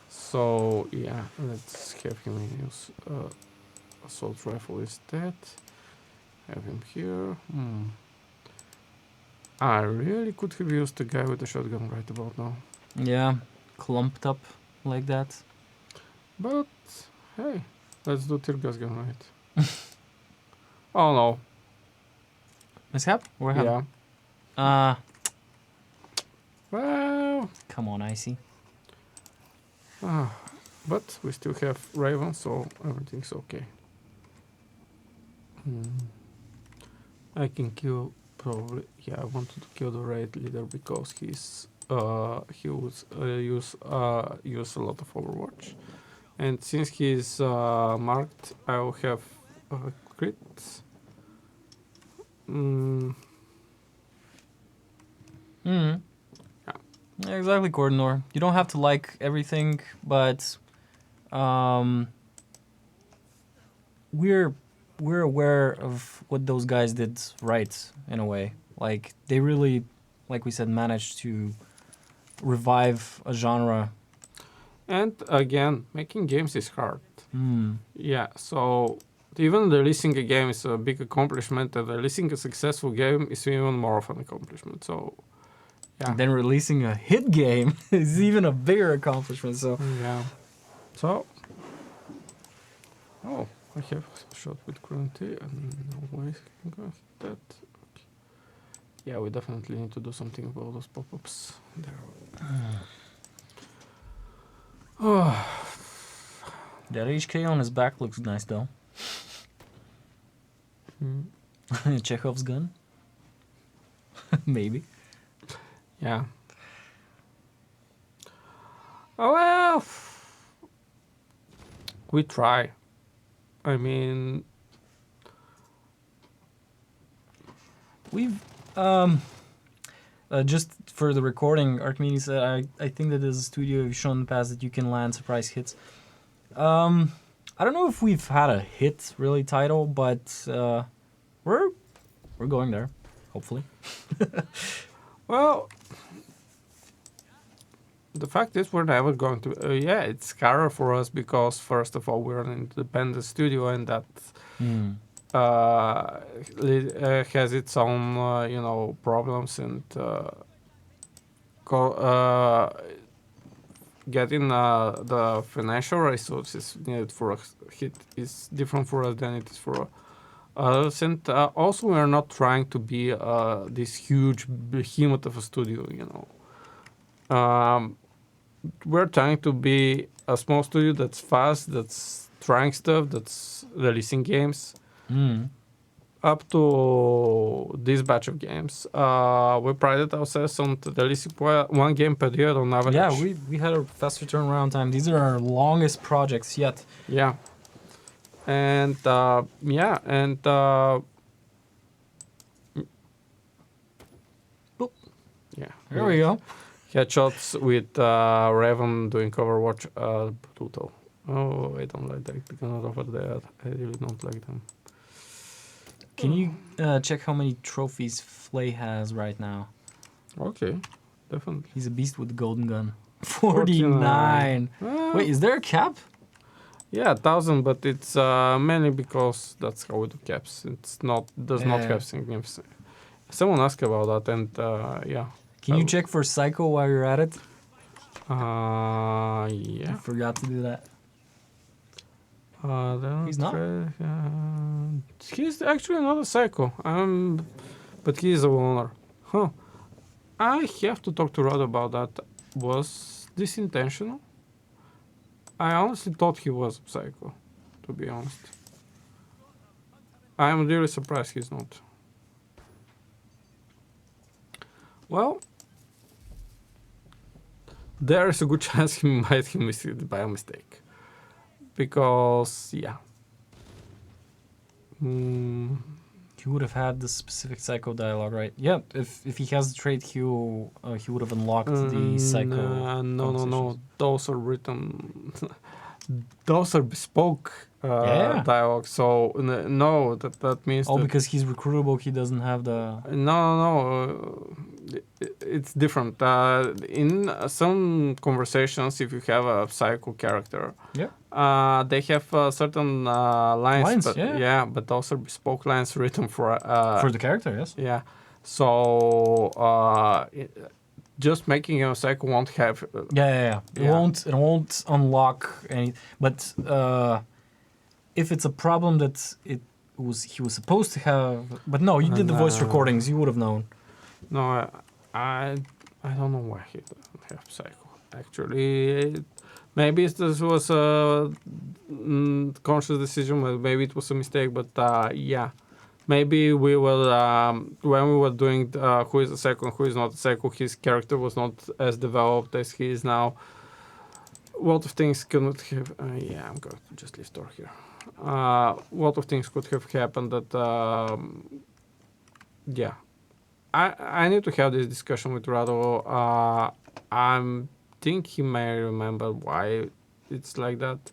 So yeah, let's have him use assault rifle instead. Have him here. I really could have used the guy with the shotgun right about now. Yeah, clumped up like that. But hey, let's do tear gas gun right. Oh no. Mishap? What happened? Yeah. Well. Come on, Icy. But we still have Raven, so everything's okay. I can kill probably. Yeah, I wanted to kill the raid leader because he's he would use a lot of Overwatch, and since he's marked, I will have crit. Yeah, exactly, Cordonor. You don't have to like everything, but we're aware of what those guys did right in a way. Like they really, like we said, managed to revive a genre. And again, making games is hard. Yeah, so even releasing a game is a big accomplishment, and releasing a successful game is even more of an accomplishment. So, yeah. And then releasing a hit game is even a bigger accomplishment. So yeah. So, oh, I have a shot with Grunty, and no way I can go that. Okay. Yeah, we definitely need to do something about those pop-ups. that HK on his back looks nice though. Chekhov's gun? Maybe. Yeah. Oh well, we try. I mean, we've just for the recording, Archimedes said I think that as a studio you've shown in the past that you can land surprise hits. I don't know if we've had a hit really title, but we're going there, hopefully. well, the fact is we're never going to. Yeah, it's scary for us because first of all we're an independent studio, and that has its own problems, and getting the financial resources needed for a hit is different for us than it is for others. And also, we are not trying to be this huge behemoth of a studio, we're trying to be a small studio that's fast, that's trying stuff, that's releasing games. Up to this batch of games, we prided ourselves on releasing one game per year on average. Yeah, we had a faster turnaround time. These are our longest projects yet. Yeah. And Boop. Yeah. There we go. Headshots with Raven doing Overwatch are brutal. Oh, I don't like the gun over there. I really don't like them. Can you check how many trophies Flay has right now? Okay, definitely. He's a beast with the golden gun. 49. Wait, is there a cap? Yeah, 1,000, but it's mainly because that's how we do caps. It's not does not have significance. Someone asked about that, and yeah. Can you check for Psycho while you're at it? Yeah. I forgot to do that. He's not. He's actually not a psycho. But he is a loner. Huh. I have to talk to Rod about that. Was this intentional? I honestly thought he was a psycho, to be honest. I am really surprised he's not. Well, there is a good chance he might have missed it by a mistake. Because, yeah. He would have had the specific psycho dialogue, right? Yeah, if he has the trait, he would have unlocked the psycho. No. conversations. Those are written. Those are bespoke Yeah. dialogue. So no, that means. All that because he's recruitable, he doesn't have the. No. It's different. In some conversations, if you have a psycho character, they have certain lines. But, yeah. but those are bespoke lines written for the character, yes. Yeah. So just making a psycho won't have. It won't unlock any. But if it's a problem that he was supposed to have, but no, you did the voice recordings, you would have known. No, I don't know why he doesn't have psycho. Actually, maybe this was a conscious decision. Maybe it was a mistake. But yeah. Maybe we will, when we were doing who is a psycho and who is not a psycho, his character was not as developed as he is now. A lot of things could not have... I'm going to just leave store here. A lot of things could have happened that... I need to have this discussion with Rado. I think he may remember why it's like that.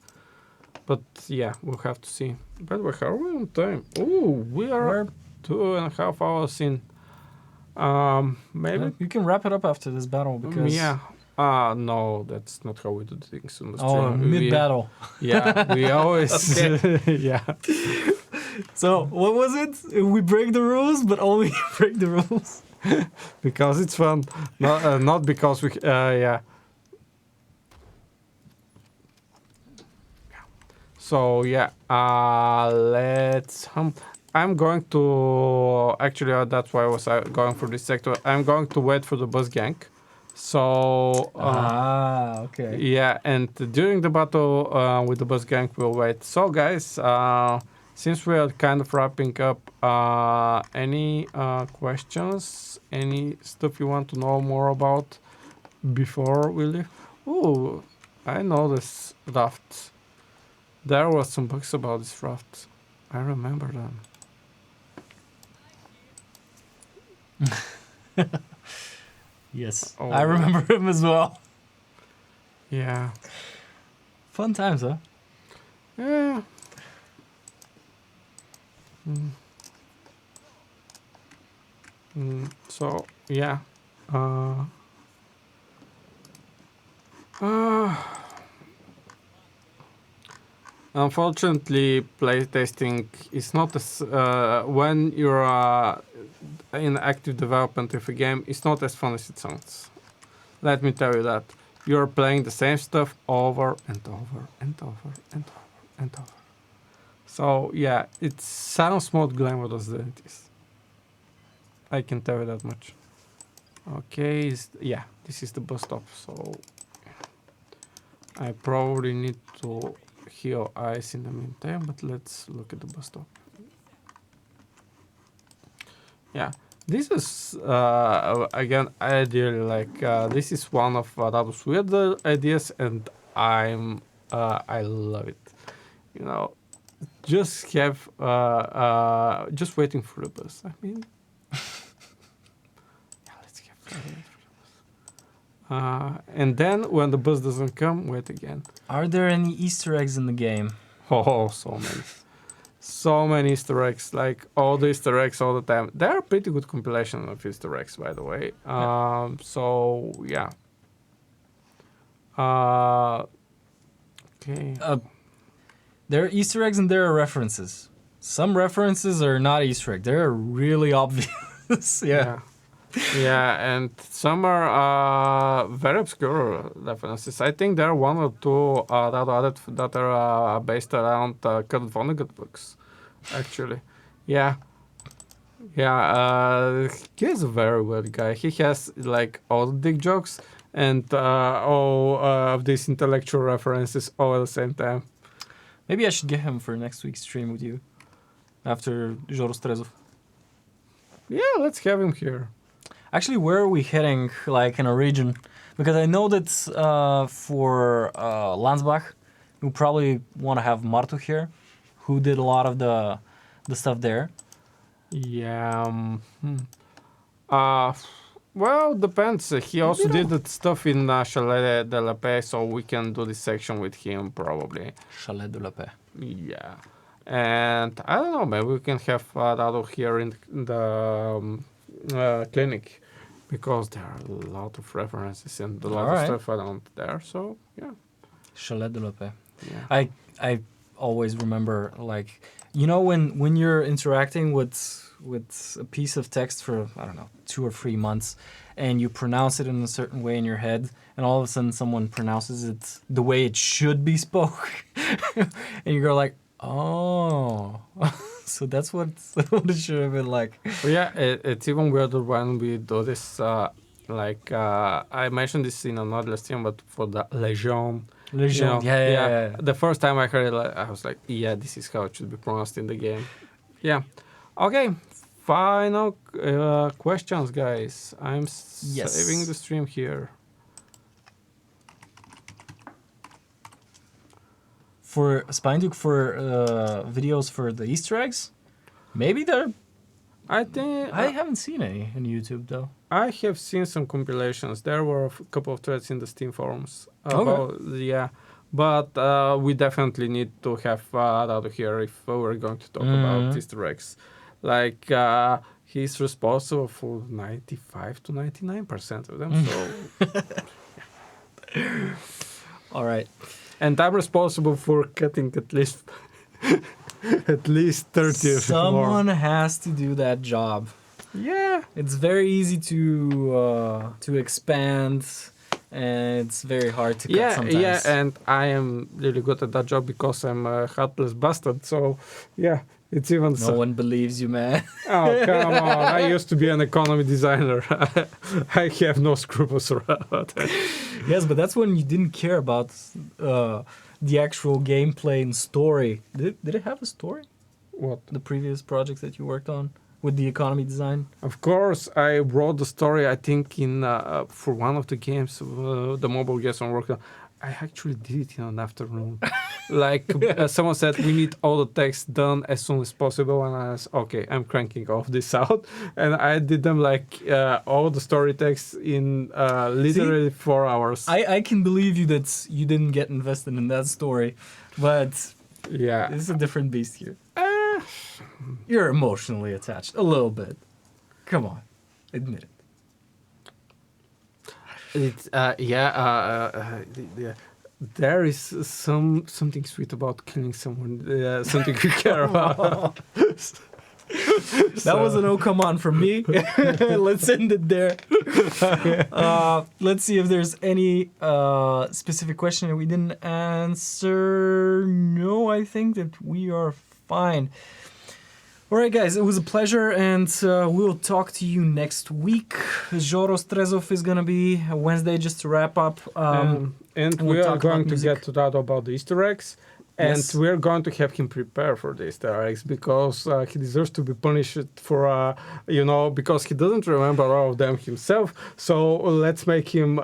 But yeah, we'll have to see. By the way, how are we on time? Oh, we're 2.5 hours in. Maybe you can wrap it up after this battle because no, that's not how we do things in the stream. Oh, mid battle. Yeah, we always yeah. So what was it? We break the rules, but only break the rules because it's fun, not because we yeah. So yeah, let's. I'm going to actually. That's why I was going for this sector. I'm going to wait for the bus gang. So. Okay. Yeah, and during the battle with the bus gang, we'll wait. So guys, since we are kind of wrapping up, any questions? Any stuff you want to know more about before we leave? Oh, I know this raft. There was some books about this raft. I remember them. Yes, I remember him as well. Yeah. Fun times, huh? Yeah. So, yeah. Unfortunately, playtesting is not as when you're in active development of a game, it's not as fun as it sounds. Let me tell you that. You're playing the same stuff over and over and over and over and over. So yeah, it sounds more glamorous than it is. I can tell you that much. Okay, yeah, this is the bus stop, so I probably need to heal ice in the meantime, but let's look at the bus stop. Yeah, this is again ideally like this is one of those weird ideas, and I love it. You know, just have just waiting for the bus. I mean, yeah, let's have wait for the bus. And then when the bus doesn't come, wait again. Are there any Easter eggs in the game? Oh, so many. So many Easter eggs, like all the Easter eggs all the time. They're a pretty good compilation of Easter eggs, by the way. So, yeah. Okay. There are Easter eggs and there are references. Some references are not Easter egg. They're really obvious. Yeah. Yeah, and some are very obscure references. I think there are one or two that are based around Kurt Vonnegut books, actually. Yeah. Yeah, he's a very weird guy. He has like all the dick jokes and all of these intellectual references all at the same time. Maybe I should get him for next week's stream with you after Joros Trezov. Yeah, let's have him here. Actually, where are we heading, like in a region? Because I know that for Landsbach, we probably want to have Martu here, who did a lot of the stuff there. Yeah. Well, depends. He also did that stuff in Chalet de la Paix, so we can do this section with him probably. Chalet de la Paix. Yeah. And I don't know, maybe we can have Rado here in the clinic, because there are a lot of references and a lot of stuff around there. So yeah. Chalet de la Paix. Yeah. I always remember, like, you know, when you're interacting with a piece of text for, I don't know, 2 or 3 months, and you pronounce it in a certain way in your head, and all of a sudden someone pronounces it the way it should be spoke, and you go like, oh, so that's what it should have been like. Well, yeah, it's even weirder when we do this. I mentioned this in another stream, but for the Legion. Legion, yeah. The first time I heard it, I was like, yeah, this is how it should be pronounced in the game. Yeah. Okay. Final questions, guys. I'm saving the stream here. For Spinduke, for videos for the Easter eggs, maybe they're. I think I haven't seen any on YouTube though. I have seen some compilations. There were a couple of threads in the Steam forums about but we definitely need to have Rado here if we're going to talk about Easter eggs. Like he's responsible for 95 to 99% of them. So all right. And I'm responsible for cutting at least 30 Someone more. has to do that job. Yeah. It's very easy to expand, and it's very hard to cut sometimes. Yeah, and I am really good at that job because I'm a heartless bastard. So, yeah, it's even No one believes you, man. Oh, come on. I used to be an economy designer. I have no scruples about it. Yes, but that's when you didn't care about the actual gameplay and story. Did it have a story? What? The previous projects that you worked on with the economy design? Of course, I wrote the story, I think, in for one of the games, the mobile games I'm working on. I actually did it in an afternoon. Like, someone said, we need all the text done as soon as possible. And I was, okay, I'm cranking off this out. And I did them, like, all the story text in literally 4 hours. I can believe you that you didn't get invested in that story. But yeah, it's a different beast here. You're emotionally attached. A little bit. Come on. Admit it. It's there is something sweet about killing someone, something you care about. That was an oh come on from me. Let's end it there. Let's see if there's any specific question that we didn't answer. No, I think that we are fine. All right, guys, it was a pleasure, and we'll talk to you next week. Joros Trezov is going to be Wednesday, just to wrap up. And we are going to get to that about the Easter eggs. And we're going to have him prepare for the Easter eggs, because he deserves to be punished for, because he doesn't remember all of them himself. So let's make him,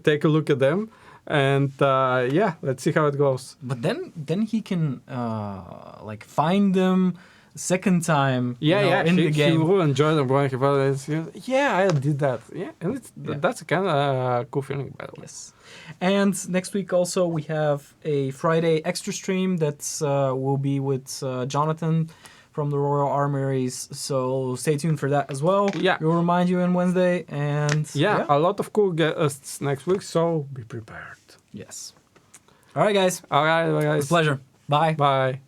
take a look at them. And let's see how it goes. But then he can find them second time in the game. He will enjoy them. Yeah, I did that. Yeah, and that's a kind of cool feeling, by the way. Yes. And next week also we have a Friday extra stream that will be with Jonathan from the Royal Armories. So stay tuned for that as well. Yeah. We'll remind you on Wednesday. And a lot of cool guests next week, so be prepared. Yes. All right, guys. All right, guys. It's a pleasure. Bye. Bye.